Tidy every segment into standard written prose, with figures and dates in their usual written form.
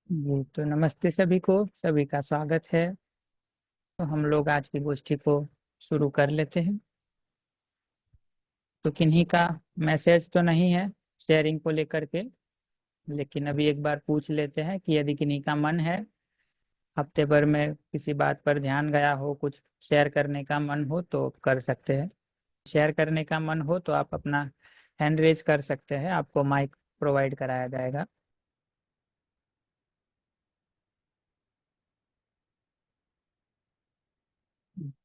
जी तो नमस्ते सभी को, सभी का स्वागत है। तो हम लोग आज की गोष्ठी को शुरू कर लेते हैं। तो किन्हीं का मैसेज तो नहीं है शेयरिंग को लेकर के, लेकिन अभी एक बार पूछ लेते हैं कि यदि किन्हीं का मन है, हफ्ते भर में किसी बात पर ध्यान गया हो, कुछ शेयर करने का मन हो तो कर सकते हैं। शेयर करने का मन हो तो आप अपना हैंड रेज कर सकते हैं, आपको माइक प्रोवाइड कराया जाएगा।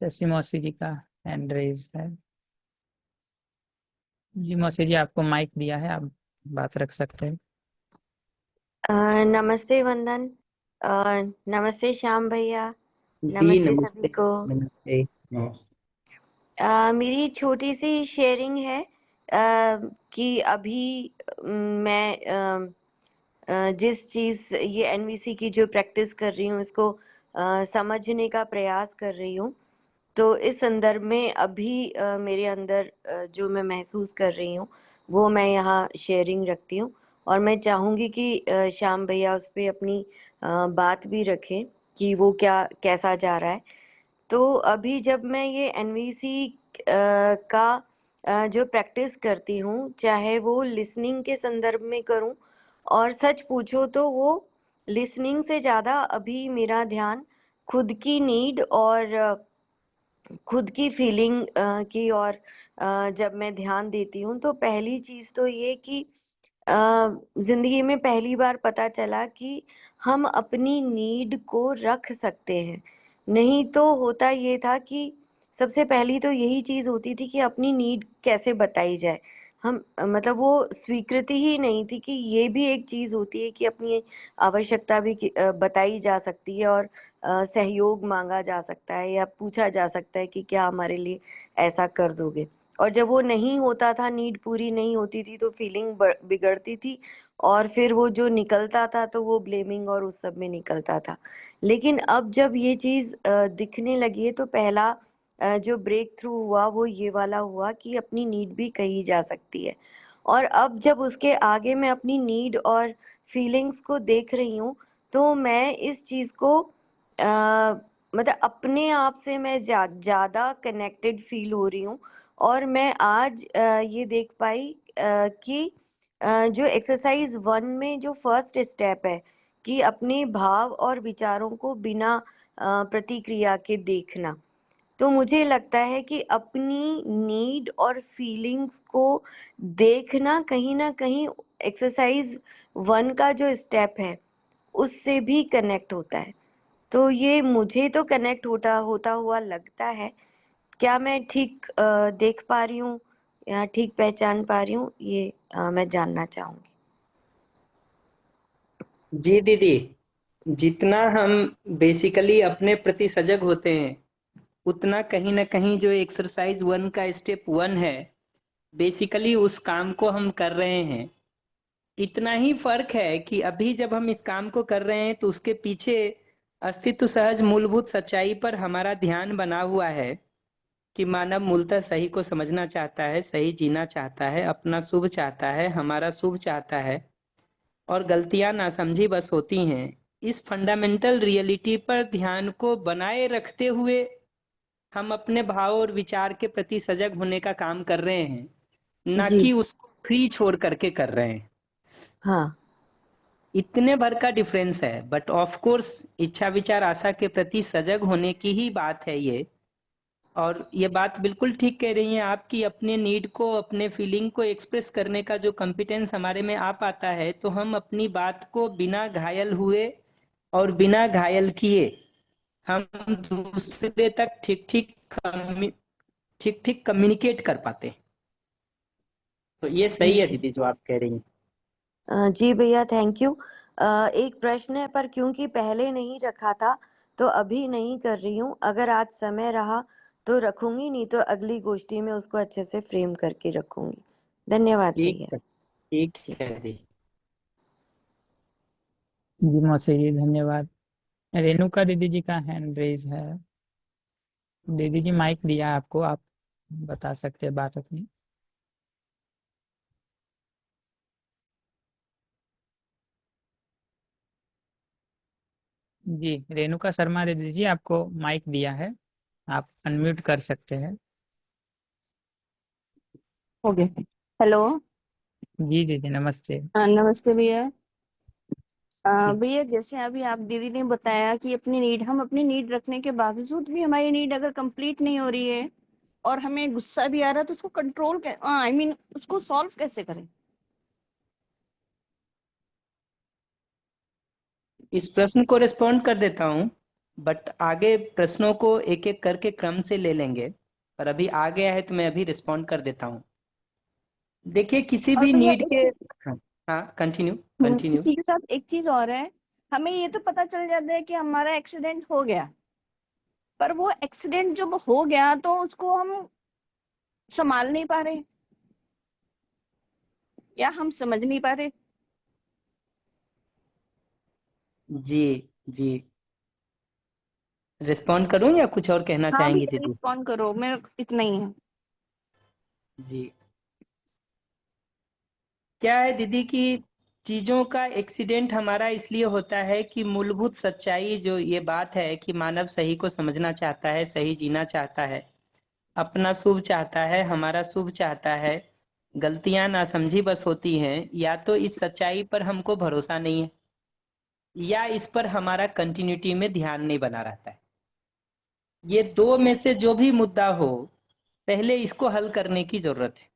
जैसी मौसी जी का हैंड रेज है। जी मौसी जी, आपको माइक दिया है, आप बात रख सकते हैं। नमस्ते वंदन। नमस्ते श्याम भैया। जी नमस्ते सभी नमस्ते। को। नमस्ते। नमस्ते। मेरी छोटी सी शेयरिंग है कि अभी मैं जिस चीज़ ये एनवीसी की जो प्रैक्टिस कर रही हूँ इसको समझने का प्रयास कर रही हूँ। तो इस संदर्भ में अभी मेरे अंदर जो मैं महसूस कर रही हूँ वो मैं यहाँ शेयरिंग रखती हूँ। और मैं चाहूँगी कि श्याम भैया उस पे अपनी बात भी रखें कि वो क्या कैसा जा रहा है। तो अभी जब मैं ये एनवीसी का जो प्रैक्टिस करती हूँ, चाहे वो लिसनिंग के संदर्भ में करूँ, और सच पूछो तो वो लिसनिंग से ज़्यादा अभी मेरा ध्यान खुद की नीड और खुद की फीलिंग की। और जब मैं ध्यान देती हूँ तो पहली चीज़ तो ये कि जिंदगी में पहली बार पता चला कि हम अपनी नीड को रख सकते हैं। नहीं तो होता ये था कि सबसे पहली तो यही चीज होती थी कि अपनी नीड कैसे बताई जाए। हम मतलब वो स्वीकृति ही नहीं थी कि ये भी एक चीज होती है कि अपनी आवश्यकता भी बताई जा सकती है, और सहयोग मांगा जा सकता है या पूछा जा सकता है कि क्या हमारे लिए ऐसा कर दोगे। और जब वो नहीं होता था, नीड पूरी नहीं होती थी, तो फीलिंग बिगड़ती थी। और फिर वो जो निकलता था तो वो ब्लेमिंग और उस सब में निकलता था। लेकिन अब जब ये चीज दिखने लगी है तो पहला जो ब्रेक थ्रू हुआ वो ये वाला हुआ कि अपनी नीड भी कही जा सकती है। और अब जब उसके आगे मैं अपनी नीड और फीलिंग्स को देख रही हूँ तो मैं इस चीज को मतलब अपने आप से मैं ज्यादा कनेक्टेड फील हो रही हूँ। और मैं आज ये देख पाई कि जो एक्सरसाइज 1 में जो फर्स्ट स्टेप है कि अपने भाव और विचारों को बिना प्रतिक्रिया के देखना, तो मुझे लगता है कि अपनी नीड और फीलिंग्स को देखना कहीं ना कहीं एक्सरसाइज 1 का जो स्टेप है उससे भी कनेक्ट होता है। तो ये मुझे तो कनेक्ट होता होता हुआ लगता है। क्या मैं ठीक देख पा रही हूँ या ठीक पहचान पा रही हूँ, ये मैं जानना चाहूंगी। जी दीदी, जितना हम बेसिकली अपने प्रति सजग होते हैं, उतना कहीं ना कहीं जो एक्सरसाइज 1 का स्टेप 1 है, बेसिकली उस काम को हम कर रहे हैं। इतना ही फर्क है कि अभी जब हम इस काम को कर रहे हैं तो उसके पीछे अस्तित्व सहज मूलभूत सच्चाई पर हमारा ध्यान बना हुआ है कि मानव मूलतः सही को समझना चाहता है, सही जीना चाहता है, अपना शुभ चाहता है, हमारा शुभ चाहता है, और गलतियां नासमझी बस होती हैं। इस फंडामेंटल रियलिटी पर ध्यान को बनाए रखते हुए हम अपने भाव और विचार के प्रति सजग होने का काम कर रहे हैं, ना जी। कि उसको फ्री छोड़ करके कर रहे हैं। हाँ। इतने भर का डिफरेंस है। बट ऑफ कोर्स इच्छा विचार आशा के प्रति सजग होने की ही बात है ये। और ये बात बिल्कुल ठीक कह रही हैं आप कि अपने नीड को, अपने फीलिंग को एक्सप्रेस करने का जो कॉम्पिटेंस हमारे में आ पाता है, तो हम अपनी बात को बिना घायल हुए और बिना घायल किए हम दूसरे तक ठीक ठीक कम्युनिकेट कर पाते हैं। तो ये सही है जी। दीदी जो आप कह रही हैं। जी भैया, थैंक यू। एक प्रश्न है, पर क्योंकि पहले नहीं रखा था तो अभी नहीं कर रही हूँ। अगर आज समय रहा तो रखूंगी, नहीं तो अगली गोष्ठी में उसको अच्छे से फ्रेम करके रखूंगी। धन्यवाद ठीक भैया। है। ठीक जी। है दीदी। जी मौसी जी धन्यवाद। रेणुका दीदी जी का हैंड रेज है। दीदी जी माइक दिया है आपको, आप बता सकते हैं बात अपनी। जी, रेणुका शर्मा दीदी जी, आपको माइक दिया है, आप अनम्यूट कर सकते हैं। ओके। हेलो। जी दीदी नमस्ते। नमस्ते भैया। ठीक। भैया जैसे अभी आप दीदी ने बताया कि हम अपनी नीड रखने के बावजूद भी हमारी नीड अगर कंप्लीट नहीं हो रही है और हमें गुस्सा भी आ रहा है तो उसको कंट्रोल आई मीन उसको सॉल्व कैसे करें? इस प्रश्न को रिस्पॉन्ड कर देता हूँ, बट आगे प्रश्नों को एक एक करके क्रम से ले लेंगे, पर अभी आ गया है तो मैं अभी रिस्पॉन्ड कर देता हूँ। देखिए किसी और भी भैया नीड एक के, चीज हाँ हाँ, कंटिन्यू कंटिन्यू। इसी के साथ एक चीज और है। हमें ये तो पता चल जाता है कि हमारा एक्सीडेंट हो गया, पर वो एक्सीडेंट जब हो गया तो उसको हम संभाल नहीं पा रहे या हम समझ नहीं पा रहे। जी जी, रिस्पॉन्ड करूं या कुछ और कहना हाँ चाहेंगी भैया दीदी? रिस्पॉन्ड करो, मैं इतना ही है। जी, क्या है दीदी कि चीजों का एक्सीडेंट हमारा इसलिए होता है कि मूलभूत सच्चाई जो ये बात है कि मानव सही को समझना चाहता है, सही जीना चाहता है, अपना शुभ चाहता है, हमारा शुभ चाहता है। गलतियां नासमझी बस होती हैं, या तो इस सच्चाई पर हमको भरोसा नहीं है, या इस पर हमारा कंटिन्यूटी में ध्यान नहीं बना रहता है। ये दो में से जो भी मुद्दा हो, पहले इसको हल करने की जरूरत है।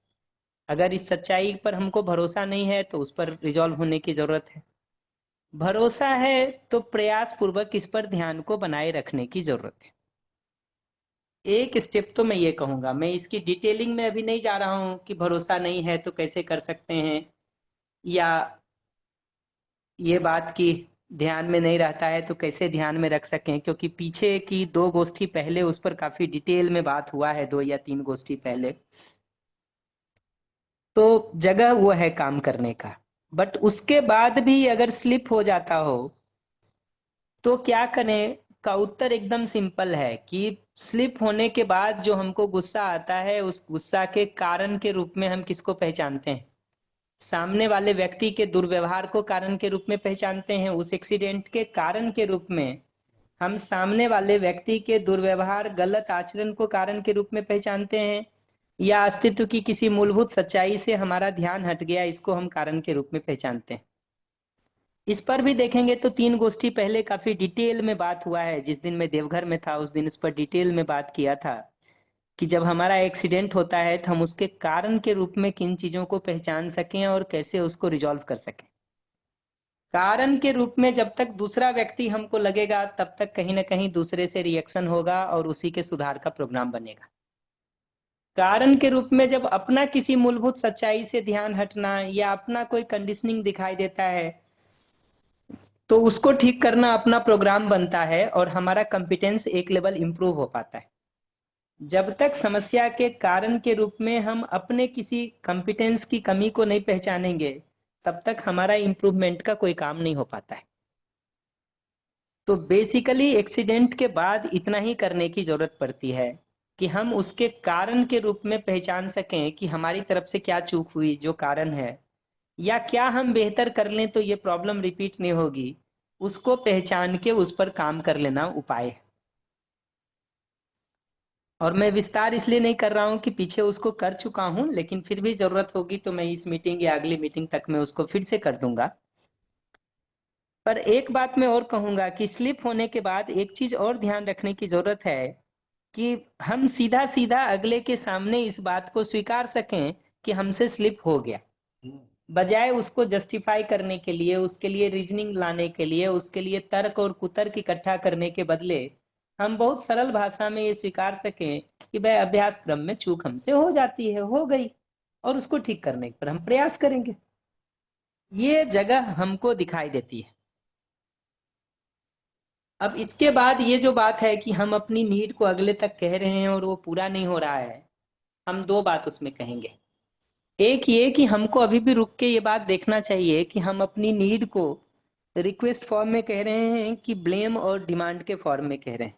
अगर इस सच्चाई पर हमको भरोसा नहीं है तो उस पर रिजॉल्व होने की जरूरत है। भरोसा है तो प्रयास पूर्वक इस पर ध्यान को बनाए रखने की जरूरत है। एक स्टेप तो मैं ये कहूंगा, मैं इसकी डिटेलिंग में अभी नहीं जा रहा हूं कि भरोसा नहीं है तो कैसे कर सकते हैं, या ये बात की ध्यान में नहीं रहता है तो कैसे ध्यान में रख सकें, क्योंकि पीछे की 2 गोष्ठी पहले उस पर काफी डिटेल में बात हुआ है, 2 या 3 गोष्ठी पहले। तो जगह वो है काम करने का। बट उसके बाद भी अगर स्लिप हो जाता हो तो क्या करें, का उत्तर एकदम सिंपल है कि स्लिप होने के बाद जो हमको गुस्सा आता है, उस गुस्सा के कारण के रूप में हम किसको पहचानते हैं? सामने वाले व्यक्ति के दुर्व्यवहार को कारण के रूप में पहचानते हैं। उस एक्सीडेंट के कारण के रूप में हम सामने वाले व्यक्ति के दुर्व्यवहार, गलत आचरण को कारण के रूप में पहचानते हैं, या अस्तित्व की किसी मूलभूत सच्चाई से हमारा ध्यान हट गया, इसको हम कारण के रूप में पहचानते हैं। इस पर भी देखेंगे तो 3 गोष्ठी पहले काफी डिटेल में बात हुआ है। जिस दिन मैं देवघर में था उस दिन इस पर डिटेल में बात किया था कि जब हमारा एक्सीडेंट होता है तो हम उसके कारण के रूप में किन चीजों को पहचान सकें और कैसे उसको रिजॉल्व कर सकें। कारण के रूप में जब तक दूसरा व्यक्ति हमको लगेगा तब तक कहीं ना कहीं दूसरे से रिएक्शन होगा और उसी के सुधार का प्रोग्राम बनेगा। कारण के रूप में जब अपना किसी मूलभूत सच्चाई से ध्यान हटना या अपना कोई कंडीशनिंग दिखाई देता है तो उसको ठीक करना अपना प्रोग्राम बनता है और हमारा कंपिटेंस एक लेवल इंप्रूव हो पाता है। जब तक समस्या के कारण के रूप में हम अपने किसी कंपिटेंस की कमी को नहीं पहचानेंगे तब तक हमारा इंप्रूवमेंट का कोई काम नहीं हो पाता है। तो बेसिकली एक्सीडेंट के बाद इतना ही करने की जरूरत पड़ती है कि हम उसके कारण के रूप में पहचान सकें कि हमारी तरफ से क्या चूक हुई जो कारण है, या क्या हम बेहतर कर लें तो ये प्रॉब्लम रिपीट नहीं होगी। उसको पहचान के उस पर काम कर लेना उपाय है। और मैं विस्तार इसलिए नहीं कर रहा हूं कि पीछे उसको कर चुका हूं, लेकिन फिर भी जरूरत होगी तो मैं इस मीटिंग या अगली मीटिंग तक में उसको फिर से कर दूंगा। पर एक बात मैं और कहूंगा कि स्लिप होने के बाद एक चीज और ध्यान रखने की जरूरत है कि हम सीधा सीधा अगले के सामने इस बात को स्वीकार सकें कि हमसे स्लिप हो गया, बजाय उसको जस्टिफाई करने के लिए, उसके लिए रीजनिंग लाने के लिए, उसके लिए तर्क और कुतर्क इकट्ठा करने के बदले हम बहुत सरल भाषा में ये स्वीकार सकें कि भाई अभ्यास क्रम में चूक हमसे हो जाती है, हो गई, और उसको ठीक करने पर हम प्रयास करेंगे। ये जगह हमको दिखाई देती है। अब इसके बाद ये जो बात है कि हम अपनी नीड को अगले तक कह रहे हैं और वो पूरा नहीं हो रहा है, हम 2 बात उसमें कहेंगे। एक ये कि हमको अभी भी रुक के ये बात देखना चाहिए कि हम अपनी नीड को रिक्वेस्ट फॉर्म में कह रहे हैं कि ब्लेम और डिमांड के फॉर्म में कह रहे हैं।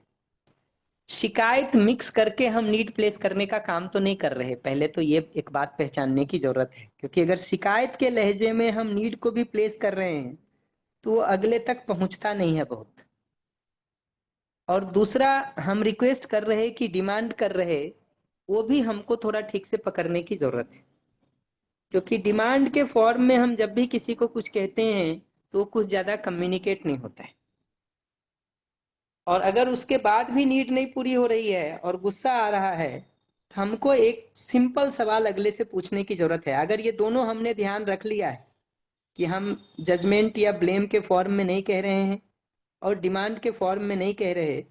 शिकायत मिक्स करके हम नीड प्लेस करने का काम तो नहीं कर रहे। पहले तो ये एक बात पहचानने की जरूरत है, क्योंकि अगर शिकायत के लहजे में हम नीड को भी प्लेस कर रहे हैं तो वो अगले तक पहुंचता नहीं है बहुत। और दूसरा हम रिक्वेस्ट कर रहे कि डिमांड कर रहे, वो भी हमको थोड़ा ठीक से पकड़ने की जरूरत है, क्योंकि डिमांड के फॉर्म में हम जब भी किसी को कुछ कहते हैं तो कुछ ज्यादा कम्युनिकेट नहीं होता है, और अगर उसके बाद भी नीड नहीं पूरी हो रही है और गुस्सा आ रहा है, तो हमको एक सिंपल सवाल अगले से पूछने की जरूरत है। अगर ये दोनों हमने ध्यान रख लिया है कि हम जजमेंट या ब्लेम के फॉर्म में नहीं कह रहे हैं और डिमांड के फॉर्म में नहीं कह रहे,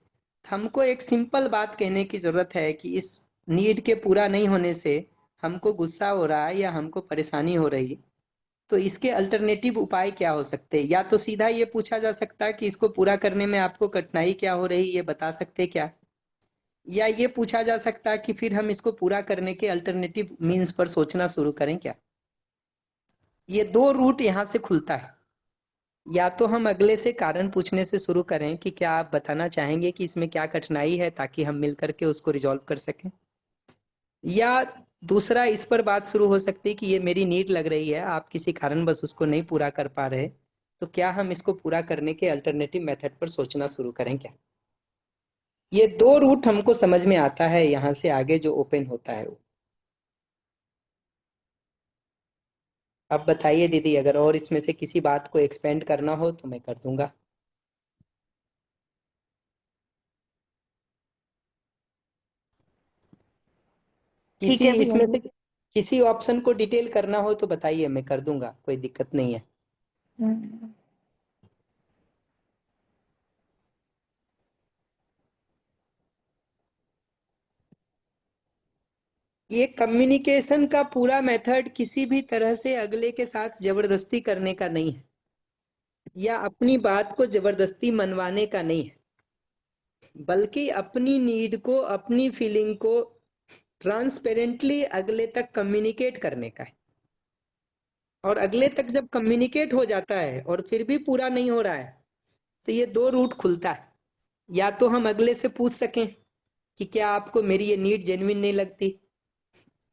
हमको एक सिंपल बात कहने की जरूरत है कि इस नीड के पूरा नहीं होने से हमको गुस्सा हो रहा है या हमको परेशानी हो रही, तो इसके अल्टरनेटिव उपाय क्या हो सकते हैं। या तो सीधा ये पूछा जा सकता है कि इसको पूरा करने में आपको कठिनाई क्या हो रही, ये बता सकते क्या, या ये पूछा जा सकता है कि फिर हम इसको पूरा करने के अल्टरनेटिव मीन्स पर सोचना शुरू करें क्या। ये दो रूट यहाँ से खुलता है। या तो हम अगले से कारण पूछने से शुरू करें कि क्या आप बताना चाहेंगे कि इसमें क्या कठिनाई है, ताकि हम मिल करके उसको रिजॉल्व कर सकें। या दूसरा इस पर बात शुरू हो सकती है कि ये मेरी नीड लग रही है, आप किसी कारण बस उसको नहीं पूरा कर पा रहे, तो क्या हम इसको पूरा करने के अल्टरनेटिव मेथड पर सोचना शुरू करें क्या। ये दो रूट हमको समझ में आता है, यहाँ से आगे जो ओपन होता है वो। अब बताइए दीदी, अगर और इसमें से किसी बात को एक्सपेंड करना हो तो मैं कर दूंगा। ठीक किसी है भैया इसमें जी। से किसी ऑप्शन को डिटेल करना हो तो बताइए, मैं कर दूंगा, कोई दिक्कत नहीं है। हम्म, ये कम्युनिकेशन का पूरा मेथड किसी भी तरह से अगले के साथ जबरदस्ती करने का नहीं है, या अपनी बात को जबरदस्ती मनवाने का नहीं है, बल्कि अपनी नीड को, अपनी फीलिंग को ट्रांसपेरेंटली अगले तक कम्युनिकेट करने का है। और अगले तक जब कम्युनिकेट हो जाता है और फिर भी पूरा नहीं हो रहा है, तो ये दो रूट खुलता है। या तो हम अगले से पूछ सकें कि क्या आपको मेरी ये नीड जेन्युइन नहीं लगती,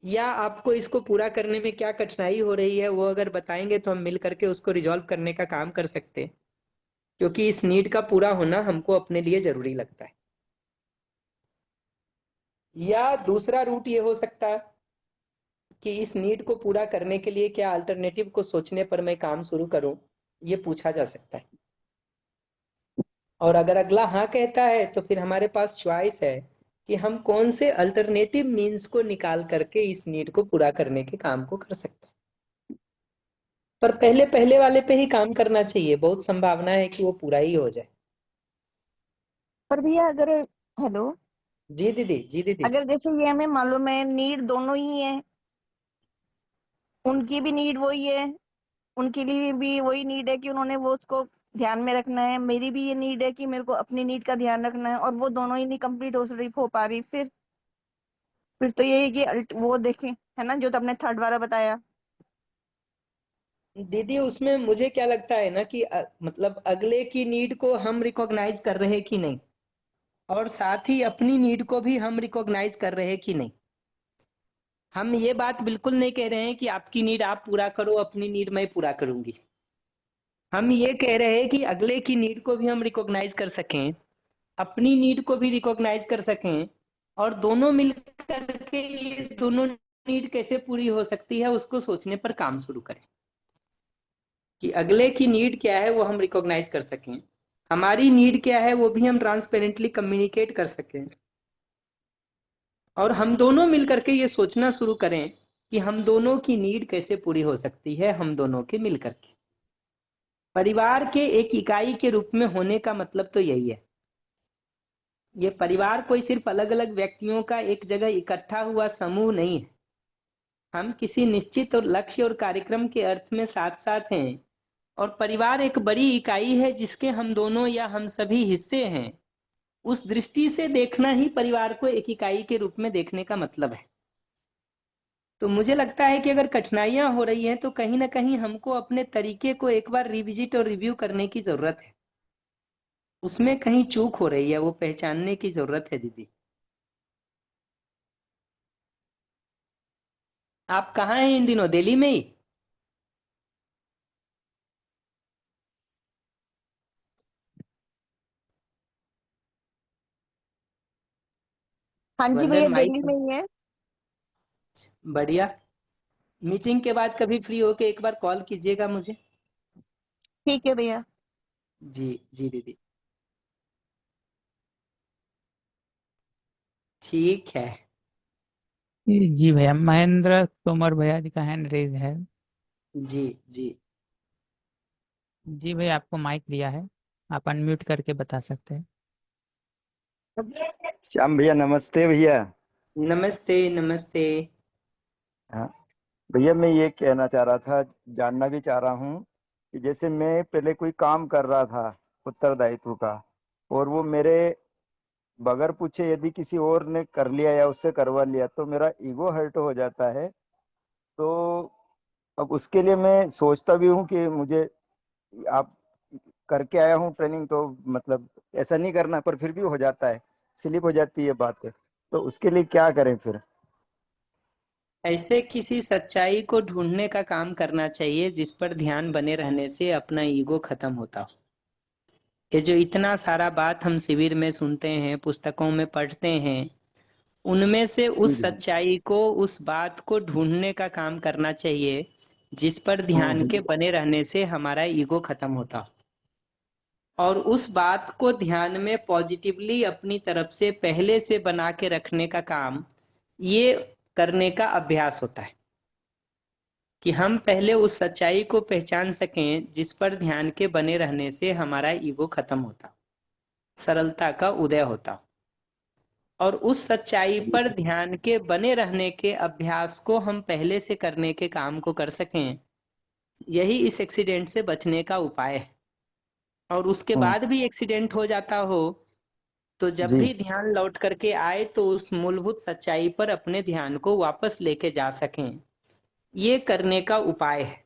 या आपको इसको पूरा करने में क्या कठिनाई हो रही है, वो अगर बताएंगे तो हम मिल करके उसको रिजॉल्व करने का काम कर सकते हैं, क्योंकि इस नीड का पूरा होना हमको अपने लिए जरूरी लगता है। या दूसरा रूट ये हो सकता है कि इस नीड को पूरा करने के लिए क्या अल्टरनेटिव को सोचने पर मैं काम शुरू करूं, ये पूछा जा सकता है। और अगर अगला हाँ कहता है तो फिर हमारे पास चॉइस है कि हम कौन से अल्टरनेटिव मीन्स को निकाल करके इस नीड को पूरा करने के काम को कर सकते हैं। पर पहले पहले वाले पे ही काम करना चाहिए, बहुत संभावना है कि वो पूरा ही हो जाए। पर भैया अगर, हेलो, जी दीदी, जी दीदी। अगर जैसे ये हमें मालूम है नीड दोनों ही है, उनकी भी नीड वही है, उनके लिए भी वही नीड है कि उन्होंने वो उसको ध्यान में रखना है, मेरी भी ये नीड है कि मेरे को अपनी नीड का ध्यान रखना है, और वो दोनों ही नहीं कंप्लीट हो पा रही, फिर तो ये है कि वो देखें, है ना, जो तो आपने थर्ड वाला बताया। दीदी उसमें मुझे क्या लगता है ना कि मतलब अगले की नीड को हम रिकॉग्नाइज कर रहे कि नहीं, और साथ ही अपनी नीड को भी हम रिकॉग्नाइज कर रहे कि नहीं। हम ये बात बिल्कुल नहीं कह रहे हैं कि आपकी नीड आप पूरा करो, अपनी नीड मैं पूरा करूंगी। हम ये कह रहे हैं कि अगले की नीड को भी हम रिकॉग्नाइज कर सकें, अपनी नीड को भी रिकॉग्नाइज कर सकें, और दोनों मिलकर के ये दोनों नीड कैसे पूरी हो सकती है उसको सोचने पर काम शुरू करें। कि अगले की नीड क्या है वो हम रिकॉग्नाइज कर सकें, हमारी नीड क्या है वो भी हम ट्रांसपेरेंटली कम्युनिकेट कर सकें, और हम दोनों मिलकर के ये सोचना शुरू करें कि हम दोनों की नीड कैसे पूरी हो सकती है, हम दोनों के मिलकर के। परिवार के एक इकाई के रूप में होने का मतलब तो यही है। ये परिवार कोई सिर्फ अलग अलग व्यक्तियों का एक जगह इकट्ठा हुआ समूह नहीं है। हम किसी निश्चित और लक्ष्य और कार्यक्रम के अर्थ में साथ साथ हैं, और परिवार एक बड़ी इकाई है जिसके हम दोनों या हम सभी हिस्से हैं। उस दृष्टि से देखना ही परिवार को एक इकाई के रूप में देखने का मतलब है। तो मुझे लगता है कि अगर कठिनाइयां हो रही हैं तो कहीं ना कहीं हमको अपने तरीके को एक बार रिविजिट और रिव्यू करने की जरूरत है। उसमें कहीं चूक हो रही है, वो पहचानने की जरूरत है दीदी। आप कहाँ हैं इन दिनों, दिल्ली में ही? हाँ जी वर्धन भैया, माइक दिल्ली में ही है। बढ़िया। मीटिंग के बाद कभी फ्री होके एक बार कॉल कीजिएगा मुझे। ठीक है भैया। जी जी दीदी, ठीक है। जी भैया, महेंद्र तोमर भैया जी का हैंड रेज है। जी जी। जी भैया, आपको माइक दिया है, आप अनम्यूट करके बता सकते हैं। श्याम भैया नमस्ते भैया। नमस्ते नमस्ते। हाँ भैया, मैं ये कहना चाह रहा था, जानना भी चाह रहा हूँ कि जैसे मैं पहले कोई काम कर रहा था उत्तरदायित्व का, और वो मेरे बगैर पूछे यदि किसी और ने कर लिया या उससे करवा लिया तो मेरा ईगो हर्ट हो जाता है। तो अब उसके लिए मैं सोचता भी हूँ कि मुझे, आप करके आया हूँ ट्रेनिंग, तो मतलब ऐसा नहीं करना, पर फिर भी हो जाता है, स्लिप हो जाती है बात। तो उसके लिए क्या करें फिर? ऐसे किसी सच्चाई को ढूंढने का काम करना चाहिए जिस पर ध्यान बने रहने से अपना ईगो खत्म होता हो। ये जो इतना सारा बात हम शिविर में सुनते हैं, पुस्तकों में पढ़ते हैं, उनमें से जी उस जी। सच्चाई को, उस बात को ढूंढने का काम करना चाहिए जिस पर ध्यान के बने रहने से हमारा ईगो खत्म होता हो। और उस बात को ध्यान में पॉजिटिवली अपनी तरफ से पहले से बना के रखने का काम ये करने का अभ्यास होता है कि हम पहले उस सच्चाई को पहचान सकें जिस पर ध्यान के बने रहने से हमारा ईगो खत्म होता, सरलता का उदय होता। और उस सच्चाई पर ध्यान के बने रहने के अभ्यास को हम पहले से करने के काम को कर सकें, यही इस एक्सीडेंट से बचने का उपाय है। और उसके हम्म। बाद भी एक्सीडेंट हो जाता हो तो जब जी भी ध्यान लौट करके आए तो उस मूलभूत सच्चाई पर अपने ध्यान को वापस लेके जा सकें, ये करने का उपाय है।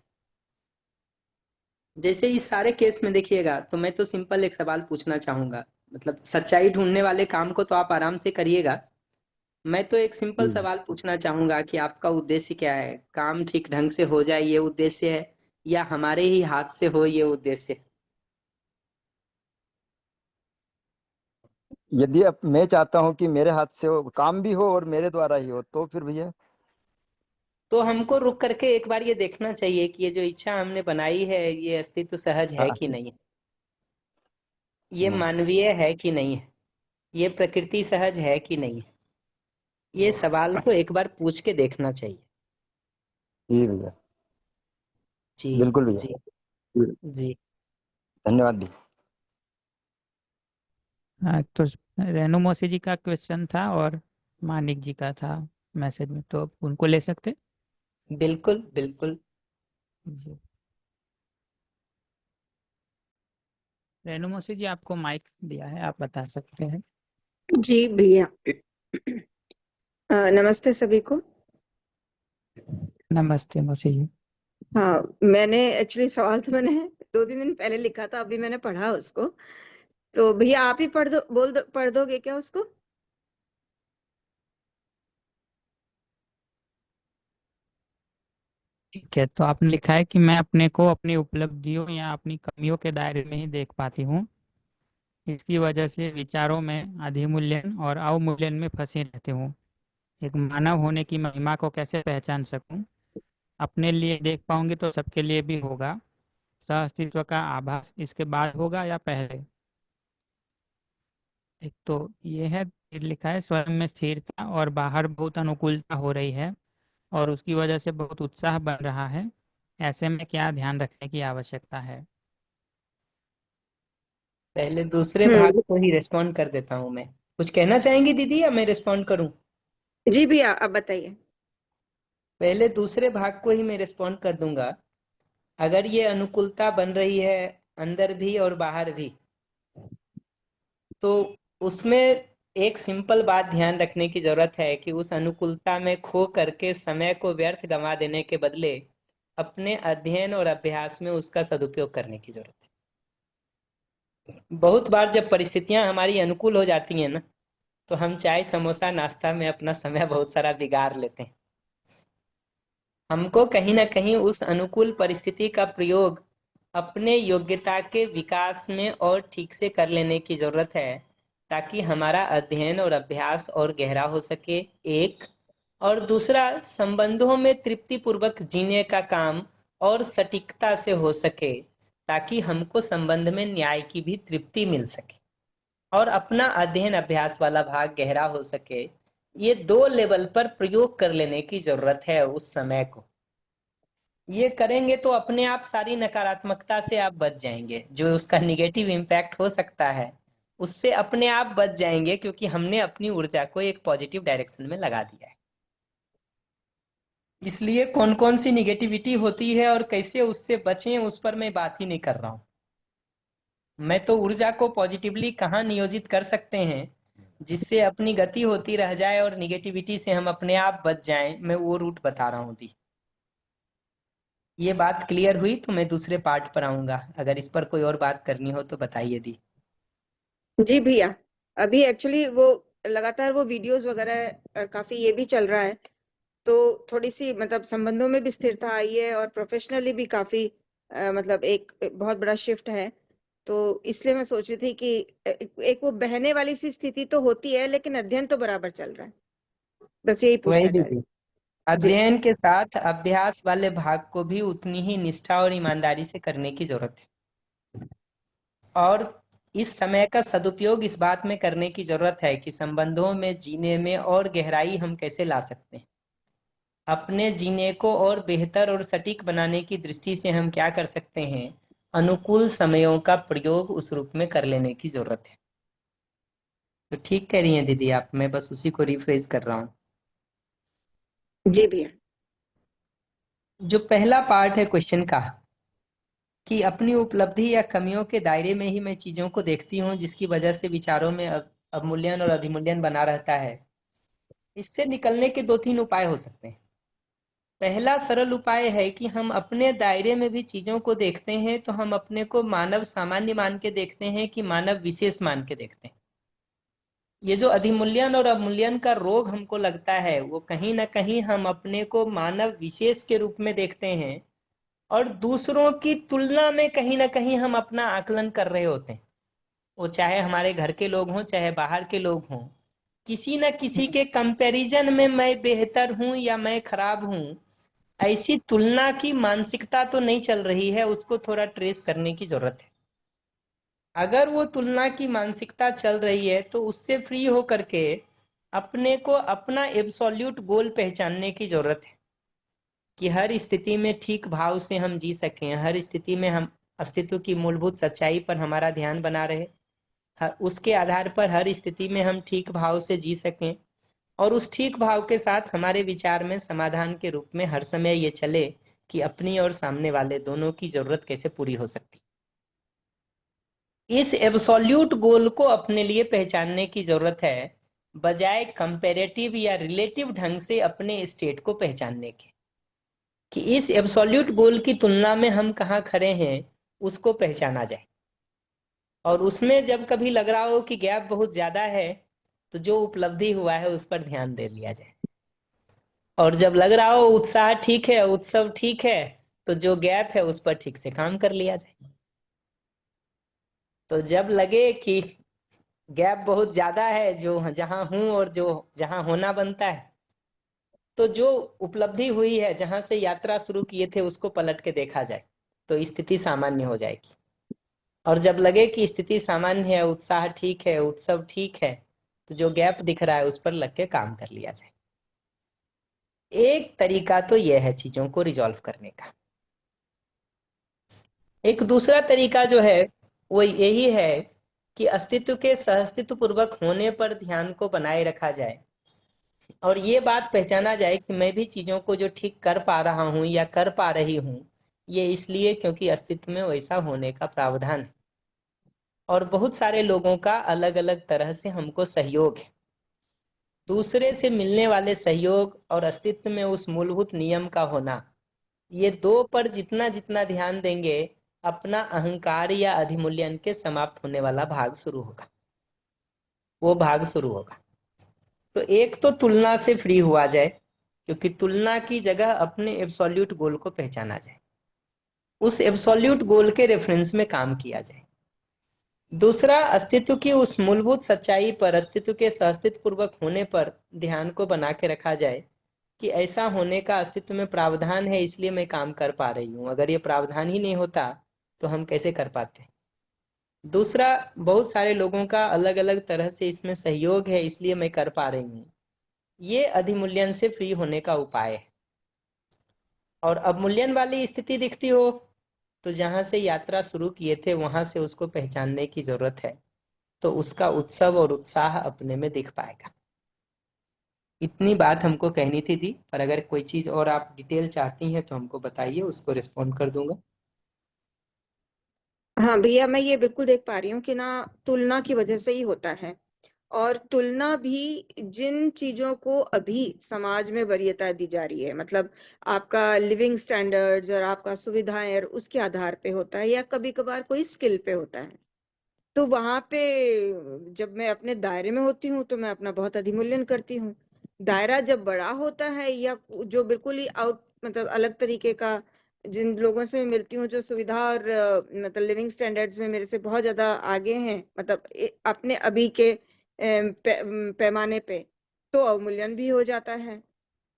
जैसे इस सारे केस में देखिएगा, तो मैं तो सिंपल एक सवाल पूछना चाहूंगा, मतलब सच्चाई ढूंढने वाले काम को तो आप आराम से करिएगा। मैं तो एक सिंपल जी। सवाल पूछना चाहूंगा कि आपका उद्देश्य क्या है? काम ठीक ढंग से हो जाए ये उद्देश्य है, या हमारे ही हाथ से हो ये उद्देश्य है? यदि अब मैं चाहता हूँ कि मेरे हाथ से हो, काम भी हो और मेरे द्वारा ही हो, तो फिर भैया? तो हमको रुक करके एक बार ये देखना चाहिए कि ये जो इच्छा हमने बनाई है ये अस्तित्व सहज है हाँ। कि नहीं है, ये हम्म। मानवीय है कि नहीं है, ये प्रकृति सहज है कि नहीं है। ये सवाल को एक बार पूछ के देखना चाहिए। जी भैया, जी बिल्कुल भैया। जी जी, जी। धन्यवाद भैया। हाँ, तो रेणु मौसी जी का क्वेश्चन था और मानिक जी का था मैसेज में, तो उनको ले सकते। बिल्कुल बिल्कुल। जी, रेणु मौसी जी, आपको माइक दिया है, आप बता सकते हैं। जी भैया। नमस्ते सभी को। नमस्ते मौसी जी। हाँ, मैंने एक्चुअली सवाल तो मैंने 2-3 दिन पहले लिखा था, अभी मैंने पढ़ा उसको। तो भैया आप ही पढ़ दोगे क्या उसको? ठीक है, तो आपने लिखा है कि मैं अपने को अपनी उपलब्धियों या अपनी कमियों के दायरे में ही देख पाती हूँ। इसकी वजह से विचारों में अधिमूल्यन और अवमूल्यन में फंसे रहती हूँ। एक मानव होने की महिमा को कैसे पहचान सकूं? अपने लिए देख पाऊंगी तो सबके लिए भी होगा। सह अस्तित्व का आभास इसके बाद होगा या पहले? एक तो ये है, फिर लिखा है स्वयं में स्थिरता और बाहर बहुत अनुकूलता हो रही है और उसकी वजह से बहुत उत्साह बन रहा है। ऐसे में क्या ध्यान रखने की आवश्यकता है? पहले दूसरे भाग हम्म। को ही रिस्पॉन्ड कर देता हूँ मैं। कुछ कहना चाहेंगी दीदी या मैं रिस्पॉन्ड करूँ? जी भैया, आप बताइए। पहले दूसरे भाग को ही मैं रिस्पॉन्ड कर दूंगा। अगर ये अनुकूलता बन रही है अंदर भी और बाहर भी, तो उसमें एक सिंपल बात ध्यान रखने की जरूरत है कि उस अनुकूलता में खो करके समय को व्यर्थ गंवा देने के बदले अपने अध्ययन और अभ्यास में उसका सदुपयोग करने की जरूरत है। बहुत बार जब परिस्थितियां हमारी अनुकूल हो जाती हैं ना, तो हम चाय समोसा नाश्ता में अपना समय बहुत सारा बिगाड़ लेते हैं। हमको कहीं ना कहीं उस अनुकूल परिस्थिति का प्रयोग अपने योग्यता के विकास में और ठीक से कर लेने की जरूरत है, ताकि हमारा अध्ययन और अभ्यास और गहरा हो सके, एक। और दूसरा, संबंधों में तृप्तिपूर्वक जीने का काम और सटीकता से हो सके, ताकि हमको संबंध में न्याय की भी तृप्ति मिल सके और अपना अध्ययन अभ्यास वाला भाग गहरा हो सके। ये 2 लेवल पर प्रयोग कर लेने की जरूरत है उस समय को। ये करेंगे तो अपने आप सारी नकारात्मकता से आप बच जाएंगे, जो उसका निगेटिव इम्पैक्ट हो सकता है उससे अपने आप बच जाएंगे, क्योंकि हमने अपनी ऊर्जा को एक पॉजिटिव डायरेक्शन में लगा दिया है। इसलिए कौन कौन सी निगेटिविटी होती है और कैसे उससे बचें, उस पर मैं बात ही नहीं कर रहा हूं। मैं तो ऊर्जा को पॉजिटिवली कहाँ नियोजित कर सकते हैं जिससे अपनी गति होती रह जाए और निगेटिविटी से हम अपने आप बच जाएं, मैं वो रूट बता रहा हूँ दी। ये बात क्लियर हुई तो मैं दूसरे पार्ट पर आऊंगा। अगर इस पर कोई और बात करनी हो तो बताइए दी। जी भैया, अभी एक्चुअली वो लगातार वो वीडियोस वगैरह काफी ये भी चल रहा है, तो थोड़ी सी मतलब संबंधों में भी स्थिरता आई है और प्रोफेशनली भी काफी मतलब एक बहुत बड़ा शिफ्ट है। तो इसलिए मैं सोच रही थी कि एक वो बहने वाली सी स्थिति तो होती है, लेकिन अध्ययन तो बराबर चल रहा है। बस यही वही पूछना चाह रही दीदी, हूँ। जी अध्ययन के साथ अभ्यास वाले भाग को भी उतनी ही निष्ठा और ईमानदारी से करने की जरूरत है। और इस समय का सदुपयोग इस बात में करने की जरूरत है कि संबंधों में जीने में और गहराई हम कैसे ला सकते हैं। अपने जीने को और बेहतर और सटीक बनाने की दृष्टि से हम क्या कर सकते हैं, अनुकूल समयों का प्रयोग उस रूप में कर लेने की जरूरत है। तो ठीक कह रही हैं दीदी आप, मैं बस उसी को रिफ्रेश कर रहा हूँ। जी भैया। जो पहला पार्ट है क्वेश्चन का कि अपनी उपलब्धि या कमियों के दायरे में ही मैं चीजों को देखती हूँ, जिसकी वजह से विचारों में अवमूल्यन और अधिमूल्यन बना रहता है। इससे निकलने के 2-3 उपाय हो सकते हैं। पहला सरल उपाय है कि हम अपने दायरे में भी चीजों को देखते हैं तो हम अपने को मानव सामान्य मान के देखते हैं कि मानव विशेष मान के देखते हैं। ये जो अधिमूल्यन और अवमूल्यन का रोग हमको लगता है, वो कहीं ना कहीं हम अपने को मानव विशेष के रूप में देखते हैं और दूसरों की तुलना में कहीं ना कहीं हम अपना आकलन कर रहे होते हैं। वो चाहे हमारे घर के लोग हों चाहे बाहर के लोग हों, किसी न किसी के कंपैरिजन में मैं बेहतर हूं या मैं खराब हूं, ऐसी तुलना की मानसिकता तो नहीं चल रही है। उसको थोड़ा ट्रेस करने की जरूरत है। अगर वो तुलना की मानसिकता चल रही है तो उससे फ्री होकर के अपने को अपना एब्सोल्यूट गोल पहचानने की जरूरत है कि हर स्थिति में ठीक भाव से हम जी सकें, हर स्थिति में हम अस्तित्व की मूलभूत सच्चाई पर हमारा ध्यान बना रहे, उसके आधार पर हर स्थिति में हम ठीक भाव से जी सकें और उस ठीक भाव के साथ हमारे विचार में समाधान के रूप में हर समय ये चले कि अपनी और सामने वाले दोनों की जरूरत कैसे पूरी हो सकती। इस एब्सोल्यूट गोल को अपने लिए पहचानने की जरूरत है, बजाय कंपैरेटिव या रिलेटिव ढंग से अपने स्टेट को पहचानने के, कि इस एब्सोल्यूट गोल की तुलना में हम कहाँ खड़े हैं उसको पहचाना जाए। और उसमें जब कभी लग रहा हो कि गैप बहुत ज्यादा है तो जो उपलब्धि हुआ है उस पर ध्यान दे लिया जाए, और जब लग रहा हो उत्साह ठीक है, उत्सव ठीक है, तो जो गैप है उस पर ठीक से काम कर लिया जाए। तो जब लगे कि गैप बहुत ज्यादा है जो जहां हूं और जो जहां होना बनता है, तो जो उपलब्धि हुई है, जहां से यात्रा शुरू किए थे, उसको पलट के देखा जाए तो स्थिति सामान्य हो जाएगी। और जब लगे कि स्थिति सामान्य है, उत्साह ठीक है, उत्सव ठीक है, तो जो गैप दिख रहा है उस पर लग के काम कर लिया जाए। एक तरीका तो यह है चीजों को रिजॉल्व करने का। एक दूसरा तरीका जो है वो यही है कि अस्तित्व के सहअस्तित्व पूर्वक होने पर ध्यान को बनाए रखा जाए और ये बात पहचाना जाए कि मैं भी चीजों को जो ठीक कर पा रहा हूं या कर पा रही हूं, ये इसलिए क्योंकि अस्तित्व में वैसा होने का प्रावधान है और बहुत सारे लोगों का अलग अलग तरह से हमको सहयोग है। दूसरे से मिलने वाले सहयोग और अस्तित्व में उस मूलभूत नियम का होना, ये 2 पर जितना जितना ध्यान देंगे, अपना अहंकार या अधिमूल्यन के समाप्त होने वाला भाग शुरू होगा, वो भाग शुरू होगा। तो एक तो तुलना से फ्री हुआ जाए, क्योंकि तुलना की जगह अपने एब्सोल्यूट गोल को पहचाना जाए, उस एब्सोल्यूट गोल के रेफरेंस में काम किया जाए। दूसरा, अस्तित्व की उस मूलभूत सच्चाई पर, अस्तित्व के सहअस्तित्व पूर्वक होने पर ध्यान को बना के रखा जाए कि ऐसा होने का अस्तित्व में प्रावधान है, इसलिए मैं काम कर पा रही हूँ। अगर ये प्रावधान ही नहीं होता तो हम कैसे कर पाते। दूसरा, बहुत सारे लोगों का अलग अलग तरह से इसमें सहयोग है, इसलिए मैं कर पा रही हूँ। ये अधिमूल्यन से फ्री होने का उपाय है। और अवमूल्यन वाली स्थिति दिखती हो तो जहां से यात्रा शुरू किए थे वहां से उसको पहचानने की जरूरत है, तो उसका उत्सव और उत्साह अपने में दिख पाएगा। इतनी बात हमको कहनी थी दी, पर अगर कोई चीज और आप डिटेल चाहती हैं तो हमको बताइए, उसको रिस्पॉन्ड कर दूंगा। हाँ भैया, मैं ये बिल्कुल देख पा रही हूँ कि ना तुलना की वजह से ही होता है, और तुलना भी जिन चीजों को अभी समाज में वरीयता दी जा रही है, मतलब आपका लिविंग स्टैंडर्ड्स और आपका सुविधाएं और उसके आधार पे होता है, या कभी कभार कोई स्किल पे होता है। तो वहां पे जब मैं अपने दायरे में होती हूँ तो मैं अपना बहुत अधिमूल्यन करती हूँ। दायरा जब बड़ा होता है, या जो बिल्कुल ही आउट मतलब अलग तरीके का, जिन लोगों से मैं मिलती हूँ जो सुविधा और मतलब लिविंग स्टैंडर्ड्स में मेरे से बहुत ज्यादा आगे हैं, मतलब अपने अभी के पैमाने पे, तो अवमूल्यन भी हो जाता है।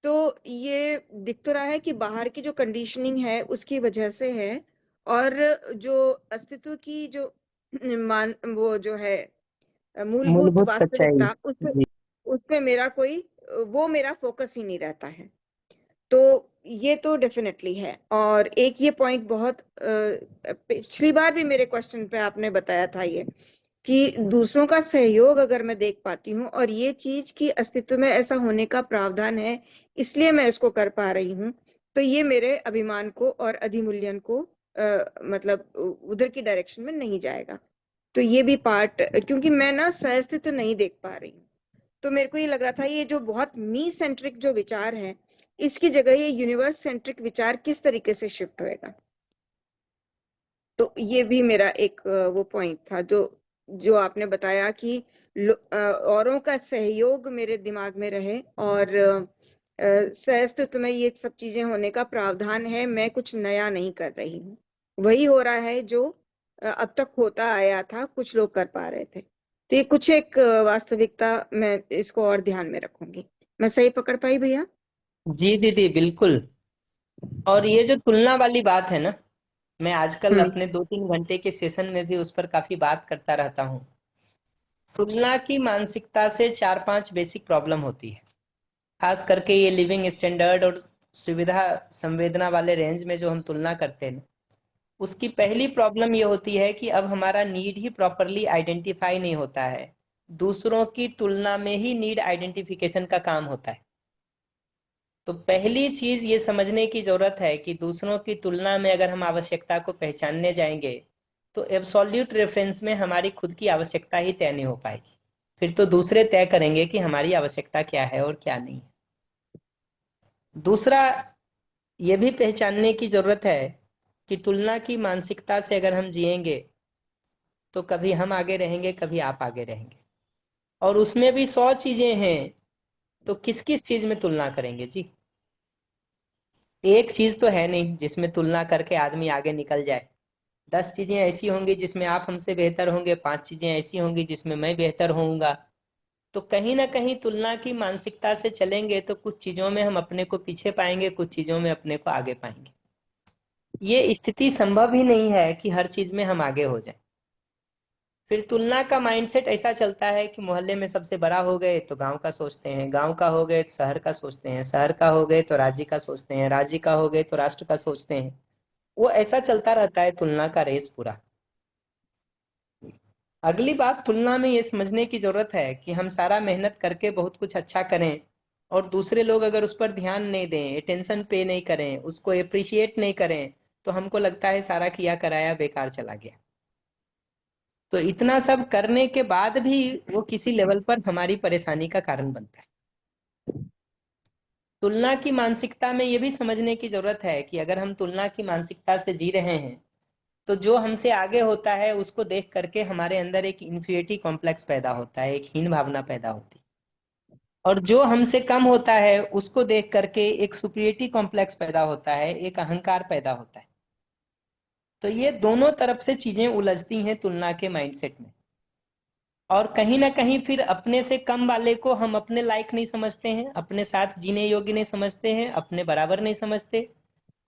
तो ये दिख तो रहा है कि बाहर की जो कंडीशनिंग है उसकी वजह से है, और जो अस्तित्व की जो मान वो जो है मूलभूत मूलभूत सच्चाई। वास्तविकता, उस जी। उसपे मेरा कोई वो मेरा फोकस ही नहीं रहता है। तो ये तो डेफिनेटली है। और एक ये पॉइंट बहुत पिछली बार भी मेरे क्वेश्चन पे आपने बताया था ये, कि दूसरों का सहयोग अगर मैं देख पाती हूँ और ये चीज की अस्तित्व में ऐसा होने का प्रावधान है, इसलिए मैं इसको कर पा रही हूँ, तो ये मेरे अभिमान को और अधिमूल्यन को मतलब उधर की डायरेक्शन में नहीं जाएगा। तो ये भी पार्ट, क्योंकि मैं ना सहअस्तित्व नहीं देख पा रही हूँ, तो मेरे को ये लग रहा था ये जो बहुत मी सेंट्रिक जो विचार है, इसकी जगह ये यूनिवर्स सेंट्रिक विचार किस तरीके से शिफ्ट होएगा। तो ये भी मेरा एक वो पॉइंट था जो जो आपने बताया कि औरों का सहयोग मेरे दिमाग में रहे, और सहअस्तित्व में ये सब चीजें होने का प्रावधान है, मैं कुछ नया नहीं कर रही हूँ, वही हो रहा है जो अब तक होता आया था, कुछ लोग कर पा रहे थे। तो ये कुछ एक वास्तविकता, मैं इसको और ध्यान में रखूंगी। मैं सही पकड़ पाई भैया? जी दीदी, बिल्कुल। और ये जो तुलना वाली बात है ना, मैं आजकल हम्म। अपने 2-3 घंटे के सेशन में भी उस पर काफी बात करता रहता हूँ। तुलना की मानसिकता से 4-5 बेसिक प्रॉब्लम होती है, खास करके ये लिविंग स्टैंडर्ड और सुविधा संवेदना वाले रेंज में जो हम तुलना करते हैं ना, उसकी पहली प्रॉब्लम ये होती है कि अब हमारा नीड ही प्रॉपरली आइडेंटिफाई नहीं होता है। दूसरों की तुलना में ही नीड आइडेंटिफिकेशन का काम होता है। तो पहली चीज ये समझने की जरूरत है कि दूसरों की तुलना में अगर हम आवश्यकता को पहचानने जाएंगे तो एब्सोल्यूट रेफरेंस में हमारी खुद की आवश्यकता ही तय नहीं हो पाएगी। फिर तो दूसरे तय करेंगे कि हमारी आवश्यकता क्या है और क्या नहीं है। दूसरा, ये भी पहचानने की जरूरत है कि तुलना की मानसिकता से अगर हम जिएंगे तो कभी हम आगे रहेंगे, कभी आप आगे रहेंगे, और उसमें भी 100 चीजें हैं, तो किस किस चीज में तुलना करेंगे जी। एक चीज तो है नहीं जिसमें तुलना करके आदमी आगे निकल जाए। 10 चीजें ऐसी होंगी जिसमें आप हमसे बेहतर होंगे, 5 चीजें ऐसी होंगी जिसमें मैं बेहतर होऊंगा। तो कहीं ना कहीं तुलना की मानसिकता से चलेंगे तो कुछ चीजों में हम अपने को पीछे पाएंगे, कुछ चीजों में अपने को आगे पाएंगे। ये स्थिति संभव ही नहीं है कि हर चीज में हम आगे हो जाएं। फिर तुलना का माइंडसेट ऐसा चलता है कि मोहल्ले में सबसे बड़ा हो गए तो गांव का सोचते हैं, गांव का हो गए तो शहर का सोचते हैं, शहर का हो गए तो राज्य का सोचते हैं, राज्य का हो गए तो राष्ट्र का सोचते हैं। वो ऐसा चलता रहता है तुलना का रेस पूरा। अगली बात, तुलना में ये समझने की जरूरत है कि हम सारा मेहनत करके बहुत कुछ अच्छा करें और दूसरे लोग अगर उस पर ध्यान नहीं दें, अटेंशन पे नहीं करें, उसको अप्रिशिएट नहीं करें, तो हमको लगता है सारा किया कराया बेकार चला गया। तो इतना सब करने के बाद भी वो किसी लेवल पर हमारी परेशानी का कारण बनता है। तुलना की मानसिकता में ये भी समझने की जरूरत है कि अगर हम तुलना की मानसिकता से जी रहे हैं तो जो हमसे आगे होता है उसको देख करके हमारे अंदर एक इंफीरियरिटी कॉम्प्लेक्स पैदा होता है, एक हीन भावना पैदा होती है। और जो हमसे कम होता है उसको देख करके एक सुपीरियरिटी कॉम्प्लेक्स पैदा होता है, एक अहंकार पैदा होता है। तो ये दोनों तरफ से चीजें उलझती हैं तुलना के माइंडसेट में, और कहीं ना कहीं फिर अपने से कम वाले को हम अपने लायक नहीं समझते हैं, अपने साथ जीने योग्य नहीं समझते हैं, अपने बराबर नहीं समझते,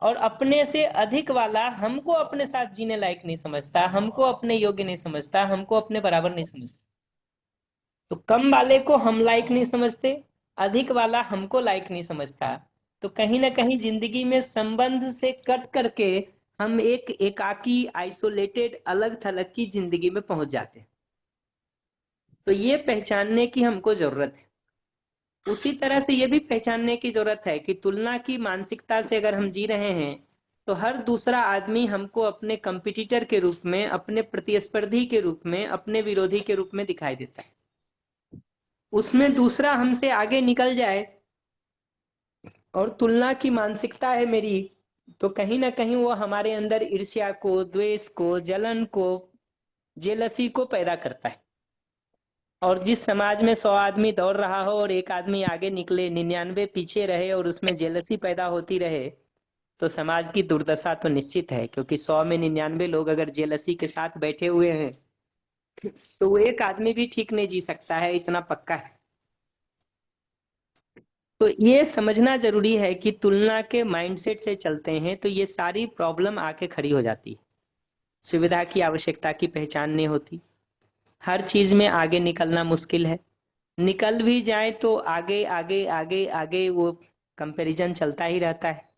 और अपने से अधिक वाला हमको अपने साथ जीने लायक नहीं समझता, हमको अपने योग्य नहीं समझता, हमको अपने बराबर नहीं समझता। तो कम वाले को हम लायक नहीं समझते, अधिक वाला हमको लायक नहीं समझता, तो कहीं ना कहीं जिंदगी में संबंध से कट करके हम एक एकाकी, आइसोलेटेड, अलग थलग की जिंदगी में पहुंच जाते हैं। तो ये पहचानने की हमको जरूरत है। उसी तरह से ये भी पहचानने की जरूरत है कि तुलना की मानसिकता से अगर हम जी रहे हैं तो हर दूसरा आदमी हमको अपने कंपटीटर के रूप में, अपने प्रतिस्पर्धी के रूप में, अपने विरोधी के रूप में दिखाई देता है। उसमें दूसरा हमसे आगे निकल जाए और तुलना की मानसिकता है मेरी, तो कहीं ना कहीं वो हमारे अंदर ईर्ष्या को, द्वेष को, जलन को, जेलसी को पैदा करता है। और जिस समाज में 100 आदमी दौड़ रहा हो और एक आदमी आगे निकले, 99 पीछे रहे और उसमें जेलसी पैदा होती रहे, तो समाज की दुर्दशा तो निश्चित है, क्योंकि 100 में 99 लोग अगर जेलसी के साथ बैठे हुए हैं तो वो एक आदमी भी ठीक नहीं जी सकता है, इतना पक्का है। तो ये समझना जरूरी है कि तुलना के माइंडसेट से चलते हैं तो ये सारी प्रॉब्लम आके खड़ी हो जाती है। सुविधा की आवश्यकता की पहचान नहीं होती, हर चीज में आगे निकलना मुश्किल है, निकल भी जाए तो आगे आगे आगे आगे वो कंपैरिजन चलता ही रहता है।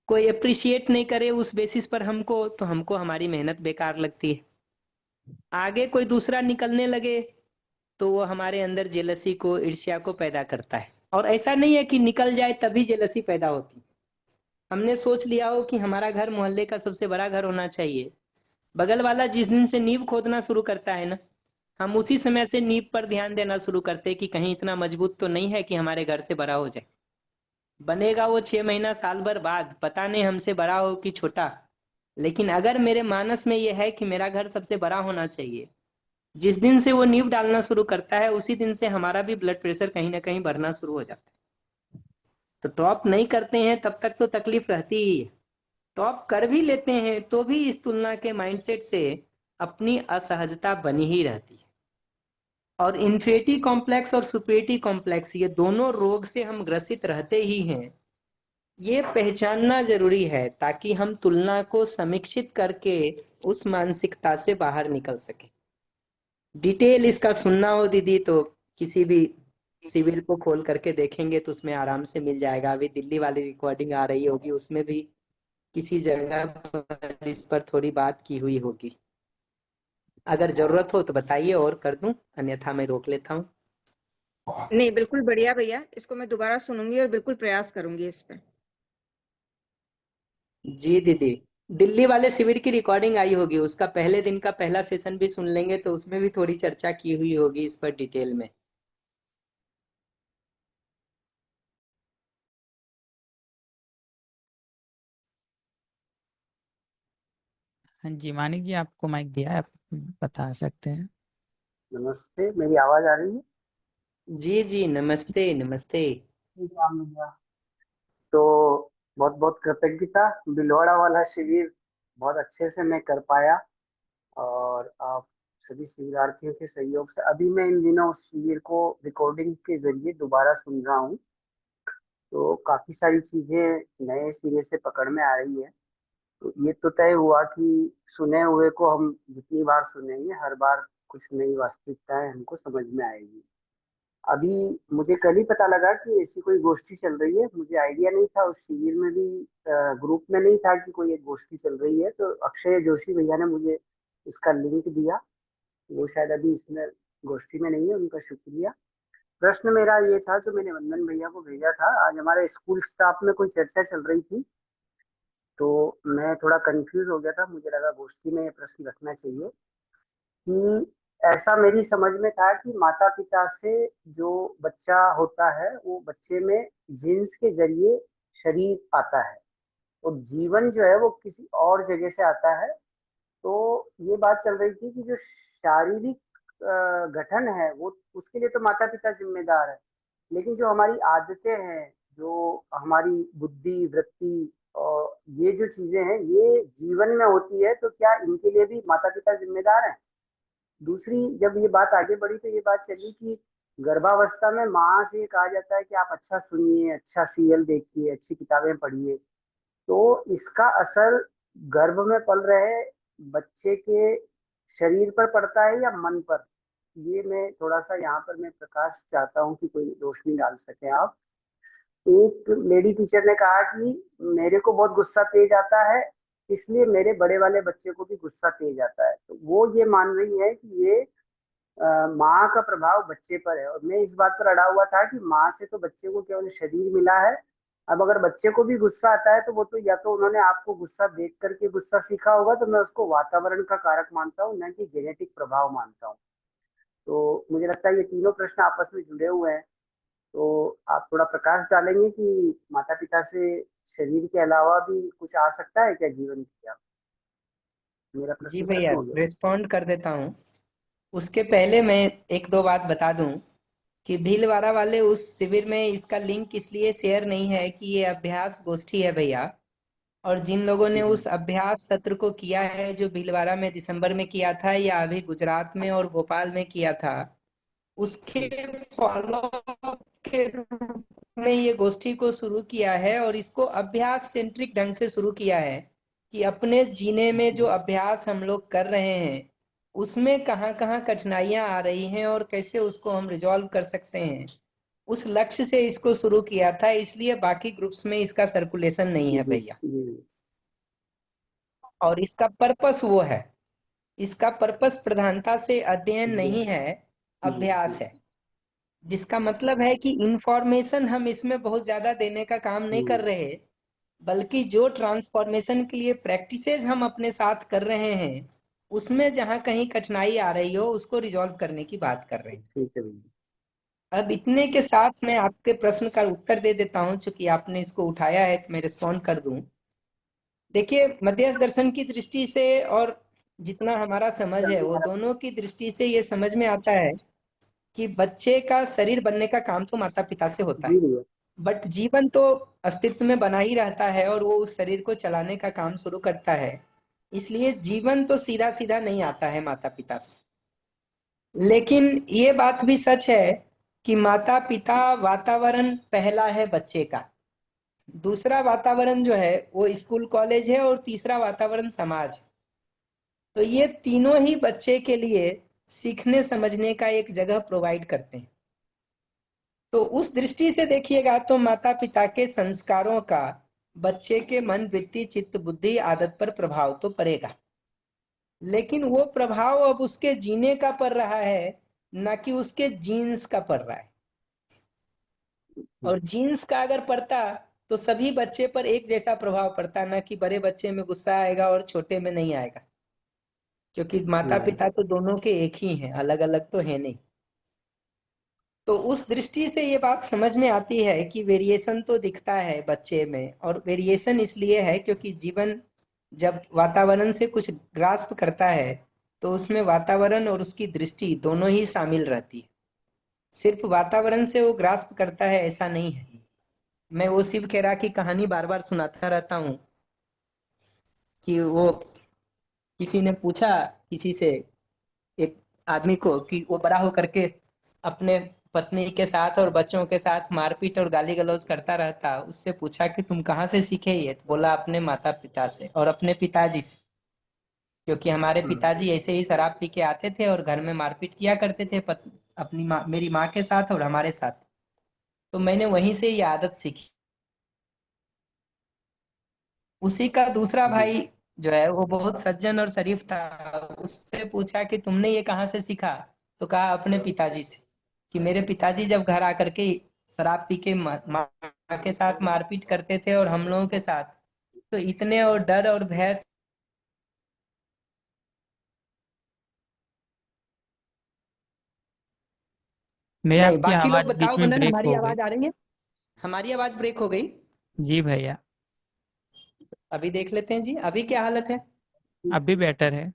कोई अप्रिशिएट नहीं करे उस बेसिस पर हमको, तो हमको हमारी मेहनत बेकार लगती है। आगे कोई दूसरा निकलने लगे तो वो हमारे अंदर जेलसी को, ईर्ष्या को पैदा करता है। और ऐसा नहीं है कि निकल जाए तभी जेलसी पैदा होती। हमने सोच लिया हो कि हमारा घर मोहल्ले का सबसे बड़ा घर होना चाहिए, बगल वाला जिस दिन से नींव खोदना शुरू करता है ना, हम उसी समय से नींव पर ध्यान देना शुरू करते हैं कि कहीं इतना मजबूत तो नहीं है कि हमारे घर से बड़ा हो जाए। बनेगा वो 6 महीना, साल भर बाद, पता नहीं हमसे बड़ा हो कि छोटा, लेकिन अगर मेरे मानस में ये है कि मेरा घर सबसे बड़ा होना चाहिए, जिस दिन से वो नींव डालना शुरू करता है उसी दिन से हमारा भी ब्लड प्रेशर कहीं ना कहीं बढ़ना शुरू हो जाता है। तो टॉप नहीं करते हैं तब तक तो तकलीफ रहती ही है, टॉप कर भी लेते हैं तो भी इस तुलना के माइंडसेट से अपनी असहजता बनी ही रहती है। और इन्फेरिटी कॉम्प्लेक्स और सुपीरियरिटी कॉम्प्लेक्स, ये दोनों रोग से हम ग्रसित रहते ही हैं। ये पहचानना जरूरी है ताकि हम तुलना को समीक्षित करके उस मानसिकता से बाहर निकल सके। डिटेल इसका सुनना हो दीदी तो किसी भी सिविल को खोल करके देखेंगे तो उसमें आराम से मिल जाएगा। अभी दिल्ली वाली रिकॉर्डिंग आ रही होगी, उसमें भी किसी जगह पर इस पर थोड़ी बात की हुई होगी। अगर जरूरत हो तो बताइए और कर दूं, अन्यथा मैं रोक लेता हूँ। नहीं, बिल्कुल बढ़िया भैया, इसको मैं दोबारा सुनूंगी और बिल्कुल प्रयास करूंगी इस पे। जी दीदी, दिल्ली वाले शिविर की रिकॉर्डिंग आई होगी, उसका पहले दिन का पहला सेशन भी सुन लेंगे तो उसमें भी थोड़ी चर्चा की हुई होगी इस पर डिटेल में। हाँ जी मानिक जी, आपको माइक दिया है, आप बता सकते हैं। नमस्ते, मेरी आवाज आ रही है? जी जी, नमस्ते नमस्ते। राम भैया, तो बहुत बहुत कृतज्ञता। बिलवाड़ा वाला शिविर बहुत अच्छे से मैं कर पाया, और आप सभी शिविरार्थियों के सहयोग से अभी मैं इन दिनों उस शिविर को रिकॉर्डिंग के जरिए दोबारा सुन रहा हूँ। तो काफी सारी चीजें नए सिरे से पकड़ में आ रही है। तो ये तो तय हुआ कि सुने हुए को हम जितनी बार सुनेंगे हर बार कुछ नई वास्तविकताएं हमको समझ में आएगी। अभी मुझे कल ही पता लगा कि ऐसी कोई गोष्ठी चल रही है, मुझे आइडिया नहीं था, उस शिविर में भी ग्रुप में नहीं था कि कोई एक गोष्ठी चल रही है। तो अक्षय जोशी भैया ने मुझे इसका लिंक दिया, वो शायद अभी इसमें गोष्ठी में नहीं है, उनका शुक्रिया। प्रश्न मेरा ये था जो मैंने वंदन भैया को भेजा था, आज हमारे स्कूल स्टाफ में कोई चर्चा चल रही थी तो मैं थोड़ा कंफ्यूज हो गया था, मुझे लगा गोष्ठी में ये प्रश्न रखना चाहिए कि ऐसा मेरी समझ में था कि माता पिता से जो बच्चा होता है वो बच्चे में जीन्स के जरिए शरीर आता है, और जीवन जो है वो किसी और जगह से आता है। तो ये बात चल रही थी कि जो शारीरिक गठन है वो उसके लिए तो माता पिता जिम्मेदार है, लेकिन जो हमारी आदतें हैं, जो हमारी बुद्धि, वृत्ति, और ये जो चीजें हैं ये जीवन में होती है, तो क्या इनके लिए भी माता पिता जिम्मेदार हैं? दूसरी, जब ये बात आगे बढ़ी तो ये बात चली कि गर्भावस्था में माँ से ये कहा जाता है कि आप अच्छा सुनिए, अच्छा सीरियल देखिए, अच्छी किताबें पढ़िए, तो इसका असर गर्भ में पल रहे बच्चे के शरीर पर पड़ता है या मन पर? ये मैं थोड़ा सा यहाँ पर मैं प्रकाश चाहता हूँ कि कोई रोशनी डाल सके आप। एक लेडी टीचर ने कहा कि मेरे को बहुत गुस्सा तेज आता है, इसलिए मेरे बड़े वाले बच्चे को भी गुस्सा तेज आता है। तो वो ये मान रही है कि ये माँ का प्रभाव बच्चे पर है, और मैं इस बात पर अड़ा हुआ था कि माँ से तो बच्चे को केवल शरीर मिला है। अब अगर बच्चे को भी गुस्सा आता है तो वो तो या तो उन्होंने आपको गुस्सा देख करके गुस्सा सीखा होगा, तो मैं उसको वातावरण का कारक मानता हूँ, न कि जेनेटिक प्रभाव मानता हूँ। तो मुझे लगता है ये तीनों प्रश्न आपस में जुड़े हुए हैं, तो आप थोड़ा प्रकाश डालेंगे कि माता पिता से शरीर के अलावा भी कुछ आ सकता है क्या जीवन में? क्या मेरा जी प्रश्न भैया, खत्म हो गया? रिस्पॉन्ड कर देता हूँ। उसके पहले मैं एक दो बात बता दूं कि भीलवाड़ा वाले उस शिविर में इसका लिंक इसलिए शेयर नहीं है कि ये अभ्यास गोष्ठी है भैया, और जिन लोगों ने उस अभ्यास सत्र को किया है जो भीलवाड़ा में दिसंबर में किया था या अभी गुजरात में और भोपाल में किया था, उसके फॉलो के रूप में ये गोष्ठी को शुरू किया है, और इसको अभ्यास सेंट्रिक ढंग से शुरू किया है कि अपने जीने में जो अभ्यास हम लोग कर रहे हैं उसमें कहाँ कहाँ कठिनाइयां आ रही हैं और कैसे उसको हम रिजॉल्व कर सकते हैं, उस लक्ष्य से इसको शुरू किया था। इसलिए बाकी ग्रुप्स में इसका सर्कुलेशन नहीं है भैया। और इसका पर्पस वो है, इसका पर्पस प्रधानता से अध्ययन नहीं है, अभ्यास है। जिसका मतलब है कि इंफॉर्मेशन हम इसमें बहुत ज्यादा देने का काम नहीं कर रहे, बल्कि जो ट्रांसफॉर्मेशन के लिए प्रैक्टिसेस हम अपने साथ कर रहे हैं उसमें जहां कहीं कठिनाई आ रही हो उसको रिजॉल्व करने की बात कर रहे हैं। ठीक है। अब इतने के साथ मैं आपके प्रश्न का उत्तर दे देता हूं, चूंकि आपने इसको उठाया है तो मैं रिस्पॉन्ड कर दूं। देखिए, मध्यस्थ दर्शन की दृष्टि से और जितना हमारा समझ है वो दोनों की दृष्टि से ये समझ में आता है कि बच्चे का शरीर बनने का काम तो माता पिता से होता है, बट जीवन तो अस्तित्व में बना ही रहता है और वो उस शरीर को चलाने का काम शुरू करता है। इसलिए जीवन तो सीधा सीधा नहीं आता है माता पिता से। लेकिन ये बात भी सच है कि माता पिता वातावरण पहला है बच्चे का, दूसरा वातावरण जो है वो स्कूल कॉलेज है, और तीसरा वातावरण समाज। तो ये तीनों ही बच्चे के लिए सीखने समझने का एक जगह प्रोवाइड करते हैं। तो उस दृष्टि से देखिएगा तो माता पिता के संस्कारों का बच्चे के मन, वृत्ति, चित्त, बुद्धि, आदत पर प्रभाव तो पड़ेगा, लेकिन वो प्रभाव अब उसके जीने का पड़ रहा है, ना कि उसके जीन्स का पड़ रहा है। और जीन्स का अगर पड़ता तो सभी बच्चे पर एक जैसा प्रभाव पड़ता, ना कि बड़े बच्चे में गुस्सा आएगा और छोटे में नहीं आएगा, क्योंकि माता पिता तो दोनों के एक ही हैं, अलग अलग तो है नहीं। तो उस दृष्टि से ये बात समझ में आती है कि वेरिएशन तो दिखता है बच्चे में, और वेरिएशन इसलिए है क्योंकि जीवन जब वातावरण से कुछ ग्रास्प करता है तो उसमें वातावरण और उसकी दृष्टि दोनों ही शामिल रहती है। सिर्फ वातावरण से वो ग्रास्प करता है ऐसा नहीं है। मैं वो शिव खेरा की कहानी बार बार सुनाता रहता हूँ कि वो किसी ने पूछा किसी से, एक आदमी को, कि वो बड़ा होकर के अपने पत्नी के साथ और बच्चों के साथ मारपीट और गाली गलौज करता रहता। उससे पूछा कि तुम कहाँ से सीखे ये? तो बोला अपने माता पिता से और अपने पिताजी से, क्योंकि हमारे पिताजी ऐसे ही शराब पी के आते थे और घर में मारपीट किया करते थे अपनी माँ, मेरी माँ के साथ और हमारे साथ। तो मैंने वहीं से ये आदत सीखी। उसी का दूसरा भाई जो है वो बहुत सज्जन और शरीफ था। उससे पूछा कि तुमने ये कहाँ से सीखा? तो कहा अपने पिताजी से, कि मेरे पिताजी जब घर आकर के शराब पी के माँ के साथ मारपीट करते थे और हम लोगों के साथ, तो इतने और डर और भय मैं नहीं। आपकी बाकी लोग आवाज बताओ बीच में बंधन, ब्रेक हमारी हो गई। आवाज आ रही है? हमारी आवाज ब्रेक हो गई? जी भैया, अभी देख लेते हैं जी, अभी क्या हालत है? अभी बेटर है।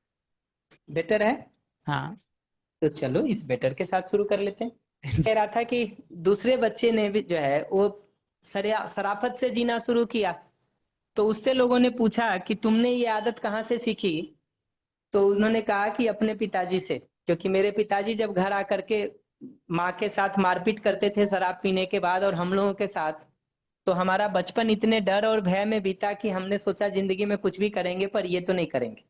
बेटर है? हाँ। तो चलो इस बेटर के साथ शुरू कर लेते हैं। कह रहा था कि दूसरे बच्चे ने भी जो है वो शराफत से जीना शुरू किया, तो उससे लोगों ने पूछा कि तुमने ये आदत कहाँ से सीखी, तो उन्होंने कहा कि अपने पिताजी से, क्योंकि मेरे पिताजी जब घर आकर के माँ के साथ मारपीट करते थे शराब पीने के बाद और हम लोगों के साथ, तो हमारा बचपन इतने डर और भय में बीता कि हमने सोचा जिंदगी में कुछ भी करेंगे पर ये तो नहीं करेंगे।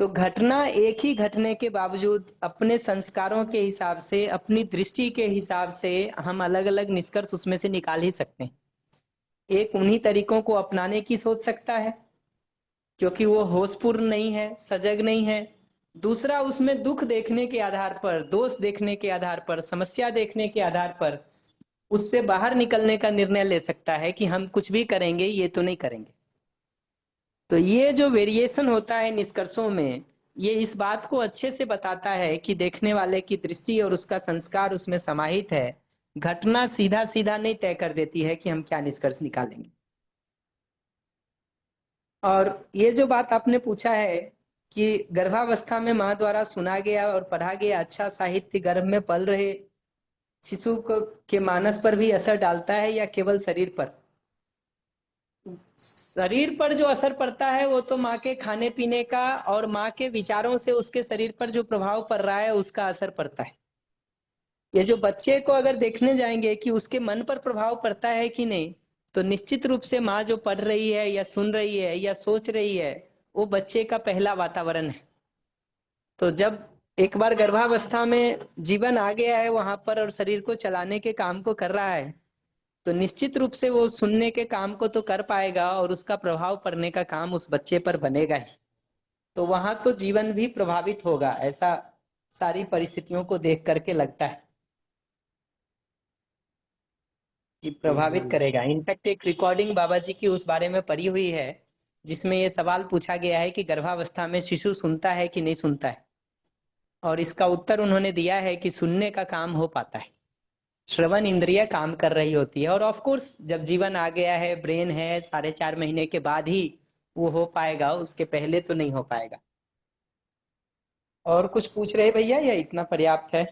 तो घटना एक ही घटने के बावजूद अपने संस्कारों के हिसाब से, अपनी दृष्टि के हिसाब से हम अलग अलग निष्कर्ष उसमें से निकाल ही सकते हैं। एक उन्हीं तरीकों को अपनाने की सोच सकता है क्योंकि वो होशपूर्ण नहीं है, सजग नहीं है। दूसरा, उसमें दुख देखने के आधार पर, दोष देखने के आधार पर, समस्या देखने के आधार पर उससे बाहर निकलने का निर्णय ले सकता है कि हम कुछ भी करेंगे, ये तो नहीं करेंगे। तो ये जो वेरिएशन होता है निष्कर्षों में, ये इस बात को अच्छे से बताता है कि देखने वाले की दृष्टि और उसका संस्कार उसमें समाहित है। घटना सीधा सीधा नहीं तय कर देती है कि हम क्या निष्कर्ष निकालेंगे। और ये जो बात आपने पूछा है कि गर्भावस्था में माँ द्वारा सुना गया और पढ़ा गया अच्छा साहित्य गर्भ में पल रहे शिशु को के मानस पर भी असर डालता है या केवल शरीर पर? शरीर पर जो असर पड़ता है वो तो माँ के खाने पीने का और माँ के विचारों से उसके शरीर पर जो प्रभाव पड़ रहा है उसका असर पड़ता है। ये जो बच्चे को अगर देखने जाएंगे कि उसके मन पर प्रभाव पड़ता है कि नहीं, तो निश्चित रूप से माँ जो पढ़ रही है या सुन रही है या सोच रही है वो बच्चे का पहला वातावरण है। तो जब एक बार गर्भावस्था में जीवन आ गया है वहां पर और शरीर को चलाने के काम को कर रहा है, तो निश्चित रूप से वो सुनने के काम को तो कर पाएगा और उसका प्रभाव पड़ने का काम उस बच्चे पर बनेगा ही। तो वहां तो जीवन भी प्रभावित होगा, ऐसा सारी परिस्थितियों को देख करके लगता है कि प्रभावित करेगा। इनफैक्ट एक रिकॉर्डिंग बाबा जी की उस बारे में पड़ी हुई है जिसमें ये सवाल पूछा गया है कि गर्भावस्था में शिशु सुनता है कि नहीं सुनता है, और इसका उत्तर उन्होंने दिया है कि सुनने का काम हो पाता है, श्रवण इंद्रिय काम कर रही होती है। और ऑफ कोर्स जब जीवन आ गया है, ब्रेन है, 4.5 महीने के बाद ही वो हो पाएगा, उसके पहले तो नहीं हो पाएगा। और कुछ पूछ रहे भैया या इतना पर्याप्त है?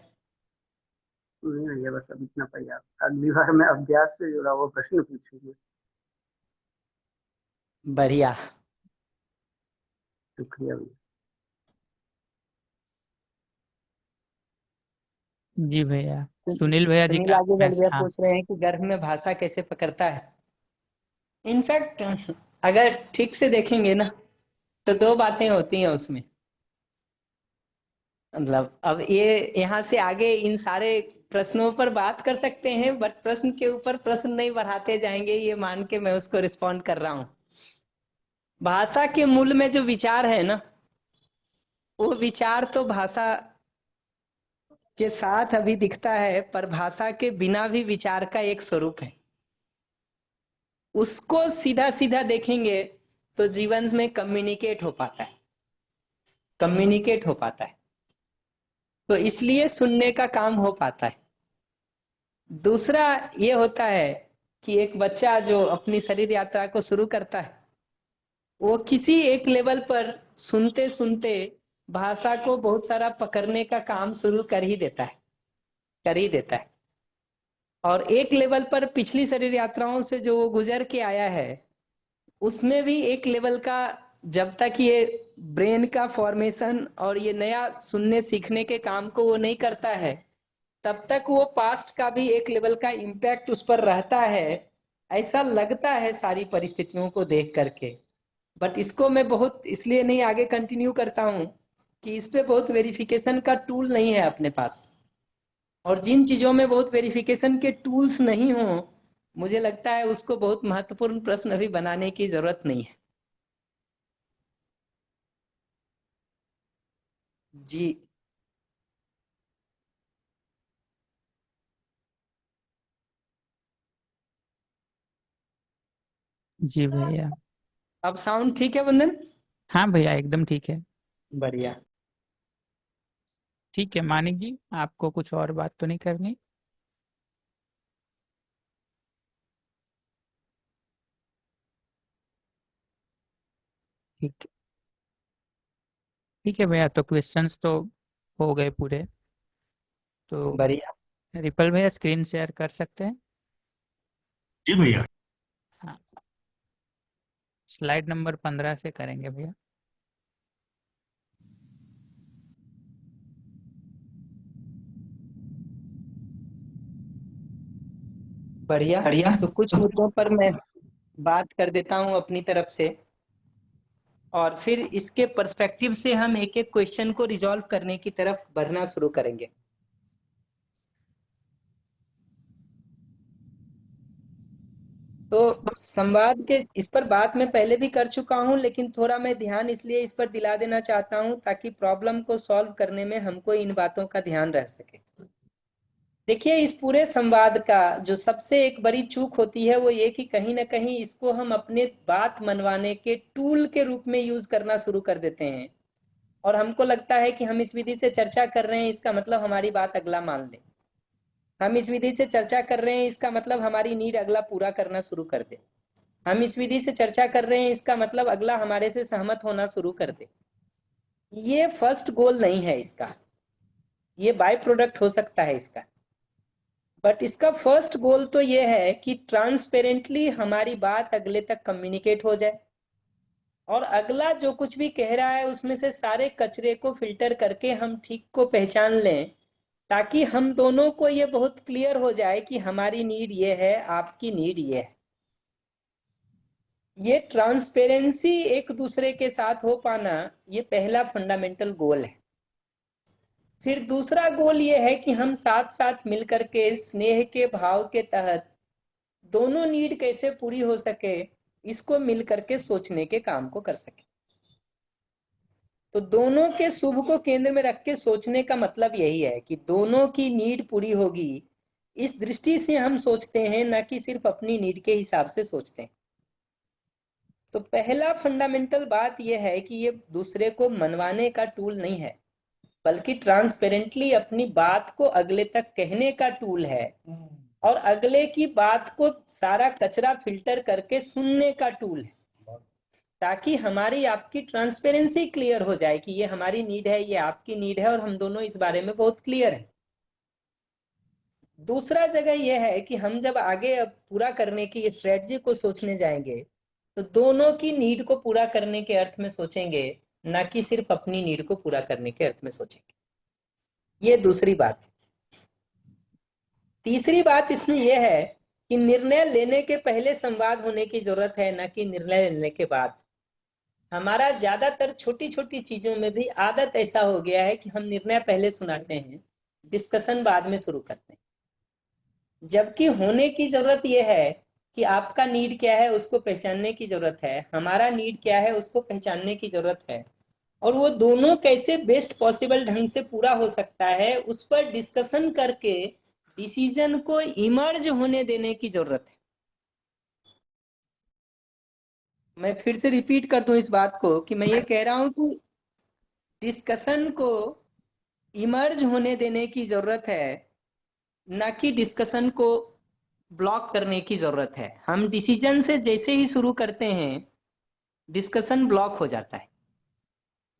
नहीं भैया, बस अब इतना पर्याप्त। अगली बार मैं अभ्यास से जुड़ा हुआ प्रश्न पूछूंगा। बढ़िया, शुक्रिया भैया। जी भैया। सुनील भैया जी सुनील का आगे बढ़ गया, हाँ। पूछ रहे हैं कि गर्भ में भाषा कैसे पकड़ता है। इनफैक्ट अगर ठीक से देखेंगे ना तो 2 बातें होती हैं उसमें। मतलब अब ये यहाँ से आगे इन सारे प्रश्नों पर बात कर सकते हैं, बट प्रश्न के ऊपर प्रश्न नहीं बढ़ाते जाएंगे ये मान के मैं उसको रिस्पॉन्ड कर रहा हूँ। भाषा के मूल में जो विचार है ना, वो विचार तो भाषा के साथ अभी दिखता है, पर भाषा के बिना भी विचार का एक स्वरूप है। उसको सीधा सीधा देखेंगे तो जीवन में कम्युनिकेट हो पाता है, कम्युनिकेट हो पाता है, तो इसलिए सुनने का काम हो पाता है। दूसरा ये होता है कि एक बच्चा जो अपनी शरीर यात्रा को शुरू करता है, वो किसी एक लेवल पर सुनते सुनते भाषा को बहुत सारा पकड़ने का काम शुरू कर ही देता है, कर ही देता है। और एक लेवल पर पिछली शरीर यात्राओं से जो वो गुजर के आया है, उसमें भी एक लेवल का, जब तक ये ब्रेन का फॉर्मेशन और ये नया सुनने सीखने के काम को वो नहीं करता है, तब तक वो पास्ट का भी एक लेवल का इम्पैक्ट उस पर रहता है, ऐसा लगता है सारी परिस्थितियों को देख करके। बट इसको मैं बहुत इसलिए नहीं आगे कंटिन्यू करता हूं कि इस पे बहुत वेरिफिकेशन का टूल नहीं है अपने पास, और जिन चीजों में बहुत वेरिफिकेशन के टूल्स नहीं हो, मुझे लगता है उसको बहुत महत्वपूर्ण प्रश्न अभी बनाने की जरूरत नहीं है। जी जी भैया। अब साउंड ठीक है वंदन? हाँ भैया, एकदम ठीक है। बढ़िया। ठीक है मानिक जी, आपको कुछ और बात तो नहीं करनी? ठीक, ठीक है भैया, तो क्वेश्चंस तो हो गए पूरे। तो बढ़िया। रिपल भैया स्क्रीन शेयर कर सकते हैं? जी भैया। हाँ। स्लाइड नंबर 15 से करेंगे भैया। बढ़िया। तो कुछ मुद्दों पर मैं बात कर देता हूं अपनी तरफ से, और फिर इसके पर्सपेक्टिव से हम एक एक क्वेश्चन को रिजॉल्व करने की तरफ बढ़ना शुरू करेंगे। तो संवाद के इस पर बात मैं पहले भी कर चुका हूं, लेकिन थोड़ा मैं ध्यान इसलिए इस पर दिला देना चाहता हूं ताकि प्रॉब्लम को सॉल्व करने में हमको इन बातों का ध्यान रह सके। देखिए, इस पूरे संवाद का जो सबसे एक बड़ी चूक होती है वो ये कि कहीं ना कहीं इसको हम अपने बात मनवाने के टूल के रूप में यूज करना शुरू कर देते हैं, और हमको लगता है कि हम इस विधि से चर्चा कर रहे हैं, इसका मतलब हमारी बात अगला मान ले। हम इस विधि से चर्चा कर रहे हैं, इसका मतलब हमारी नीड अगला पूरा करना शुरू कर दे। हम इस विधि से चर्चा कर रहे हैं, इसका मतलब अगला हमारे से सहमत होना शुरू कर दे। ये फर्स्ट गोल नहीं है इसका, ये बाय प्रोडक्ट हो सकता है इसका, बट इसका फर्स्ट गोल तो ये है कि ट्रांसपेरेंटली हमारी बात अगले तक कम्युनिकेट हो जाए, और अगला जो कुछ भी कह रहा है उसमें से सारे कचरे को फिल्टर करके हम ठीक को पहचान लें, ताकि हम दोनों को ये बहुत क्लियर हो जाए कि हमारी नीड ये है, आपकी नीड ये है। ये ट्रांसपेरेंसी एक दूसरे के साथ हो पाना, ये पहला फंडामेंटल गोल है। फिर दूसरा गोल ये है कि हम साथ साथ मिलकर के स्नेह के भाव के तहत दोनों नीड कैसे पूरी हो सके, इसको मिलकर के सोचने के काम को कर सके। तो दोनों के शुभ को केंद्र में रख के सोचने का मतलब यही है कि दोनों की नीड पूरी होगी, इस दृष्टि से हम सोचते हैं, ना कि सिर्फ अपनी नीड के हिसाब से सोचते हैं। तो पहला फंडामेंटल बात यह है कि ये दूसरे को मनवाने का टूल नहीं है, बल्कि ट्रांसपेरेंटली अपनी बात को अगले तक कहने का टूल है, और अगले की बात को सारा कचरा फिल्टर करके सुनने का टूल है, ताकि हमारी आपकी ट्रांसपेरेंसी क्लियर हो जाए कि ये हमारी नीड है, ये आपकी नीड है, और हम दोनों इस बारे में बहुत क्लियर हैं। दूसरा जगह यह है कि हम जब आगे अब पूरा करने की स्ट्रेटजी को सोचने जाएंगे, तो दोनों की नीड को पूरा करने के अर्थ में सोचेंगे, ना कि सिर्फ अपनी नीड को पूरा करने के अर्थ में सोचेंगे। ये दूसरी बात। तीसरी बात इसमें यह है कि निर्णय लेने के पहले संवाद होने की जरूरत है, ना कि निर्णय लेने के बाद। हमारा ज्यादातर छोटी छोटी चीजों में भी आदत ऐसा हो गया है कि हम निर्णय पहले सुनाते हैं, डिस्कशन बाद में शुरू करते हैं, जबकि होने की जरूरत यह है कि आपका नीड क्या है उसको पहचानने की जरूरत है, हमारा नीड क्या है उसको पहचानने की जरूरत है, और वो दोनों कैसे बेस्ट पॉसिबल ढंग से पूरा हो सकता है उस पर डिस्कशन करके डिसीजन को इमर्ज होने देने की जरूरत है। मैं फिर से रिपीट कर दूं इस बात को कि मैं ये कह रहा हूं कि डिस्कशन को इमर्ज होने देने की जरूरत है, ना कि डिस्कशन को ब्लॉक करने की जरूरत है। हम डिसीजन से जैसे ही शुरू करते हैं, डिस्कशन ब्लॉक हो जाता है।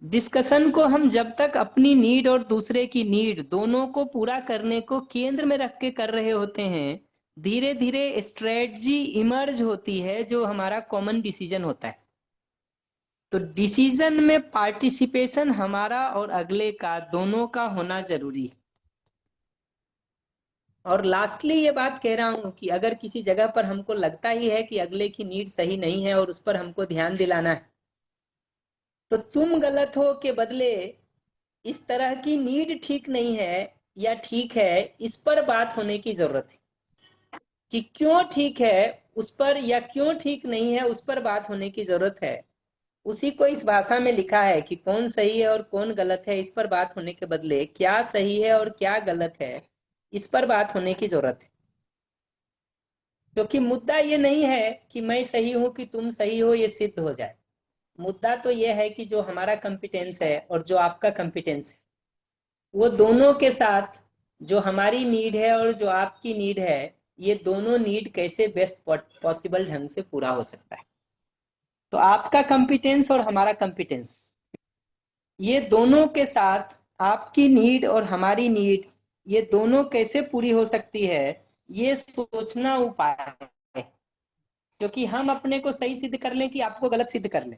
डिस्कशन को हम जब तक अपनी नीड और दूसरे की नीड दोनों को पूरा करने को केंद्र में रख के कर रहे होते हैं, धीरे धीरे स्ट्रेटजी इमर्ज होती है जो हमारा कॉमन डिसीजन होता है। तो डिसीजन में पार्टिसिपेशन हमारा और अगले का दोनों का होना जरूरी है। और लास्टली ये बात कह रहा हूं कि अगर किसी जगह पर हमको लगता ही है कि अगले की नीड सही नहीं है और उस पर हमको ध्यान दिलाना है, तो तुम गलत हो के बदले इस तरह की नीड ठीक नहीं है या ठीक है, इस पर बात होने की जरूरत है। कि क्यों ठीक है उस पर या क्यों ठीक नहीं है उस पर बात होने की जरूरत है। उसी को इस भाषा में लिखा है कि कौन सही है और कौन गलत है, इस पर बात होने के बदले क्या सही है और क्या गलत है, इस पर बात होने की जरूरत है। क्योंकि मुद्दा ये नहीं है कि मैं सही हूं कि तुम सही हो, ये सिद्ध हो जाए। मुद्दा तो ये है कि जो हमारा कंपिटेंस है और जो आपका कंपिटेंस है, वो दोनों के साथ जो हमारी नीड है और जो आपकी नीड है, ये दोनों नीड कैसे बेस्ट पॉसिबल ढंग से पूरा हो सकता है। तो आपका कंपिटेंस और हमारा कंपिटेंस, ये दोनों के साथ आपकी नीड और हमारी नीड, ये दोनों कैसे पूरी हो सकती है, ये सोचना उपाय है। क्योंकि हम अपने को सही सिद्ध कर लें कि आपको गलत सिद्ध कर लें।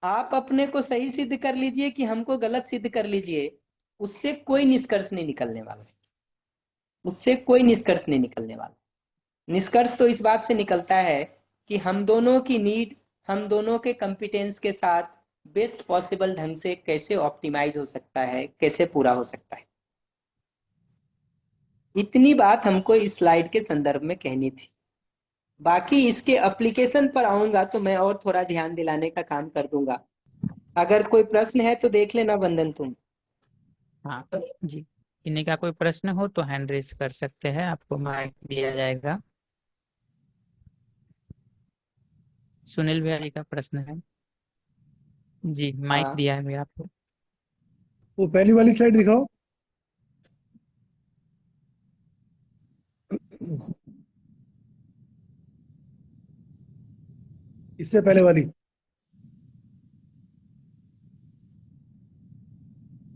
आप अपने को सही सिद्ध कर लीजिए कि हमको गलत सिद्ध कर लीजिए, उससे कोई निष्कर्ष नहीं निकलने वाला, उससे कोई निष्कर्ष नहीं निकलने वाला। निष्कर्ष तो इस बात से निकलता है कि हम दोनों की नीड, हम दोनों के कॉम्पिटेंस के साथ बेस्ट पॉसिबल ढंग से कैसे ऑप्टिमाइज हो सकता है, कैसे पूरा हो सकता है। इतनी बात हमको इस स्लाइड के संदर्भ में कहनी थी। बाकी इसके एप्लीकेशन पर आऊंगा तो मैं और थोड़ा ध्यान दिलाने का काम कर दूंगा। अगर कोई प्रश्न है तो देख लेना वंदन तुम। हाँ जी, किन्हीं का कोई प्रश्न हो तो हैंड रेज कर सकते हैं, आपको माइक दिया जाएगा। सुनील भैया का प्रश्न है जी, माइक हाँ। दिया है भैया आपको। वो पहली वाली स्लाइड दिखाओ। इससे पहले वाली।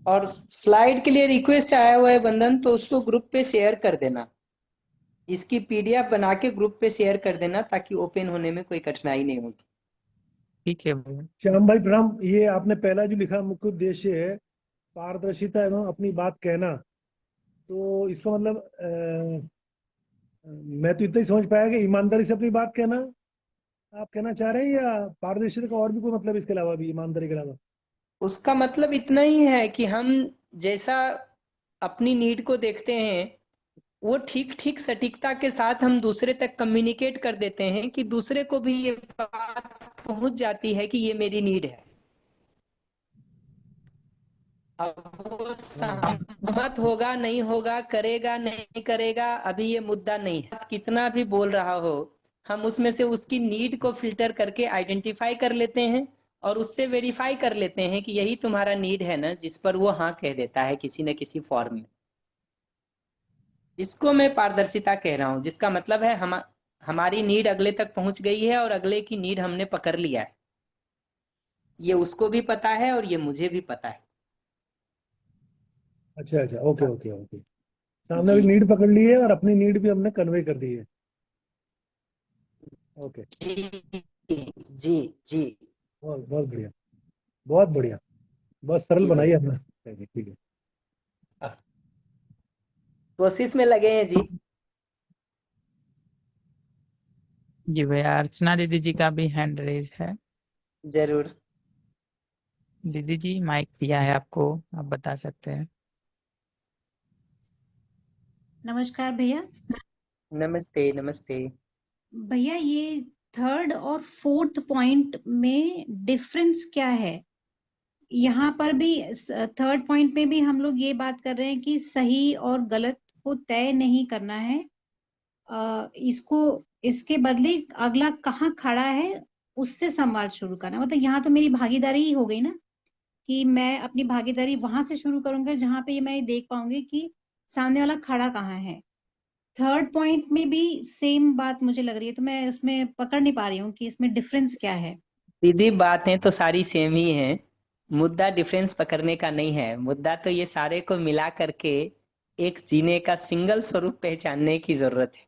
और स्लाइड के लिए रिक्वेस्ट आया हुआ है वंदन, तो उसको ग्रुप पे शेयर कर देना, इसकी पीडीएफ बना के ग्रुप पे शेयर कर देना ताकि ओपन होने में कोई कठिनाई नहीं होगी। ठीक है भैया। श्याम भाई प्रणाम। ये आपने पहला जो लिखा मुख्य उद्देश्य है पारदर्शिता एवं अपनी बात कहना, तो इसका मतलब मैं तो इतना ही समझ पाया कि ईमानदारी से अपनी बात कहना आप कहना चाह रहे हैं, या पारदर्शिता का और भी कोई मतलब इसके अलावा भी, ईमानदारी के अलावा? उसका मतलब इतना ही है कि हम जैसा अपनी नीड को देखते हैं वो ठीक ठीक सटीकता के साथ हम दूसरे तक कम्युनिकेट कर देते हैं कि दूसरे को भी ये बात पहुंच जाती है कि ये मेरी नीड है। अब वो सहमत होगा नहीं होगा, करेगा नहीं करेगा, अभी ये मुद्दा नहीं है। कितना भी बोल रहा हो, हम उसमें से उसकी नीड को फिल्टर करके आइडेंटिफाई कर लेते हैं और उससे वेरीफाई कर लेते हैं कि यही तुम्हारा नीड है ना, जिस पर वो हाँ कह देता है किसी न किसी फॉर्म में। इसको मैं पारदर्शिता कह रहा हूं, जिसका मतलब है हमारी नीड अगले तक पहुंच गई है और अगले की नीड हमने पकड़ लिया है। ये उसको भी पता है और ये मुझे भी पता है। अच्छा अच्छा, ओके ओके ओके। सामने जी भी नीड पकड़ ली है और अपनी नीड भी हमने कन्वे कर दी है। ओके, जी जी जी। बहुत बहुत बढ़िया, बहुत बढ़िया। बहुत सरल जी बनाई भैया, हमने। ठीक है। कोशिश में लगे हैं जी। जी भैया, अर्चना दीदी जी का भी हैंड रेज है। जरूर। दीदी जी माइक दिया है आपको, आप बता सकते हैं। नमस्कार भैया। नमस्ते नमस्ते। भैया ये थर्ड और फोर्थ पॉइंट में डिफरेंस क्या है? यहाँ पर भी थर्ड पॉइंट में भी हम लोग ये बात कर रहे हैं कि सही और गलत को तय नहीं करना है, इसको इसके बदले अगला कहाँ खड़ा है उससे संवाद शुरू करना। मतलब यहाँ तो मेरी भागीदारी ही हो गई ना, कि मैं अपनी भागीदारी वहां से शुरू करूंगा जहां पे मैं देख पाऊंगी कि सामने वाला खड़ा कहाँ है। थर्ड पॉइंट में भी सेम बात मुझे लग रही है, तो मैं उसमें पकड़ नहीं पा रही हूँ कि इसमें डिफरेंस क्या है। दीदी बातें तो सारी सेम ही हैं, मुद्दा डिफरेंस पकड़ने का नहीं है। मुद्दा तो ये सारे को मिला करके एक जीने का सिंगल स्वरूप पहचानने की जरूरत है।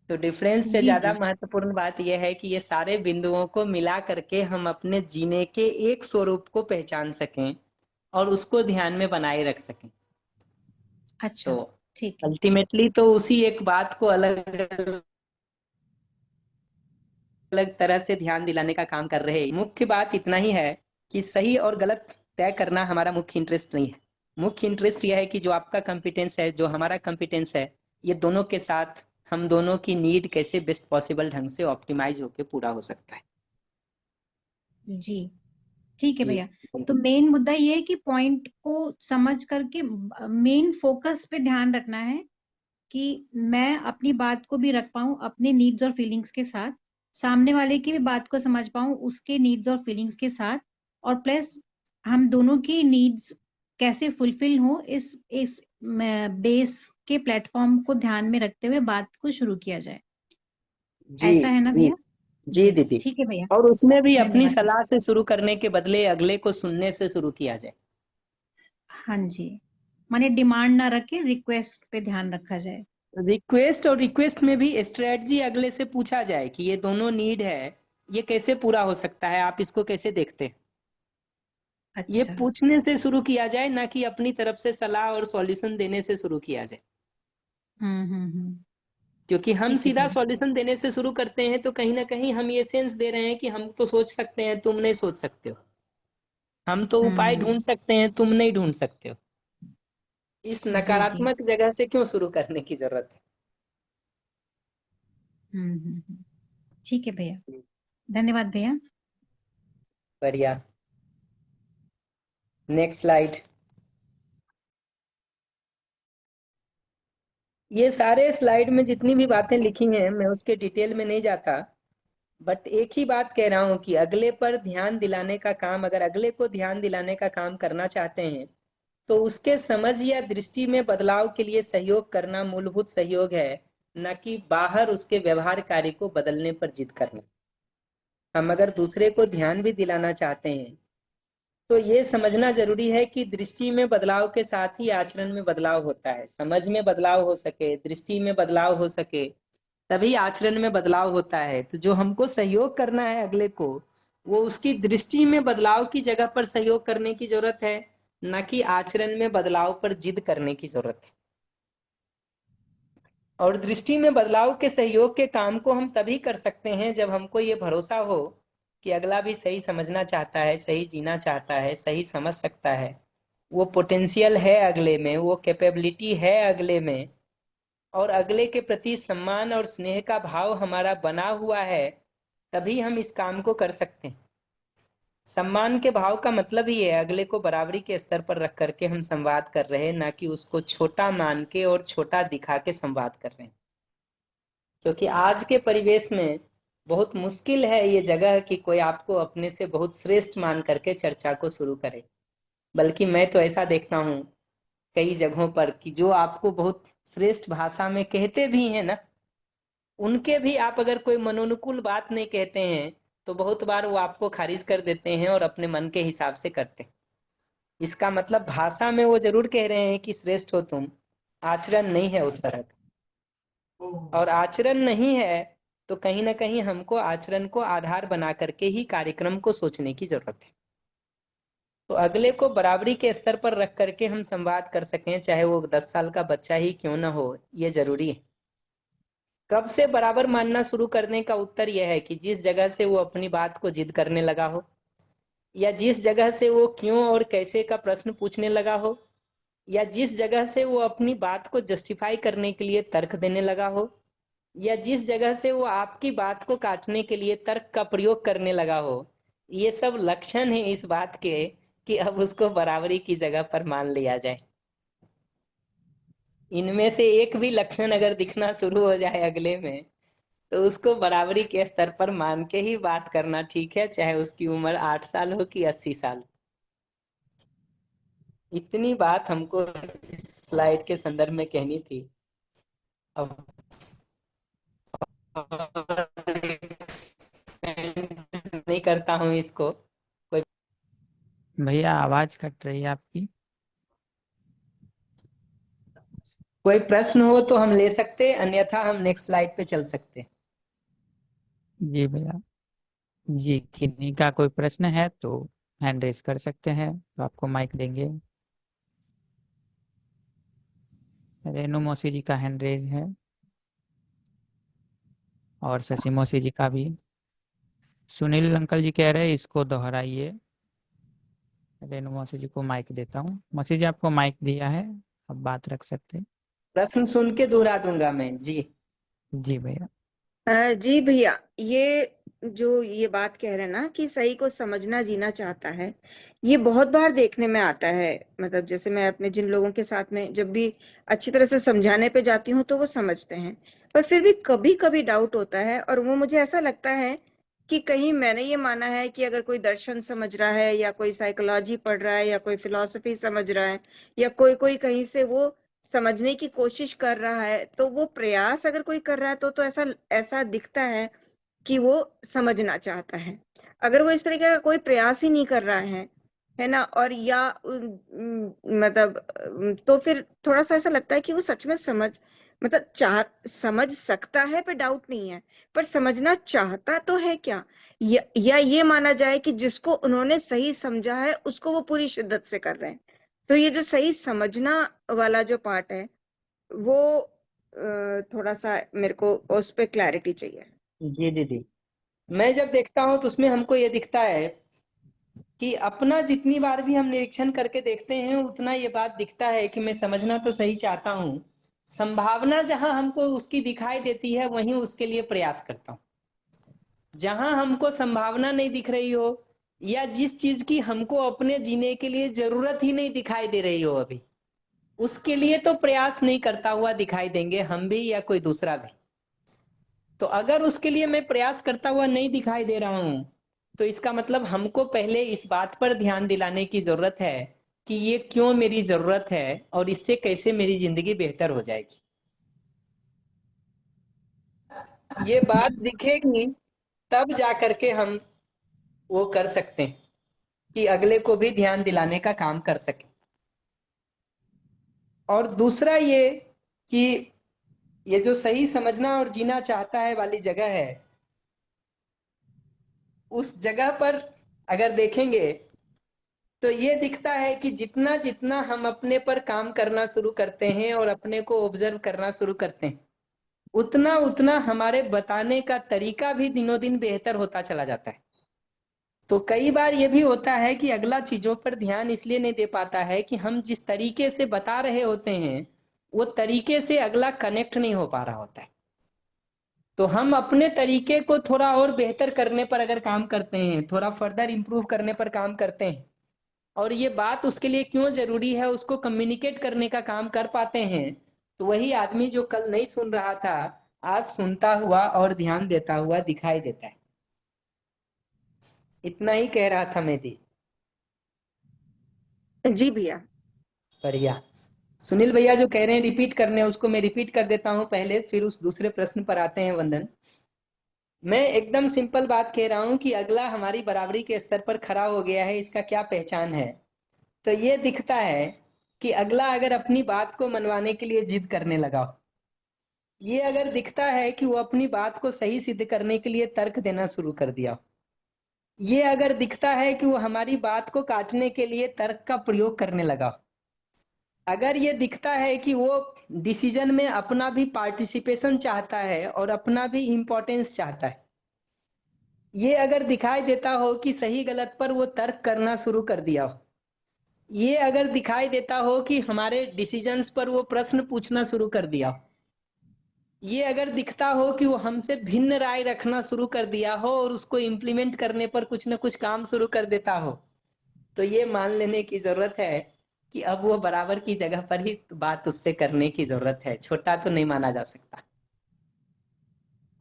तो डिफरेंस से जी ज्यादा जी। महत्वपूर्ण बात यह है कि ये सारे बिंदुओं को मिला करके हम अपने जीने के एक स्वरूप को पहचान सकें और उसको ध्यान में बनाए रख सकें। अच्छा, तो ठीक है। अल्टीमेटली तो उसी एक बात को अलग अलग तरह से ध्यान दिलाने का काम कर रहे हैं। मुख्य बात इतना ही है कि सही और गलत तय करना हमारा मुख्य इंटरेस्ट नहीं है। मुख्य इंटरेस्ट यह है कि जो आपका कॉम्पिटेंस है, जो हमारा कॉम्पिटेंस है, ये दोनों के साथ हम दोनों की नीड कैसे बेस्ट पॉसिबल ढंग से ऑप्टिमाइज होकर पूरा हो सकता है। जी ठीक है जी भैया। तो मेन मुद्दा ये है कि पॉइंट को समझ करके मेन फोकस पे ध्यान रखना है कि मैं अपनी बात को भी रख पाऊं अपने नीड्स और फीलिंग्स के साथ, सामने वाले की भी बात को समझ पाऊं उसके नीड्स और फीलिंग्स के साथ, और प्लस हम दोनों की नीड्स कैसे फुलफिल हो इस बेस के प्लेटफॉर्म को ध्यान में रखते हुए बात को शुरू किया जाए। जी ऐसा है ना जी भैया? जी दीदी। ठीक है भैया। और उसमें भी अपनी धन्यवाद। सलाह से शुरू करने के बदले अगले को सुनने से शुरू किया जाए। हाँ जी, माने डिमांड ना रख के रिक्वेस्ट पे ध्यान रखा जाए। रिक्वेस्ट और रिक्वेस्ट में भी स्ट्रेटजी अगले से पूछा जाए कि ये दोनों नीड है, ये कैसे पूरा हो सकता है, आप इसको कैसे देखते हैं। ये अच्छा। पूछने से शुरू किया जाए, ना कि अपनी तरफ से सलाह और सॉल्यूशन देने से शुरू किया जाए। हम्म। क्योंकि हम ठीक है सीधा भैया। सॉल्यूशन देने से शुरू करते हैं तो कहीं ना कहीं हम ये सेंस दे रहे हैं कि हम तो सोच सकते हैं, तुम नहीं सोच सकते हो। हम तो उपाय हम्म। ढूंढ सकते हैं, तुम नहीं ढूंढ सकते हो। इस जी जी। नकारात्मक जगह से क्यों शुरू करने की जरूरत है। हम्म। ठीक है भैया, धन्यवाद भैया। बढ़िया। Next slide. ये सारे स्लाइड में जितनी भी बातें लिखी हैं मैं उसके डिटेल में नहीं जाता, बट एक ही बात कह रहा हूं कि अगले पर ध्यान दिलाने का काम, अगर अगले को ध्यान दिलाने का काम करना चाहते हैं तो उसके समझ या दृष्टि में बदलाव के लिए सहयोग करना मूलभूत सहयोग है, न कि बाहर उसके व्यवहार कार्य को बदलने पर जिद करना। हम अगर दूसरे को ध्यान भी दिलाना चाहते हैं तो ये समझना जरूरी है कि दृष्टि में बदलाव के साथ ही आचरण में बदलाव होता है। समझ में बदलाव हो सके, दृष्टि में बदलाव हो सके, तभी आचरण में बदलाव होता है। तो जो हमको सहयोग करना है अगले को, वो उसकी दृष्टि में बदलाव की जगह पर सहयोग करने की जरूरत है, न कि आचरण में बदलाव पर जिद करने की जरूरत है। और दृष्टि में बदलाव के सहयोग के काम को हम तभी कर सकते हैं जब हमको ये भरोसा हो कि अगला भी सही समझना चाहता है, सही जीना चाहता है, सही समझ सकता है। वो पोटेंशियल है अगले में, वो कैपेबिलिटी है अगले में, और अगले के प्रति सम्मान और स्नेह का भाव हमारा बना हुआ है, तभी हम इस काम को कर सकते हैं। सम्मान के भाव का मतलब ही है अगले को बराबरी के स्तर पर रख करके हम संवाद कर रहे हैं, ना कि उसको छोटा मान के और छोटा दिखा के संवाद कर रहे हैं। क्योंकि आज के परिवेश में बहुत मुश्किल है ये जगह कि कोई आपको अपने से बहुत श्रेष्ठ मान करके चर्चा को शुरू करे। बल्कि मैं तो ऐसा देखता हूँ कई जगहों पर कि जो आपको बहुत श्रेष्ठ भाषा में कहते भी हैं ना, उनके भी आप अगर कोई मनोनुकूल बात नहीं कहते हैं तो बहुत बार वो आपको खारिज कर देते हैं और अपने मन के हिसाब से करते हैं। इसका मतलब भाषा में वो जरूर कह रहे हैं कि श्रेष्ठ हो तुम, आचरण नहीं है उस तरह का। और आचरण नहीं है तो कहीं ना कहीं हमको आचरण को आधार बना करके ही कार्यक्रम को सोचने की जरूरत है। तो अगले को बराबरी के स्तर पर रख करके हम संवाद कर सकें, चाहे वो 10 साल का बच्चा ही क्यों ना हो, ये जरूरी है। कब से बराबर मानना शुरू करने का उत्तर यह है कि जिस जगह से वो अपनी बात को जिद करने लगा हो, या जिस जगह से वो क्यों और कैसे का प्रश्न पूछने लगा हो, या जिस जगह से वो अपनी बात को जस्टिफाई करने के लिए तर्क देने लगा हो, या जिस जगह से वो आपकी बात को काटने के लिए तर्क का प्रयोग करने लगा हो। ये सब लक्षण है इस बात के कि अब उसको बराबरी की जगह पर मान लिया जाए। इनमें से एक भी लक्षण अगर दिखना शुरू हो जाए अगले में तो उसको बराबरी के स्तर पर मान के ही बात करना ठीक है, चाहे उसकी उम्र 8 साल हो कि 80 साल। इतनी बात हमको इस स्लाइड के संदर्भ में कहनी थी। अब नहीं करता हूँ इसको। कोई भैया आवाज कट रही है आपकी। कोई प्रश्न हो तो हम ले सकते, अन्यथा हम नेक्स्ट स्लाइड पे चल सकते। जी भैया। जी, किन्हीं का कोई प्रश्न है तो हैंड रेस कर सकते हैं, तो आपको माइक देंगे। रेनू मौसी जी का हैंड रेज है और शशि मौसी जी का भी। सुनील अंकल जी कह रहे हैं इसको दोहराइए। रेनू मौसी जी को माइक देता हूँ। मौसी जी आपको माइक दिया है, अब बात रख सकते हैं। प्रश्न सुन के दोहरा दूंगा मैं जी। जी भैया। जी भैया, ये जो ये बात कह रहे हैं ना कि सही को समझना जीना चाहता है, ये बहुत बार देखने में आता है। मतलब जैसे मैं अपने जिन लोगों के साथ में जब भी अच्छी तरह से समझाने पे जाती हूँ तो वो समझते हैं, पर फिर भी कभी कभी डाउट होता है। और वो मुझे ऐसा लगता है कि कहीं मैंने ये माना है कि अगर कोई दर्शन समझ रहा है या कोई साइकोलॉजी पढ़ रहा है या कोई फिलॉसफी समझ रहा है या कोई कोई कहीं से वो समझने की कोशिश कर रहा है, तो वो प्रयास अगर कोई कर रहा है तो ऐसा ऐसा दिखता है कि वो समझना चाहता है। अगर वो इस तरीके का कोई प्रयास ही नहीं कर रहा है है ना, और या मतलब तो फिर थोड़ा सा ऐसा लगता है कि वो सच में मतलब समझ सकता है, पर डाउट नहीं है, पर समझना चाहता तो है क्या, या ये माना जाए कि जिसको उन्होंने सही समझा है उसको वो पूरी शिद्दत से कर रहे हैं। तो ये जो सही समझना वाला जो पार्ट है वो थोड़ा सा मेरे को उस पे क्लैरिटी चाहिए। जी दीदी, मैं जब देखता हूँ तो उसमें हमको ये दिखता है कि अपना जितनी बार भी हम निरीक्षण करके देखते हैं उतना ये बात दिखता है कि मैं समझना तो सही चाहता हूँ, संभावना जहां हमको उसकी दिखाई देती है वहीं उसके लिए प्रयास करता हूँ। जहां हमको संभावना नहीं दिख रही हो या जिस चीज की हमको अपने जीने के लिए जरूरत ही नहीं दिखाई दे रही हो अभी, उसके लिए तो प्रयास नहीं करता हुआ दिखाई देंगे हम भी या कोई दूसरा भी। तो अगर उसके लिए मैं प्रयास करता हुआ नहीं दिखाई दे रहा हूं तो इसका मतलब हमको पहले इस बात पर ध्यान दिलाने की जरूरत है कि ये क्यों मेरी जरूरत है और इससे कैसे मेरी जिंदगी बेहतर हो जाएगी। ये बात दिखेगी तब जा करके हम वो कर सकते हैं कि अगले को भी ध्यान दिलाने का काम कर सके। और दूसरा ये कि ये जो सही समझना और जीना चाहता है वाली जगह है, उस जगह पर अगर देखेंगे तो ये दिखता है कि जितना जितना हम अपने पर काम करना शुरू करते हैं और अपने को ऑब्जर्व करना शुरू करते हैं उतना उतना हमारे बताने का तरीका भी दिनों दिन बेहतर होता चला जाता है। तो कई बार ये भी होता है कि अगला चीजों पर ध्यान इसलिए नहीं दे पाता है कि हम जिस तरीके से बता रहे होते हैं वो तरीके से अगला कनेक्ट नहीं हो पा रहा होता है। तो हम अपने तरीके को थोड़ा और बेहतर करने पर अगर काम करते हैं, थोड़ा फर्दर इंप्रूव करने पर काम करते हैं और ये बात उसके लिए क्यों जरूरी है उसको कम्युनिकेट करने का काम कर पाते हैं, तो वही आदमी जो कल नहीं सुन रहा था आज सुनता हुआ और ध्यान देता हुआ दिखाई देता है। इतना ही कह रहा था मैं दी। जी भैया। बढ़िया। सुनील भैया जो कह रहे हैं रिपीट करने, उसको मैं रिपीट कर देता हूं पहले, फिर उस दूसरे प्रश्न पर आते हैं। वंदन, मैं एकदम सिंपल बात कह रहा हूं कि अगला हमारी बराबरी के स्तर पर खड़ा हो गया है, इसका क्या पहचान है? तो ये दिखता है कि अगला अगर अपनी बात को मनवाने के लिए जिद करने लगा हो, ये अगर दिखता है कि वो अपनी बात को सही सिद्ध करने के लिए तर्क देना शुरू कर दिया हो, ये अगर दिखता है कि वो हमारी बात को काटने के लिए तर्क का प्रयोग करने लगा हो, अगर ये दिखता है कि वो डिसीजन में अपना भी पार्टिसिपेशन चाहता है और अपना भी इम्पोर्टेंस चाहता है, ये अगर दिखाई देता हो कि सही गलत पर वो तर्क करना शुरू कर दिया हो, ये अगर दिखाई देता हो कि हमारे डिसीजंस पर वो प्रश्न पूछना शुरू कर दिया हो, ये अगर दिखता हो कि वो हमसे भिन्न राय रखना शुरू कर दिया हो और उसको इम्प्लीमेंट करने पर कुछ ना कुछ काम शुरू कर देता हो, तो ये मान लेने की जरूरत है कि अब वो बराबर की जगह पर ही बात उससे करने की जरूरत है। छोटा तो नहीं माना जा सकता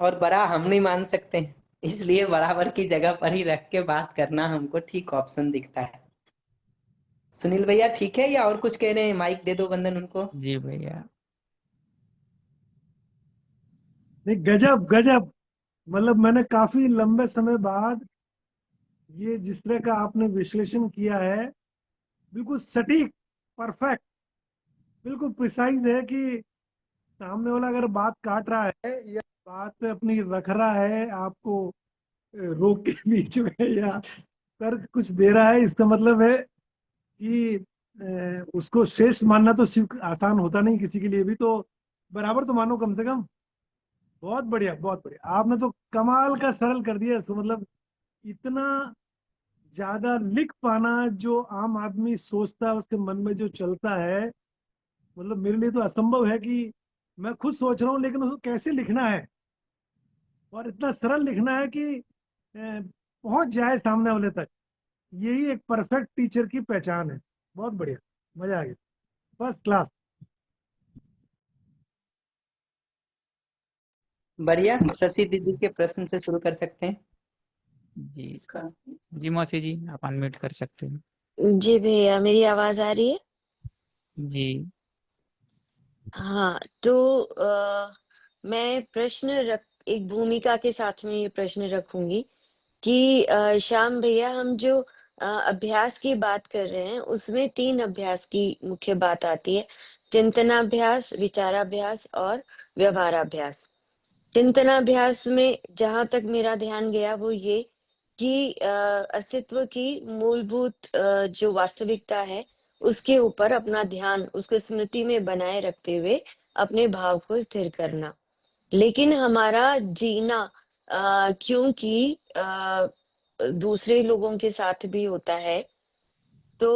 और बड़ा हम नहीं मान सकते, इसलिए बराबर की जगह पर ही रख के बात करना हमको ठीक ऑप्शन दिखता है। सुनील भैया ठीक है या और कुछ कह रहे हैं? माइक दे दो वंदन उनको। जी भैया। नहीं, गजब गजब। मतलब मैंने काफी लंबे समय बाद ये जिस तरह का आपने विश्लेषण किया है, बिल्कुल सटीक, परफेक्ट, बिल्कुल प्रिसाइज है कि सामने वाला अगर बात काट रहा है या बात पे अपनी रख रहा है आपको रोक के बीच में, या तर्क कुछ दे रहा है, इसका मतलब है कि उसको श्रेष्ठ मानना तो आसान होता नहीं किसी के लिए भी, तो बराबर तो मानो कम से कम। बहुत बढ़िया, बहुत बढ़िया, आपने तो कमाल का सरल कर दिया इसको। मतलब इतना ज्यादा लिख पाना जो आम आदमी सोचता है, उसके मन में जो चलता है, मतलब मेरे लिए तो असंभव है कि मैं खुद सोच रहा हूँ लेकिन उसको कैसे लिखना है और इतना सरल लिखना है कि पहुंच जाए सामने वाले तक। यही एक परफेक्ट टीचर की पहचान है। बहुत बढ़िया, मजा आ गया, फर्स्ट क्लास। बढ़िया, शशि दीदी के प्रश्न से शुरू कर सकते हैं। जी जी मौसी जी, आप अनम्यूट कर सकते हैं। जी भैया, मेरी आवाज आ रही है? जी हाँ, तो मैं एक भूमिका के साथ में ये प्रश्न रखूंगी कि श्याम भैया, हम जो अभ्यास की बात कर रहे हैं उसमें 3 अभ्यास की मुख्य बात आती है, चिंतनाभ्यास, विचाराभ्यास और व्यवहाराभ्यास। चिंतनाभ्यास में जहां तक मेरा ध्यान गया वो ये कि अस्तित्व की मूलभूत जो वास्तविकता है उसके ऊपर अपना ध्यान उसको स्मृति में बनाए रखते हुए अपने भाव को स्थिर करना। लेकिन हमारा जीना क्योंकि दूसरे लोगों के साथ भी होता है तो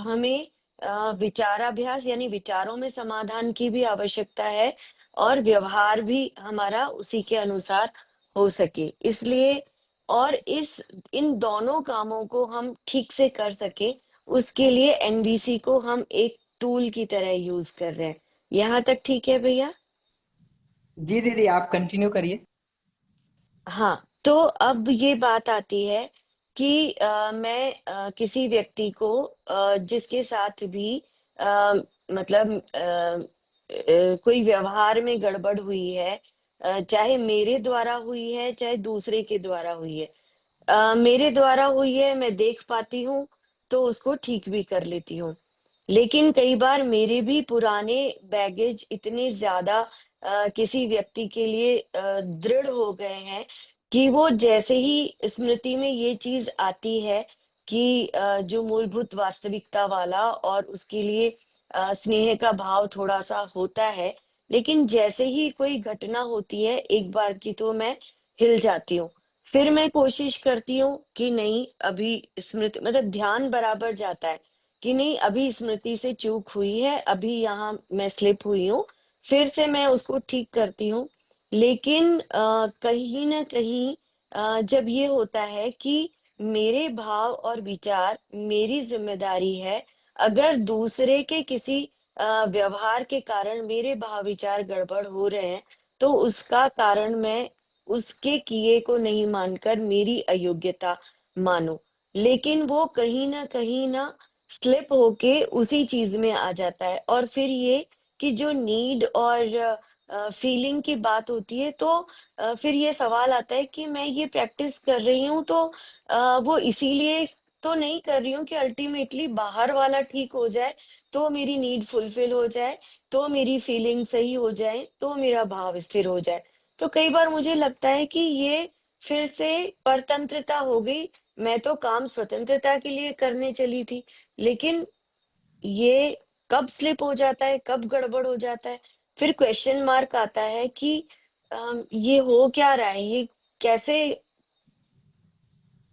हमें विचाराभ्यास यानी विचारों में समाधान की भी आवश्यकता है और व्यवहार भी हमारा उसी के अनुसार हो सके। इसलिए और इन दोनों कामों को हम ठीक से कर सके उसके लिए एनवीसी को हम एक टूल की तरह यूज कर रहे हैं। यहाँ तक ठीक है भैया? जी दीदी, आप कंटिन्यू करिए। हाँ, तो अब ये बात आती है कि मैं किसी व्यक्ति को जिसके साथ भी मतलब कोई व्यवहार में गड़बड़ हुई है, चाहे मेरे द्वारा हुई है चाहे दूसरे के द्वारा हुई है। मेरे द्वारा हुई है मैं देख पाती हूँ तो उसको ठीक भी कर लेती हूँ। लेकिन कई बार मेरे भी पुराने बैगेज इतने ज्यादा किसी व्यक्ति के लिए दृढ़ हो गए हैं कि वो जैसे ही स्मृति में ये चीज आती है कि जो मूलभूत वास्तविकता वाला और उसके लिए स्नेह का भाव थोड़ा सा होता है, लेकिन जैसे ही कोई घटना होती है एक बार की तो मैं हिल जाती हूँ। फिर मैं कोशिश करती हूँ कि नहीं अभी स्मृति मतलब ध्यान बराबर जाता है कि नहीं अभी स्मृति से चूक हुई है, अभी यहाँ मैं स्लिप हुई हूँ, फिर से मैं उसको ठीक करती हूँ। लेकिन कहीं ना कहीं जब ये होता है कि मेरे भाव और विचार मेरी जिम्मेदारी है, अगर दूसरे के किसी व्यवहार के कारण मेरे भाव विचार गड़बड़ हो रहे हैं तो उसका कारण मैं उसके किए को नहीं मानकर मेरी अयोग्यता मानो। लेकिन वो कहीं ना स्लिप होके उसी चीज में आ जाता है और फिर ये कि जो नीड और फीलिंग की बात होती है तो फिर ये सवाल आता है कि मैं ये प्रैक्टिस कर रही हूँ तो वो इसीलिए तो नहीं कर रही हूँ कि अल्टीमेटली बाहर वाला ठीक हो जाए, तो मेरी नीड फुलफिल हो जाए, तो मेरी फीलिंग सही हो जाए, तो मेरा भाव स्थिर हो जाए। तो कई बार मुझे लगता है कि ये फिर से परतंत्रता हो गई। मैं तो काम स्वतंत्रता के लिए करने चली थी, लेकिन ये कब स्लिप हो जाता है, कब गड़बड़ हो जाता है, फिर क्वेश्चन मार्क आता है कि ये हो क्या रहा है, ये कैसे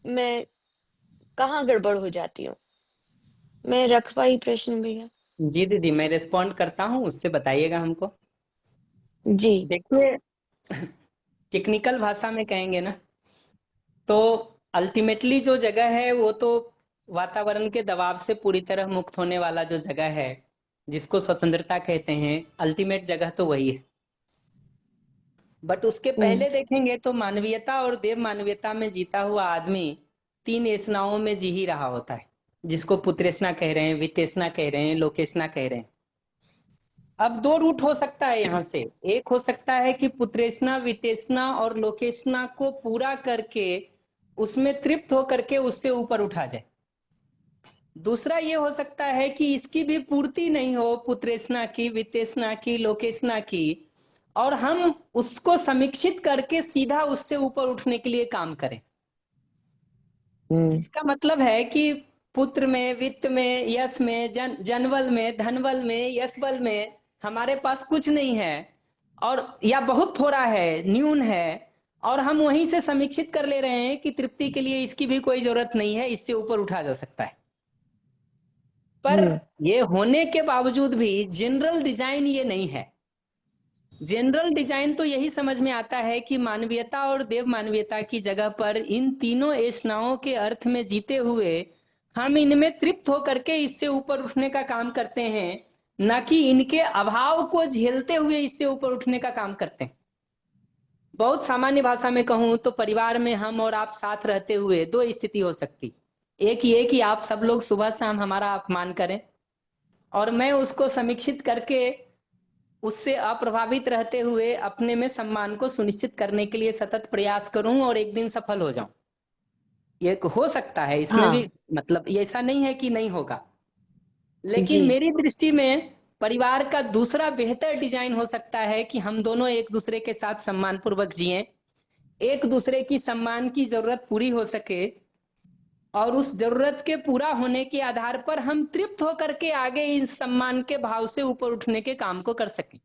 मैं कहाँ गड़बड़ हो जाती हूँ। मैं रख पाई प्रश्न भैया? जी दीदी, मैं रिस्पॉन्ड करता हूँ, उससे बताइएगा हमको। जी देखिए, टेक्निकल भाषा में कहेंगे ना तो अल्टीमेटली जो जगह है वो तो वातावरण के दबाव से पूरी तरह मुक्त होने वाला जो जगह है जिसको स्वतंत्रता कहते हैं, अल्टीमेट जगह तो वही है। बट उसके पहले देखेंगे तो मानवीयता और देव मानवीयता में जीता हुआ आदमी 3 एसनाओं में जी ही रहा होता है, जिसको पुत्रेसना कह रहे हैं, वित्तेसना कह रहे हैं, लोकेसना कह रहे हैं। अब 2 रूट हो सकता है यहाँ से। एक हो सकता है कि पुत्रेसना, वित्तेसना और लोकेसना को पूरा करके उसमें तृप्त होकर के उससे ऊपर उठा जाए। दूसरा ये हो सकता है कि इसकी भी पूर्ति नहीं हो, पुत्रेसना की, वित्तेसना की, लोकेसना की, और हम उसको समीक्षित करके सीधा उससे ऊपर उठने के लिए काम करें। जिसका मतलब है कि पुत्र में, वित्त में, यश में, जनबल में, धनबल में, यश बल में हमारे पास कुछ नहीं है और या बहुत थोड़ा है, न्यून है, और हम वहीं से समीक्षित कर ले रहे हैं कि तृप्ति के लिए इसकी भी कोई जरूरत नहीं है, इससे ऊपर उठा जा सकता है। पर ये होने के बावजूद भी जनरल डिजाइन ये नहीं है। जनरल डिजाइन तो यही समझ में आता है कि मानवीयता और देव मानवीयता की जगह पर इन तीनों एषणाओं के अर्थ में जीते हुए हम इनमें तृप्त होकर के इससे ऊपर उठने का काम करते हैं, न कि इनके अभाव को झेलते हुए इससे ऊपर उठने का काम करते हैं। बहुत सामान्य भाषा में कहूं तो परिवार में हम और आप साथ रहते हुए 2 स्थिति हो सकती। एक ये कि आप सब लोग सुबह शाम हमारा अपमान करें और मैं उसको समीक्षित करके उससे अप्रभावित रहते हुए अपने में सम्मान को सुनिश्चित करने के लिए सतत प्रयास करूं और एक दिन सफल हो जाऊं। ये हो सकता है, इसमें भी हाँ मतलब ये ऐसा नहीं है कि नहीं होगा, लेकिन जी मेरी दृष्टि में परिवार का दूसरा बेहतर डिजाइन हो सकता है कि हम दोनों एक दूसरे के साथ सम्मान पूर्वक जिएं, एक दूसरे की सम्मान की जरूरत पूरी हो सके और उस जरूरत के पूरा होने के आधार पर हम तृप्त होकर के आगे इस सम्मान के भाव से ऊपर उठने के काम को कर सकें।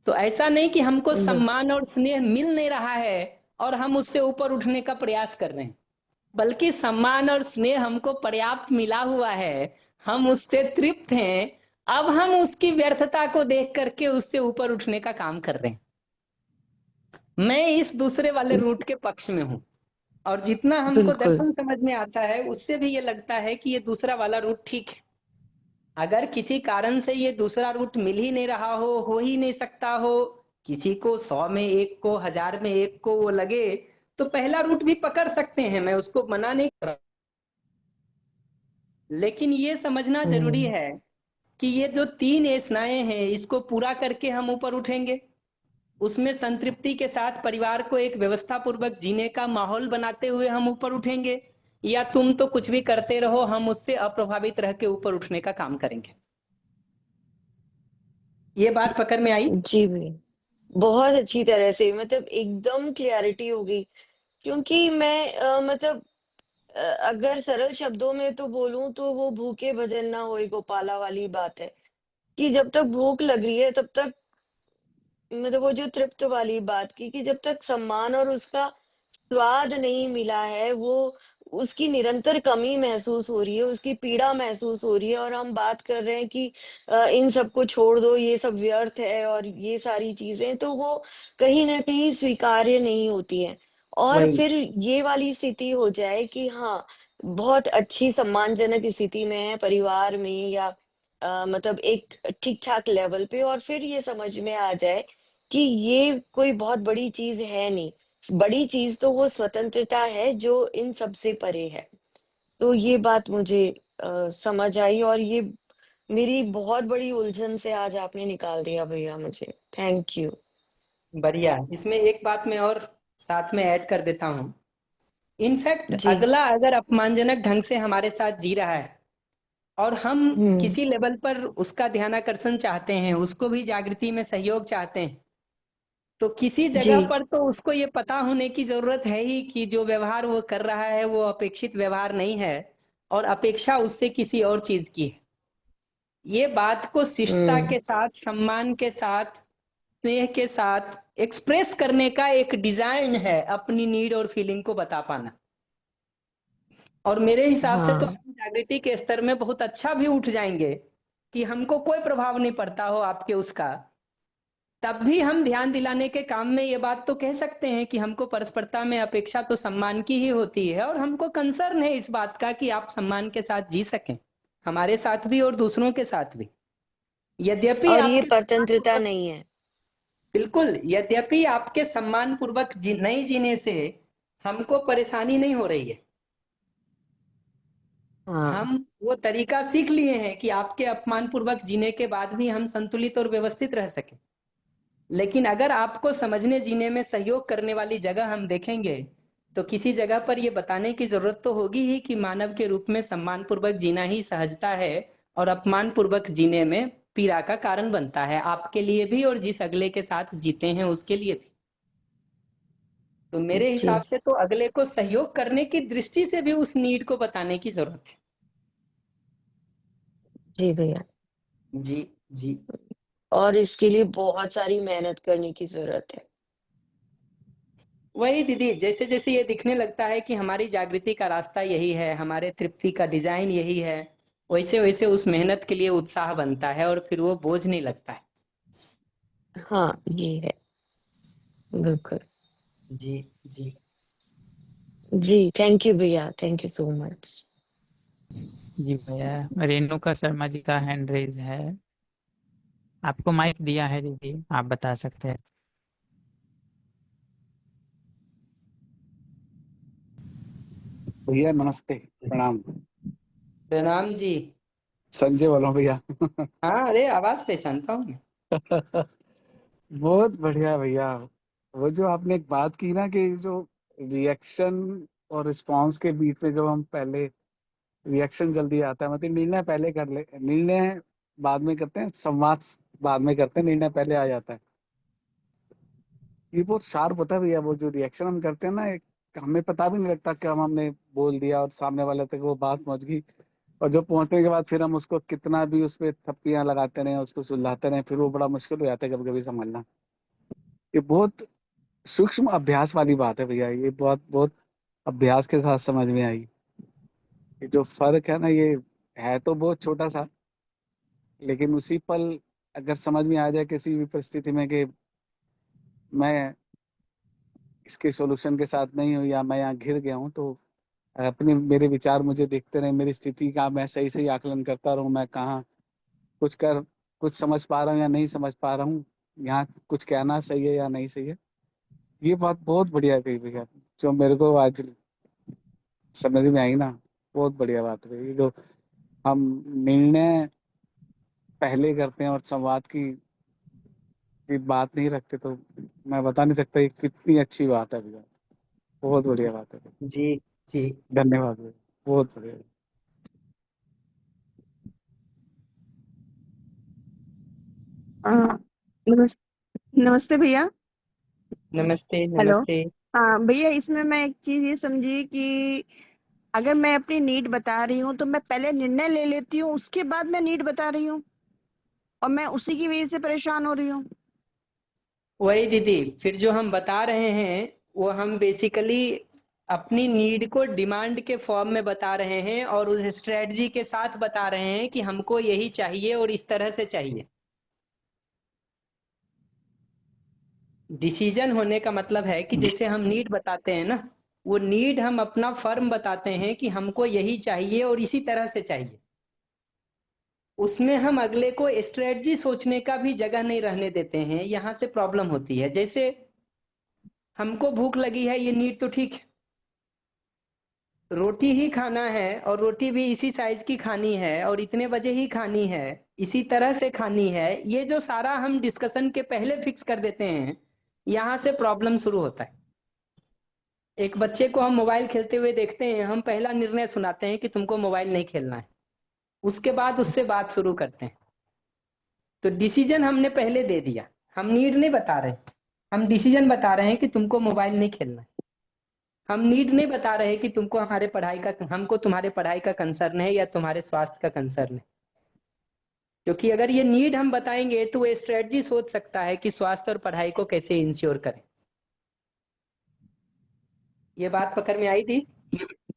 तो ऐसा नहीं कि हमको सम्मान और स्नेह मिल नहीं रहा है और हम उससे ऊपर उठने का प्रयास कर रहे हैं, बल्कि सम्मान और स्नेह हमको पर्याप्त मिला हुआ है, हम उससे तृप्त हैं। अब हम उसकी व्यर्थता को देख करके उससे ऊपर उठने का काम कर रहे हैं। मैं इस दूसरे वाले रूट के पक्ष में हूं, और जितना हमको बिल्कुल दर्शन समझ में आता है उससे भी ये लगता है कि ये दूसरा वाला रूट ठीक है। अगर किसी कारण से ये दूसरा रूट मिल ही नहीं रहा हो ही नहीं सकता हो, किसी को 100 में 1 को 1000 में 1 को वो लगे, तो पहला रूट भी पकड़ सकते हैं, मैं उसको मना नहीं कर रहा, लेकिन ये समझना जरूरी है कि ये जो 3 एसनाएं हैं इसको पूरा करके हम ऊपर उठेंगे, उसमें संतृप्ति के साथ परिवार को एक व्यवस्था पूर्वक जीने का माहौल बनाते हुए हम ऊपर उठेंगे, या तुम तो कुछ भी करते रहो, हम उससे अप्रभावित रह के ऊपर उठने का काम करेंगे। ये बात पकड़ में आई? जी भैया, बहुत अच्छी तरह से मतलब एकदम क्लियरिटी हो गई। क्योंकि मैं मतलब अगर सरल शब्दों में तो बोलूं तो वो भूखे भजन ना होए गोपाला वाली बात है कि जब तक भूख लग रही है तब तक मतलब वो जो तृप्त वाली बात की कि जब तक सम्मान और उसका स्वाद नहीं मिला है, वो उसकी निरंतर कमी महसूस हो रही है, उसकी पीड़ा महसूस हो रही है और हम बात कर रहे हैं कि इन सबको छोड़ दो, ये सब व्यर्थ है और ये सारी चीज़ें, तो वो कहीं न कहीं स्वीकार्य नहीं होती हैं। और वही फिर ये वाली स्थिति हो जाए कि हाँ, बहुत अच्छी सम्मानजनक स्थिति में है परिवार में या मतलब एक ठीक-ठाक लेवल पे और फिर ये समझ में आ जाए कि ये कोई बहुत बड़ी चीज़ है नहीं। बड़ी चीज तो वो स्वतंत्रता है जो इन सब से परे है। तो ये बात मुझे समझ आई और ये मेरी बहुत बड़ी उलझन से आज आपने निकाल दिया भैया मुझे। Thank you. बढ़िया। इसमें एक बात मैं और साथ में ऐड कर देता हूं। इनफैक्ट जी। अगला अगर अपमानजनक ढंग से हमारे साथ जी रहा है और हम हुँ। किसी लेवल पर उसका ध्यानाकर्षण चाहते हैं, उसको भी जागृति में सहयोग चाहते हैं, तो किसी जी। जगह पर तो उसको ये पता होने की जरूरत है ही कि जो व्यवहार वो कर रहा है वो अपेक्षित व्यवहार नहीं है और अपेक्षा उससे किसी और चीज की है। ये बात को शिष्टता हुँ। के साथ, सम्मान के साथ, स्नेह के साथ एक्सप्रेस करने का एक डिजाइन है, अपनी नीड और फीलिंग को बता पाना। और मेरे हिसाब से तो हाँ। हम जागृति के स्तर में बहुत अच्छा भी उठ जाएंगे कि हमको कोई प्रभाव नहीं पड़ता हो आपके उसका, तब भी हम ध्यान दिलाने के काम में ये बात तो कह सकते हैं कि हमको परस्परता में अपेक्षा तो सम्मान की ही होती है और हमको कंसर्न है इस बात का कि आप सम्मान के साथ जी सकें, हमारे साथ भी और दूसरों के साथ भी। यद्यपि और ये आपके सम्मान परतंत्रता पूर्वक, नहीं है। बिल्कुल, यद्यपि आपके सम्मान पूर्वक नहीं जीने से हमको परेशानी नहीं हो रही है, हाँ। हम वो तरीका सीख लिए हैं कि आपके अपमान पूर्वक जीने के बाद भी हम संतुलित और व्यवस्थित रह सके। लेकिन अगर आपको समझने जीने में सहयोग करने वाली जगह हम देखेंगे तो किसी जगह पर यह बताने की जरूरत तो होगी ही कि मानव के रूप में सम्मान पूर्वक जीना ही सहजता है और अपमान पूर्वक जीने में पीड़ा का कारण बनता है, आपके लिए भी और जिस अगले के साथ जीते हैं उसके लिए भी। तो मेरे जी। हिसाब से तो अगले को सहयोग करने की दृष्टि से भी उस नीड को बताने की जरूरत है। जी भैया। जी जी। और इसके लिए बहुत सारी मेहनत करने की ज़रूरत है। वही दीदी, जैसे जैसे ये दिखने लगता है कि हमारी जागृति का रास्ता यही है, हमारे तृप्ति का डिजाइन यही है, वैसे वैसे उस मेहनत के लिए उत्साह बनता है और फिर वो बोझ नहीं लगता है। हाँ, ये है। बिल्कुल। जी जी। जी, थैंक यू भैया। Thank you so much. जी भैया, रेणुका शर्मा जी का हैंड रेज है, आपको माइक दिया है दीदी, आप बता सकते हैं। भैया नमस्ते, प्रणाम। प्रणाम जी। संजय बोलो भैया। हाँ, अरे आवाज पहचानता हूँ मैं। बहुत बढ़िया भैया। वो जो आपने एक बात की ना कि जो रिएक्शन और रिस्पांस के बीच में जो हम पहले रिएक्शन जल्दी आता है, मतलब निर्णय पहले कर ले, निर्णय बाद में करते हैं, संवाद बाद में करते हैं, निर्णय पहले आ जाता है। ये बहुत शार्प होता है भैया। वो जो रिएक्शन हम करते हैं ना, एक हमें पता भी नहीं लगता कि हमने बोल दिया और सामने वाले तक वो बात पहुंच गई। और जो पहुंचने के बाद फिर हम उसको कितना भी उस पर थप्पियां लगाते रहे, उसको सुलझाते रहे, फिर वो बड़ा मुश्किल हो जाता है कभी कभी संभालना। ये बहुत सूक्ष्म अभ्यास वाली बात है भैया। ये बहुत बहुत अभ्यास के साथ समझ में आई। ये जो फर्क है ना, ये है तो बहुत छोटा सा, लेकिन उसी पल अगर समझ में आ जाए किसी भी परिस्थिति में कि मैं इसके सॉल्यूशन के साथ नहीं हूँ या मैं यहाँ घिर गया हूँ, तो अपने मेरे विचार मुझे देखते रहे, मेरी स्थिति का मैं सही सही आकलन करता रहूँ, मैं कहाँ कुछ समझ पा रहा हूँ या नहीं समझ पा रहा हूँ, यहाँ कुछ कहना सही है या नहीं सही है। ये बात बहुत बढ़िया कही भैया, जो मेरे को आज समझ में आई ना। बहुत बढ़िया बात है ये जो हम निर्णय पहले करते हैं और संवाद की बात नहीं रखते, तो मैं बता नहीं सकता ये कितनी अच्छी बात है भैया। बहुत बढ़िया बात है। जी जी। धन्यवाद भैया, बहुत बढ़िया। हाँ, नमस्ते भैया। नमस्ते हेलो। नमस्ते। हाँ भैया, इसमें मैं एक चीज ये समझी कि अगर मैं अपनी नीड बता रही हूँ तो मैं पहले निर्णय ले लेती हूँ, उसके बाद मैं नीड बता रही हूँ और मैं उसी की वजह से परेशान हो रही हूँ। वही दीदी, फिर जो हम बता रहे हैं वो हम बेसिकली अपनी नीड को डिमांड के फॉर्म में बता रहे हैं और उस स्ट्रेटजी के साथ बता रहे हैं कि हमको यही चाहिए और इस तरह से चाहिए। डिसीजन होने का मतलब है कि जैसे हम नीड बताते हैं ना, वो नीड हम अपना फर्म बताते हैं कि हमको यही चाहिए और इसी तरह से चाहिए। उसमें हम अगले को स्ट्रेटजी सोचने का भी जगह नहीं रहने देते हैं। यहाँ से प्रॉब्लम होती है। जैसे हमको भूख लगी है, ये नीड तो ठीक है, रोटी ही खाना है और रोटी भी इसी साइज की खानी है और इतने बजे ही खानी है, इसी तरह से खानी है, ये जो सारा हम डिस्कशन के पहले फिक्स कर देते हैं, यहाँ से प्रॉब्लम शुरू होता है। एक बच्चे को हम मोबाइल खेलते हुए देखते हैं, हम पहला निर्णय सुनाते हैं कि तुमको मोबाइल नहीं खेलना है, उसके बाद उससे बात शुरू करते हैं। तो डिसीजन हमने पहले दे दिया, हम नीड नहीं बता रहे, हम डिसीजन बता रहे हैं कि तुमको मोबाइल नहीं खेलना है। हम नीड नहीं बता रहे कि तुमको हमको तुम्हारे पढ़ाई का कंसर्न है या तुम्हारे स्वास्थ्य का कंसर्न है। क्योंकि अगर ये नीड हम बताएंगे तो वो स्ट्रेटजी सोच सकता है कि स्वास्थ्य और पढ़ाई को कैसे इंश्योर करें। ये बात पकड़ में आई थी?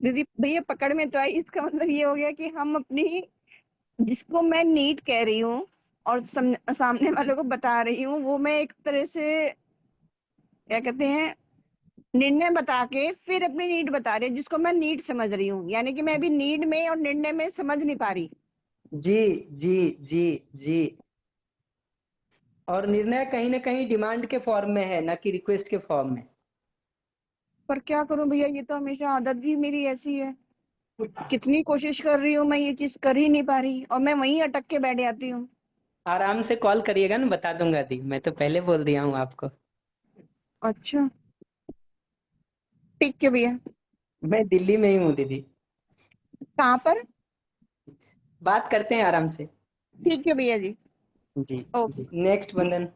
दीदी भैया पकड़ में तो आई। इसका मतलब ये हो गया कि हम अपनी जिसको मैं नीड कह रही हूँ और सामने वालों को बता रही हूँ, वो मैं एक तरह से क्या कहते हैं निर्णय बता के फिर अपनी नीड बता रही हूँ, जिसको मैं नीड समझ रही हूँ। यानी कि मैं अभी नीड में और निर्णय में समझ नहीं पा रही। जी जी जी जी। और निर्णय कहीं ना कहीं डिमांड के फॉर्म में है, ना कि रिक्वेस्ट के फॉर्म में। पर क्या करूं भैया, ये तो हमेशा आदत भी मेरी ऐसी है। कितनी कोशिश कर रही हूँ, मैं ये चीज कर ही नहीं पा रही और मैं वहीं अटक के बैठ जाती हूँ। आराम से कॉल करिएगा ना, बता दूंगा दी, मैं तो पहले बोल दिया हूँ आपको। अच्छा ठीक है भैया। मैं दिल्ली में ही हूँ दीदी। कहाँ पर? बात करते हैं आराम से। ठीक है भैया जी। जी ओके। जी। नेक्स्ट बंदन।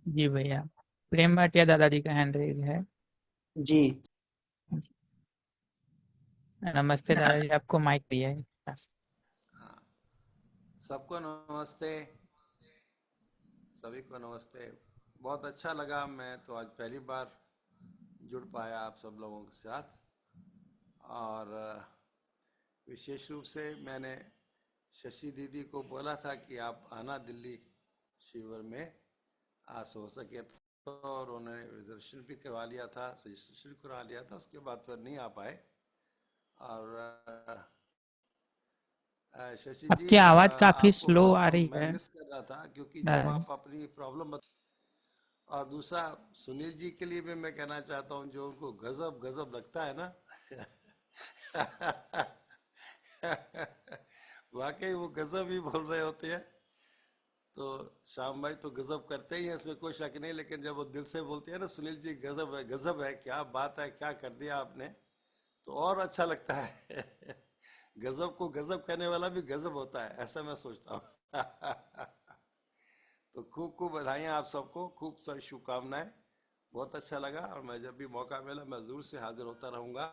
जी भैया, प्रेम भाटिया दादाजी का हैंड रेज है। जी नमस्ते दादाजी, आपको माइक दिया है। सबको नमस्ते, सभी को नमस्ते। बहुत अच्छा लगा, मैं तो आज पहली बार जुड़ पाया आप सब लोगों के साथ। और विशेष रूप से मैंने शशि दीदी को बोला था कि आप आना दिल्ली शिविर में, आज हो सके तो, और उन्होंने रिजर्वेशन भी करवा लिया था, रजिस्ट्रेशन करवा लिया था, उसके बाद फिर नहीं आ पाए। और शशि जी, आपकी आवाज काफी आपको स्लो बहुत आ हम रही मैं है मिस कर रहा था, क्योंकि जब दादाजी। आप अपनी प्रॉब्लम और दूसरा सुनील जी के लिए भी मैं कहना चाहता हूँ, जो उनको गजब गजब लगता है ना वाकई वो गजब ही बोल रहे होते हैं। तो श्याम भाई तो गजब करते ही हैं, इसमें कोई शक नहीं, लेकिन जब वो दिल से बोलते हैं ना सुनील जी गजब है, क्या बात है, क्या कर दिया आपने, तो और अच्छा लगता है। गजब को गजब कहने वाला भी गजब होता है, ऐसा मैं सोचता हूँ। तो खूब खूब बधाइयाँ आप सबको, खूब सारी शुभकामनाएं, बहुत अच्छा लगा। और मैं जब भी मौका मिला मैं ज़रूर से हाजिर होता रहूँगा,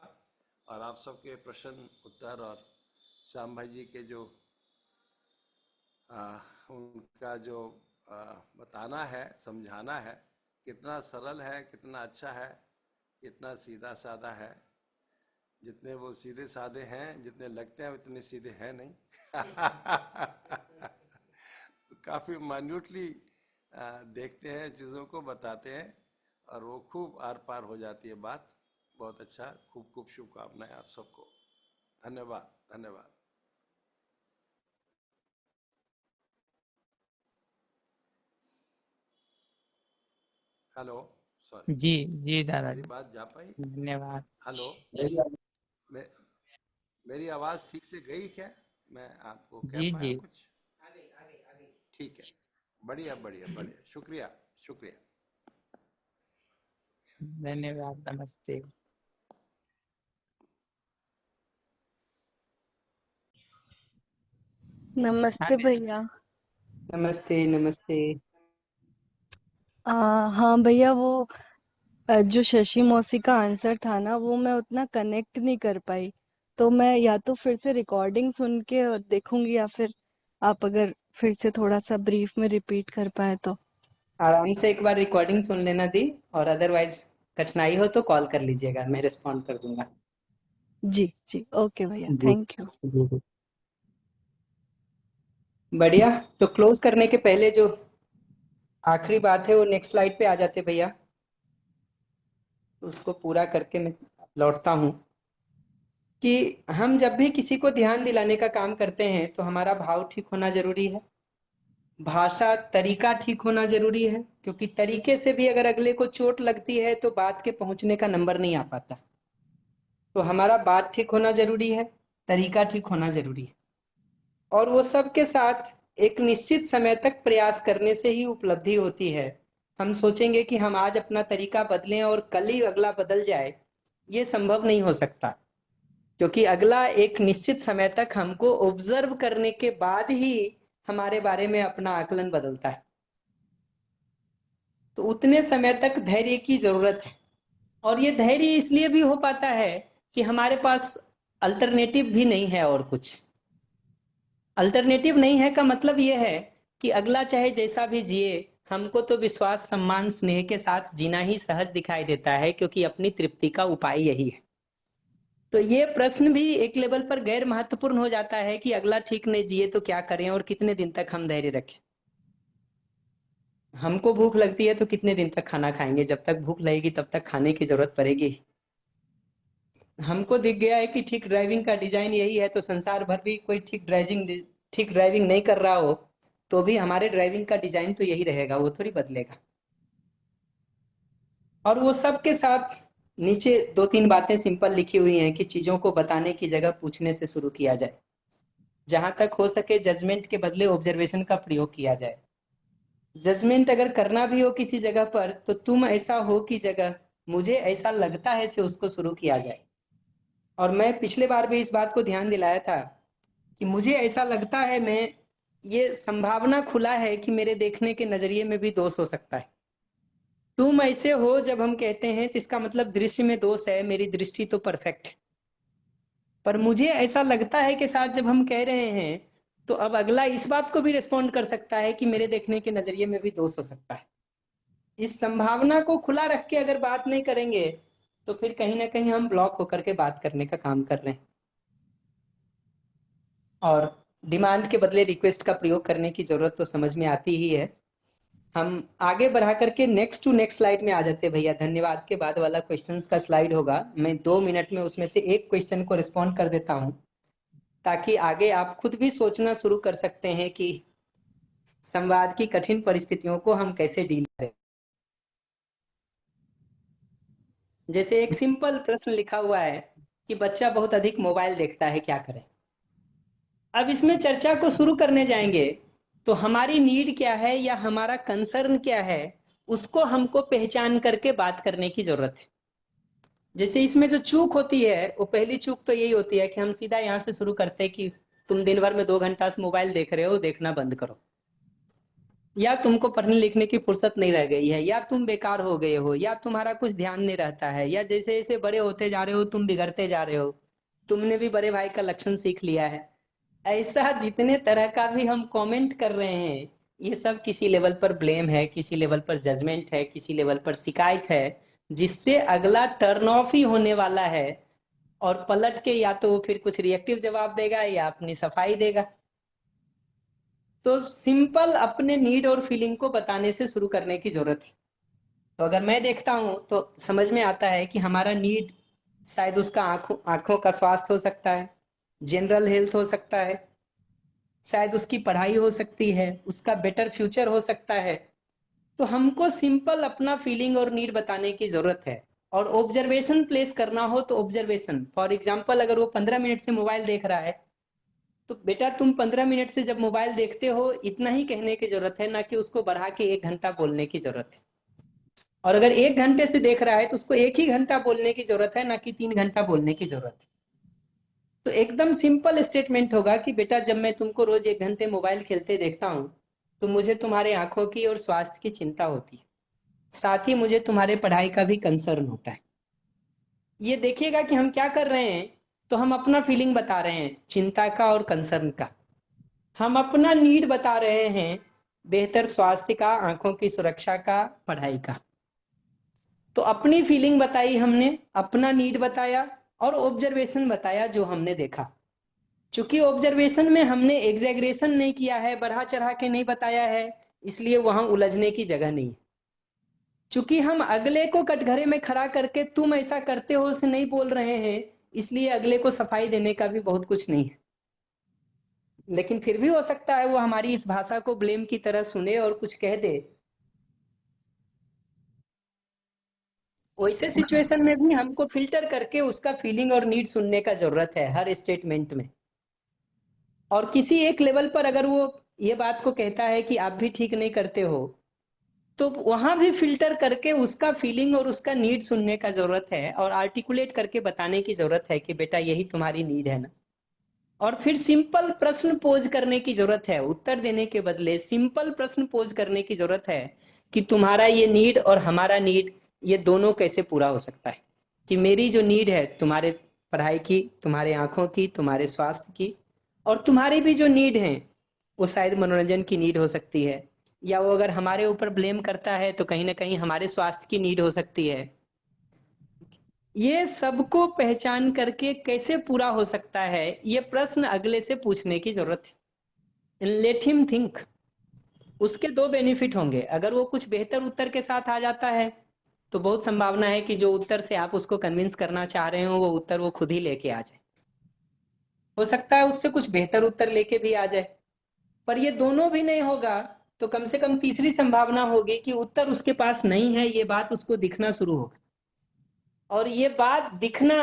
और आप सबके प्रश्न उत्तर और श्याम भाई जी के जो उनका जो बताना है, समझाना है, कितना सरल है, कितना अच्छा है, कितना सीधा साधा है। जितने वो सीधे साधे हैं, जितने लगते हैं उतने सीधे हैं नहीं। तो काफ़ी माइन्यूटली देखते हैं, चीज़ों को बताते हैं, और वो खूब आर पार हो जाती है बात। बहुत अच्छा, खूब खूब शुभकामनाएं आप सबको। धन्यवाद धन्यवाद। हेलो, सॉरी, जी जी दादा मेरी बात जा पाई? धन्यवाद। हेलो, मेरी आवाज़ ठीक से गई क्या? मैं आपको कह जी पाया जी कुछ? ठीक है, बढ़िया बढ़िया बढ़िया, शुक्रिया शुक्रिया। धन्यवाद, नमस्ते। नमस्ते भैया। नमस्ते नमस्ते। हाँ भैया, वो जो शशि मौसी का आंसर था ना, वो मैं उतना कनेक्ट नहीं कर पाई, तो मैं या तो फिर से रिकॉर्डिंग सुन के और देखूंगी, या फिर आप अगर फिर से थोड़ा सा ब्रीफ में रिपीट कर पाए तो। आराम से एक बार रिकॉर्डिंग सुन लेना दी, और अदरवाइज कठिनाई हो तो कॉल कर लीजिएगा, मैं रिस्पॉन्ड कर दूंगा। जी जी, ओके भैया, जी थैंक यू। जी। बढ़िया। तो क्लोज करने के पहले जो आखिरी बात है वो नेक्स्ट स्लाइड पे आ जाते भैया, उसको पूरा करके मैं लौटता हूँ कि हम जब भी किसी को ध्यान दिलाने का काम करते हैं तो हमारा भाव ठीक होना जरूरी है, भाषा तरीका ठीक होना जरूरी है, क्योंकि तरीके से भी अगर अगले को चोट लगती है तो बात के पहुंचने का नंबर नहीं आ पाता। तो हमारा बात ठीक होना जरूरी है, तरीका ठीक होना जरूरी है, और वो सब के साथ एक निश्चित समय तक प्रयास करने से ही उपलब्धि होती है। हम सोचेंगे कि हम आज अपना तरीका बदलें और कल ही अगला बदल जाए, ये संभव नहीं हो सकता, क्योंकि अगला एक निश्चित समय तक हमको ऑब्जर्व करने के बाद ही हमारे बारे में अपना आकलन बदलता है। तो उतने समय तक धैर्य की जरूरत है, और ये धैर्य इसलिए भी हो पाता है कि हमारे पास अल्टरनेटिव भी नहीं है। और कुछ अल्टरनेटिव नहीं है का मतलब ये है कि अगला चाहे जैसा भी जिए, हमको तो विश्वास सम्मान स्नेह के साथ जीना ही सहज दिखाई देता है, क्योंकि अपनी तृप्ति का उपाय यही है। तो ये प्रश्न भी एक लेवल पर गैर महत्वपूर्ण हो जाता है कि अगला ठीक नहीं जिए तो क्या करें, और कितने दिन तक हम धैर्य रखें। हमको भूख लगती है तो कितने दिन तक खाना खाएंगे, जब तक भूख लगेगी तब तक खाने की जरूरत पड़ेगी। हमको दिख गया है कि ठीक ड्राइविंग का डिजाइन यही है, तो संसार भर भी कोई ठीक ड्राइविंग नहीं कर रहा हो तो भी हमारे ड्राइविंग का डिजाइन तो यही रहेगा, वो थोड़ी बदलेगा। और वो सब के साथ नीचे 2-3 बातें सिंपल लिखी हुई हैं कि चीजों को बताने की जगह पूछने से शुरू किया जाए, जहां तक हो सके जजमेंट के बदले ऑब्जर्वेशन का प्रयोग किया जाए। जजमेंट अगर करना भी हो किसी जगह पर तो तुम ऐसा हो की जगह मुझे ऐसा लगता है से उसको शुरू किया जाए। और मैं पिछले बार भी इस बात को ध्यान दिलाया था कि मुझे ऐसा लगता है, मैं ये संभावना खुला है कि मेरे देखने के नजरिए में भी दोष हो सकता है। तुम ऐसे हो जब हम कहते हैं तो इसका मतलब दृश्य में दोष है, मेरी दृष्टि तो परफेक्ट है। पर मुझे ऐसा लगता है कि साथ जब हम कह रहे हैं तो अब अगला इस बात को भी रिस्पॉन्ड कर सकता है कि मेरे देखने के नजरिए में भी दोष हो सकता है। इस संभावना को खुला रख के अगर बात नहीं करेंगे तो फिर कहीं ना कहीं हम ब्लॉक होकर के बात करने का काम कर रहे हैं, और डिमांड के बदले रिक्वेस्ट का प्रयोग करने की जरूरत तो समझ में आती ही है। हम आगे बढ़ा करके नेक्स्ट टू नेक्स्ट स्लाइड में आ जाते हैं भैया। धन्यवाद के बाद वाला क्वेश्चंस का स्लाइड होगा, मैं 2 मिनट में उसमें से एक क्वेश्चन को रिस्पॉन्ड कर देता हूं, ताकि आगे आप खुद भी सोचना शुरू कर सकते हैं कि संवाद की कठिन परिस्थितियों को हम कैसे डील करें। जैसे एक सिंपल प्रश्न लिखा हुआ है कि बच्चा बहुत अधिक मोबाइल देखता है, क्या करें। अब इसमें चर्चा को शुरू करने जाएंगे तो हमारी नीड क्या है या हमारा कंसर्न क्या है, उसको हमको पहचान करके बात करने की जरूरत है। जैसे इसमें जो चूक होती है, वो पहली चूक तो यही होती है कि हम सीधा यहाँ से शुरू करते हैं कि तुम दिन भर में 2 घंटा से मोबाइल देख रहे हो, देखना बंद करो, या तुमको पढ़ने लिखने की फुर्सत नहीं रह गई है, या तुम बेकार हो गए हो, या तुम्हारा कुछ ध्यान नहीं रहता है, या जैसे जैसे बड़े होते जा रहे हो तुम बिगड़ते जा रहे हो, तुमने भी बड़े भाई का लक्षण सीख लिया है। ऐसा जितने तरह का भी हम कमेंट कर रहे हैं, ये सब किसी लेवल पर ब्लेम है, किसी लेवल पर जजमेंट है, किसी लेवल पर शिकायत है, जिससे अगला टर्न ऑफ ही होने वाला है, और पलट के या तो वो फिर कुछ रिएक्टिव जवाब देगा या अपनी सफाई देगा। तो सिंपल अपने नीड और फीलिंग को बताने से शुरू करने की जरूरत है। तो अगर मैं देखता हूं तो समझ में आता है कि हमारा नीड शायद उसका आंखों का स्वास्थ्य हो सकता है, जनरल हेल्थ हो सकता है, शायद उसकी पढ़ाई हो सकती है, उसका बेटर फ्यूचर हो सकता है। तो हमको सिंपल अपना फीलिंग और नीड बताने की जरूरत है। और ऑब्जर्वेशन प्लेस करना हो तो ऑब्जर्वेशन, फॉर एग्जाम्पल अगर वो 15 मिनट से मोबाइल देख रहा है, तो बेटा तुम 15 मिनट से जब मोबाइल देखते हो, इतना ही कहने की जरूरत है, ना कि उसको बढ़ा के 1 घंटा बोलने की जरूरत है। और अगर 1 घंटे से देख रहा है तो उसको 1 ही घंटा बोलने की जरूरत है, ना कि 3 घंटा बोलने की जरूरत है। तो एकदम सिंपल स्टेटमेंट होगा कि बेटा जब मैं तुमको रोज 1 घंटे मोबाइल खेलते देखता हूँ, तो मुझे तुम्हारे आंखों की और स्वास्थ्य की चिंता होती है, साथ ही मुझे तुम्हारे पढ़ाई का भी कंसर्न होता है। ये देखिएगा कि हम क्या कर रहे हैं, तो हम अपना फीलिंग बता रहे हैं, चिंता का और कंसर्न का। हम अपना नीड बता रहे हैं, बेहतर स्वास्थ्य का, आंखों की सुरक्षा का, पढ़ाई का। तो अपनी फीलिंग बताई हमने, अपना नीड बताया, और ऑब्जर्वेशन बताया जो हमने देखा। चूंकि ऑब्जर्वेशन में हमने एग्जैगरेशन नहीं किया है, बढ़ा चढ़ा के नहीं बताया है, इसलिए वहां उलझने की जगह नहीं है। चूंकि हम अगले को कटघरे में खड़ा करके तुम ऐसा करते हो से नहीं बोल रहे हैं, इसलिए अगले को सफाई देने का भी बहुत कुछ नहीं है। लेकिन फिर भी हो सकता है वो हमारी इस भाषा को ब्लेम की तरह सुने और कुछ कह दे। वैसे सिचुएशन में भी हमको फिल्टर करके उसका फीलिंग और नीड सुनने का जरूरत है हर स्टेटमेंट में। और किसी एक लेवल पर अगर वो ये बात को कहता है कि आप भी ठीक नहीं करते हो, तो वहां भी फिल्टर करके उसका फीलिंग और उसका नीड सुनने का जरूरत है, और आर्टिकुलेट करके बताने की जरूरत है कि बेटा यही तुम्हारी नीड है ना। और फिर सिंपल प्रश्न पोज करने की जरूरत है, उत्तर देने के बदले सिंपल प्रश्न पोज करने की जरूरत है कि तुम्हारा ये नीड और हमारा नीड, ये दोनों कैसे पूरा हो सकता है। कि मेरी जो नीड है तुम्हारे पढ़ाई की, तुम्हारे आंखों की, तुम्हारे स्वास्थ्य की, और तुम्हारी भी जो नीड है वो शायद मनोरंजन की नीड हो सकती है, या वो अगर हमारे ऊपर ब्लेम करता है तो कहीं ना कहीं हमारे स्वास्थ्य की नीड हो सकती है। ये सबको पहचान करके कैसे पूरा हो सकता है, ये प्रश्न अगले से पूछने की जरूरत है। Let him think. उसके 2 बेनिफिट होंगे। अगर वो कुछ बेहतर उत्तर के साथ आ जाता है, तो बहुत संभावना है कि जो उत्तर से आप उसको कन्विंस करना चाह रहे हो, वो उत्तर वो खुद ही लेके आ जाए। हो सकता है उससे कुछ बेहतर उत्तर लेके भी आ जाए। पर ये दोनों भी नहीं होगा, तो कम से कम तीसरी संभावना होगी कि उत्तर उसके पास नहीं है, ये बात उसको दिखना शुरू होगा। और ये बात दिखना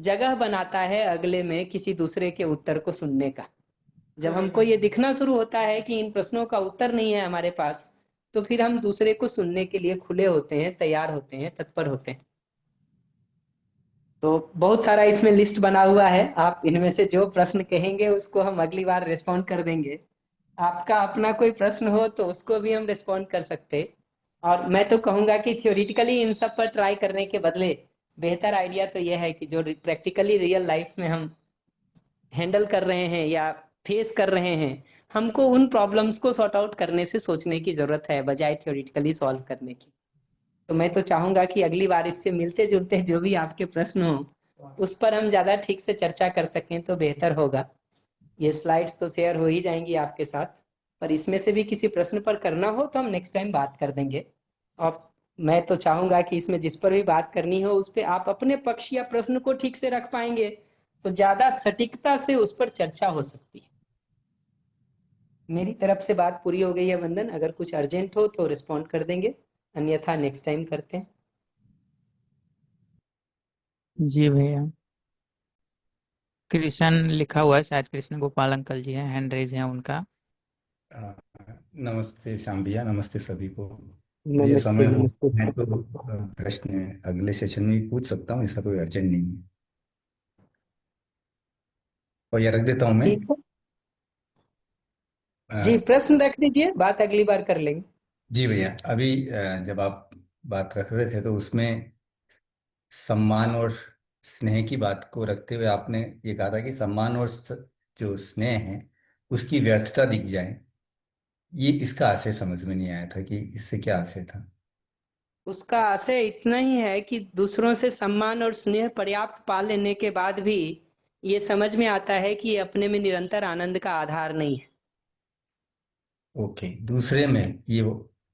जगह बनाता है अगले में किसी दूसरे के उत्तर को सुनने का। जब हमको ये दिखना शुरू होता है कि इन प्रश्नों का उत्तर नहीं है हमारे पास, तो फिर हम दूसरे को सुनने के लिए खुले होते हैं, तैयार होते हैं, तत्पर होते हैं। तो बहुत सारा इसमें लिस्ट बना हुआ है, आप इनमें से जो प्रश्न कहेंगे उसको हम अगली बार रिस्पॉन्ड कर देंगे। आपका अपना कोई प्रश्न हो तो उसको भी हम रिस्पॉन्ड कर सकते। और मैं तो कहूंगा कि थियोरिटिकली इन सब पर ट्राई करने के बदले बेहतर आइडिया तो यह है कि जो प्रैक्टिकली रियल लाइफ में हम हैंडल कर रहे हैं या फेस कर रहे हैं, हमको उन प्रॉब्लम्स को सॉर्ट आउट करने से सोचने की जरूरत है, बजाय थियोरिटिकली सॉल्व करने की। तो मैं तो चाहूंगा कि अगली बार इससे मिलते जुलते जो भी आपके प्रश्न हो उस पर हम ज्यादा ठीक से चर्चा कर सकें तो बेहतर होगा। ये स्लाइड्स तो शेयर हो ही जाएंगी आपके साथ, पर इसमें से भी किसी प्रश्न पर करना हो तो हम नेक्स्ट टाइम बात कर देंगे। और मैं तो चाहूंगा कि इसमें जिस पर भी बात करनी हो उस पर आप अपने पक्ष या प्रश्न को ठीक से रख पाएंगे तो ज्यादा सटीकता से उस पर चर्चा हो सकती है। मेरी तरफ से बात पूरी हो गई है वंदन, अगर कुछ अर्जेंट हो तो रिस्पॉन्ड कर देंगे, अन्यथा नेक्स्ट टाइम करते हैं। जी भैया। कृष्ण लिखा हुआ है, शायद कृष्ण गोपाल अंकल जी हैं, हैंड रेज है उनका। अ, नमस्ते श्याम भैया, नमस्ते सभी को। तो ये नमस्ते समय हो नमस्ते। मैं तो प्रश्न अगले सेशन में भी पूछ सकता हूँ, इसका कोई अर्जेंट नहीं है। और ये रख देता हूँ मैं। ठीक है जी, अ, प्रश्न रख दीजिए, बात अगली बार कर लेंगे। जी भैया, अभी जब आप बात रख रहे थे तो उसमें सम्मान और स्नेह की बात को रखते हुए आपने ये कहा था कि सम्मान और जो स्नेह है उसकी व्यर्थता दिख जाए। ये इसका आशय समझ में नहीं आया था कि इससे क्या आशय था। उसका आशय इतना ही है कि दूसरों से सम्मान और स्नेह पर्याप्त पा लेने के बाद भी ये समझ में आता है कि ये अपने में निरंतर आनंद का आधार नहीं है। ओके, दूसरे में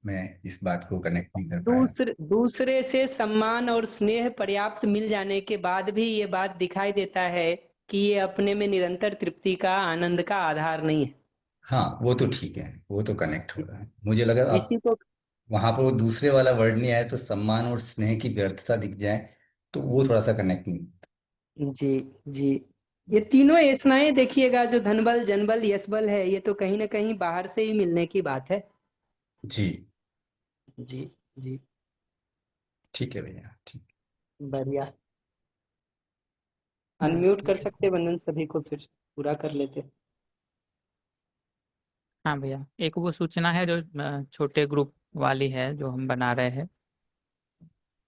मैं इस बात को कनेक्ट नहीं कर पाया। दूसरे से सम्मान और स्नेह पर्याप्त मिल जाने के बाद भी ये बात दिखाई देता है कि ये अपने में निरंतर तृप्ति का आनंद का आधार नहीं है। हाँ, वो तो ठीक है, वो तो कनेक्ट हो रहा है। मुझे लगा आप इसी को वहां पर वो दूसरे वाला वर्ड नहीं आया तो सम्मान और स्नेह की व्यर्थता दिख जाए, तो वो थोड़ा सा कनेक्ट नहीं। जी जी, ये तीनों ऐसनाएं देखिएगा, जो धनबल जनबल यशबल है, ये तो कहीं ना कहीं बाहर से ही मिलने की बात है। जी जी जी, ठीक है भैया, ठीक। बढ़िया। अनम्यूट कर सकते बंधन सभी को, फिर पूरा कर लेते। हाँ भैया, एक वो सूचना है जो छोटे ग्रुप वाली है जो हम बना रहे हैं,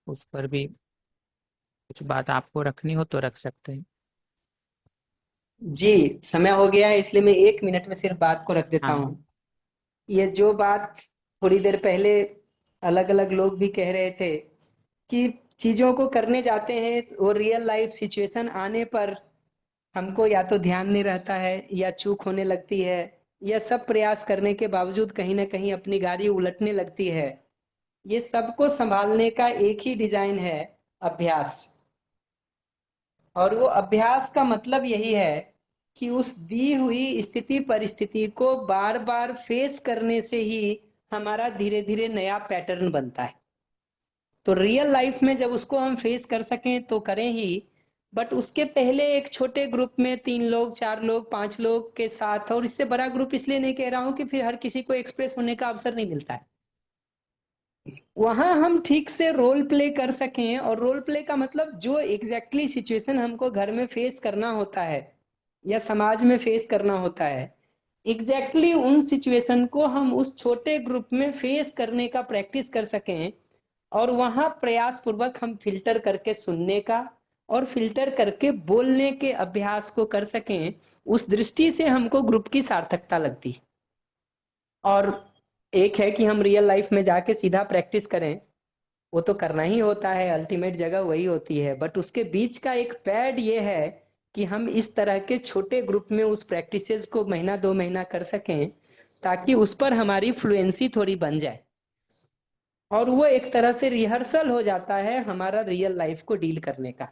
उस पर भी कुछ बात आपको रखनी हो तो रख सकते हैं। जी, समय हो गया है, इसलिए मैं 1 मिनट में सिर्फ बात को रख देता हाँ हूँ। ये जो बात थोड़ी देर पहले अलग अलग लोग भी कह रहे थे कि चीजों को करने जाते हैं और रियल लाइफ सिचुएशन आने पर हमको या तो ध्यान नहीं रहता है या चूक होने लगती है, या सब प्रयास करने के बावजूद कहीं ना कहीं अपनी गाड़ी उलटने लगती है। ये सबको संभालने का एक ही डिजाइन है, अभ्यास। और वो अभ्यास का मतलब यही है कि उस दी हुई स्थिति परिस्थिति को बार बार फेस करने से ही हमारा धीरे धीरे नया पैटर्न बनता है। तो रियल लाइफ में जब उसको हम फेस कर सकें तो करें ही, बट उसके पहले एक छोटे ग्रुप में 3 लोग 4 लोग 5 लोग के साथ, और इससे बड़ा ग्रुप इसलिए नहीं कह रहा हूं कि फिर हर किसी को एक्सप्रेस होने का अवसर नहीं मिलता है, वहां हम ठीक से रोल प्ले कर सकें। और रोल प्ले का मतलब जो एग्जैक्टली सिचुएशन हमको घर में फेस करना होता है या समाज में फेस करना होता है, एग्जैक्टली उन सिचुएशन को हम उस छोटे ग्रुप में फेस करने का प्रैक्टिस कर सकें। और वहां प्रयास पूर्वक हम फिल्टर करके सुनने का और फिल्टर करके बोलने के अभ्यास को कर सकें, उस दृष्टि से हमको ग्रुप की सार्थकता लगती है। और एक है कि हम रियल लाइफ में जाके सीधा प्रैक्टिस करें, वो तो करना ही होता है, अल्टीमेट जगह वही होती है, बट उसके बीच का एक पैड ये है कि हम इस तरह के छोटे ग्रुप में उस प्रैक्टिसेस को महीना 2 महीना कर सकें, ताकि उस पर हमारी फ्लुएंसी थोड़ी बन जाए, और वो एक तरह से रिहर्सल हो जाता है हमारा रियल लाइफ को डील करने का।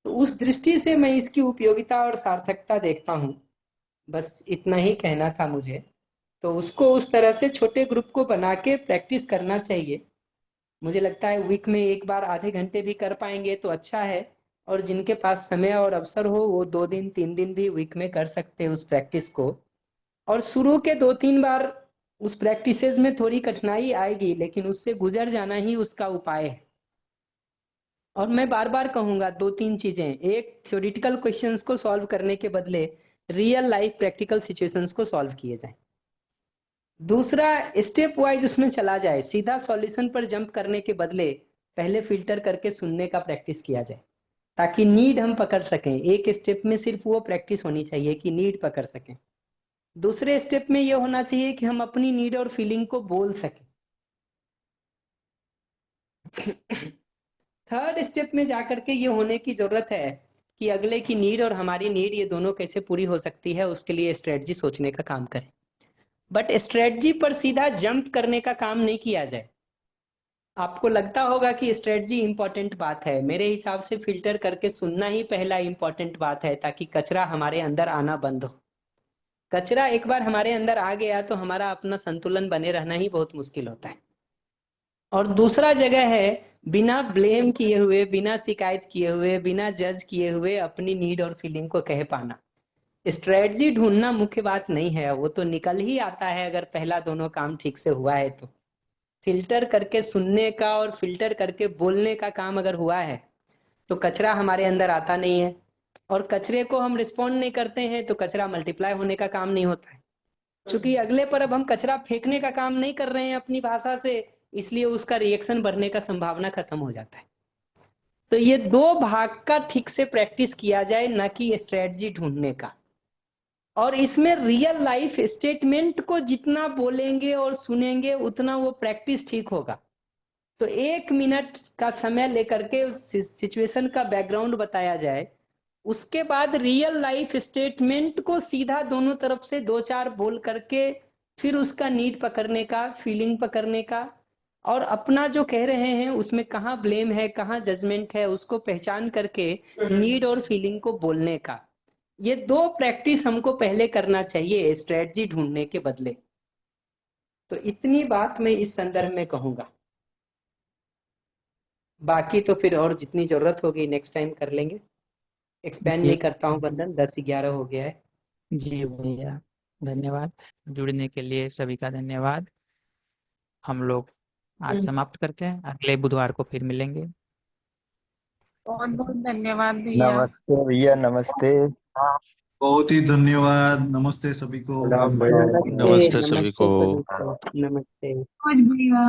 तो उस दृष्टि से मैं इसकी उपयोगिता और सार्थकता देखता हूँ। बस इतना ही कहना था मुझे। तो उसको उस तरह से छोटे ग्रुप को बना के प्रैक्टिस करना चाहिए। मुझे लगता है वीक में एक बार आधे घंटे भी कर पाएंगे तो अच्छा है, और जिनके पास समय और अवसर हो वो 2 दिन 3 दिन भी वीक में कर सकते हैं उस प्रैक्टिस को। और शुरू के 2-3 बार उस प्रैक्टिसेस में थोड़ी कठिनाई आएगी, लेकिन उससे गुजर जाना ही उसका उपाय है। और मैं बार बार कहूंगा 2-3 चीजें, एक थ्योरेटिकल क्वेश्चंस को सॉल्व करने के बदले रियल लाइफ प्रैक्टिकल सिचुएशंस को सॉल्व किए जाए। दूसरा, स्टेप वाइज उसमें चला जाए, सीधा सॉल्यूशन पर जंप करने के बदले पहले फिल्टर करके सुनने का प्रैक्टिस किया जाए, ताकि नीड हम पकड़ सकें। एक स्टेप में सिर्फ वो प्रैक्टिस होनी चाहिए कि नीड पकड़ सकें। दूसरे स्टेप में ये होना चाहिए कि हम अपनी नीड और फीलिंग को बोल सकें। थर्ड स्टेप में जाकर के ये होने की जरूरत है कि अगले की नीड और हमारी नीड ये दोनों कैसे पूरी हो सकती है, उसके लिए स्ट्रेटजी सोचने का काम करें। बट स्ट्रेटजी पर सीधा जंप करने का काम नहीं किया जाए। आपको लगता होगा कि स्ट्रेटजी इंपॉर्टेंट बात है, मेरे हिसाब से फिल्टर करके सुनना ही पहला इंपॉर्टेंट बात है, ताकि कचरा हमारे अंदर आना बंद हो। कचरा एक बार हमारे अंदर आ गया तो हमारा अपना संतुलन बने रहना ही बहुत मुश्किल होता है। और दूसरा जगह है बिना ब्लेम किए हुए, बिना शिकायत किए हुए, बिना जज किए हुए अपनी नीड और फीलिंग को कह पाना। स्ट्रेटजी ढूंढना मुख्य बात नहीं है, वो तो निकल ही आता है अगर पहला दोनों काम ठीक से हुआ है तो। फिल्टर करके सुनने का और फिल्टर करके बोलने का काम अगर हुआ है तो कचरा हमारे अंदर आता नहीं है, और कचरे को हम रिस्पॉन्ड नहीं करते हैं तो कचरा मल्टीप्लाई होने का काम नहीं होता है। क्योंकि अगले पर अब हम कचरा फेंकने का काम नहीं कर रहे हैं अपनी भाषा से, इसलिए उसका रिएक्शन बढ़ने का संभावना खत्म हो जाता है। तो ये दो भाग का ठीक से प्रैक्टिस किया जाए, ना कि स्ट्रेटजी ढूंढने का। और इसमें रियल लाइफ स्टेटमेंट को जितना बोलेंगे और सुनेंगे उतना वो प्रैक्टिस ठीक होगा। तो 1 मिनट का समय लेकर के उस सिचुएशन का बैकग्राउंड बताया जाए, उसके बाद रियल लाइफ स्टेटमेंट को सीधा दोनों तरफ से 2-4 बोल करके फिर उसका नीड पकड़ने का, फीलिंग पकड़ने का, और अपना जो कह रहे हैं उसमें कहाँ ब्लेम है, कहाँ जजमेंट है, उसको पहचान करके नीड और फीलिंग को बोलने का। ये 2 प्रैक्टिस हमको पहले करना चाहिए स्ट्रेटजी ढूंढने के बदले। तो इतनी बात मैं इस संदर्भ में कहूंगा। बाकी तो फिर और जितनी जरूरत होगी नेक्स्ट टाइम कर लेंगे। एक्सपेंड नहीं करता हूँ बंधन, 10-11 हो गया है। जी भैया, धन्यवाद। जुड़ने के लिए सभी का धन्यवाद। हम लोग आज समाप्त करते हैं, अगले बुधवार को फिर मिलेंगे। बहुत बहुत धन्यवाद भैया। नमस्ते भैया, नमस्ते। बहुत ही धन्यवाद। नमस्ते सभी को। नमस्ते नमस्ते सभी को। नमस्ते। भैया।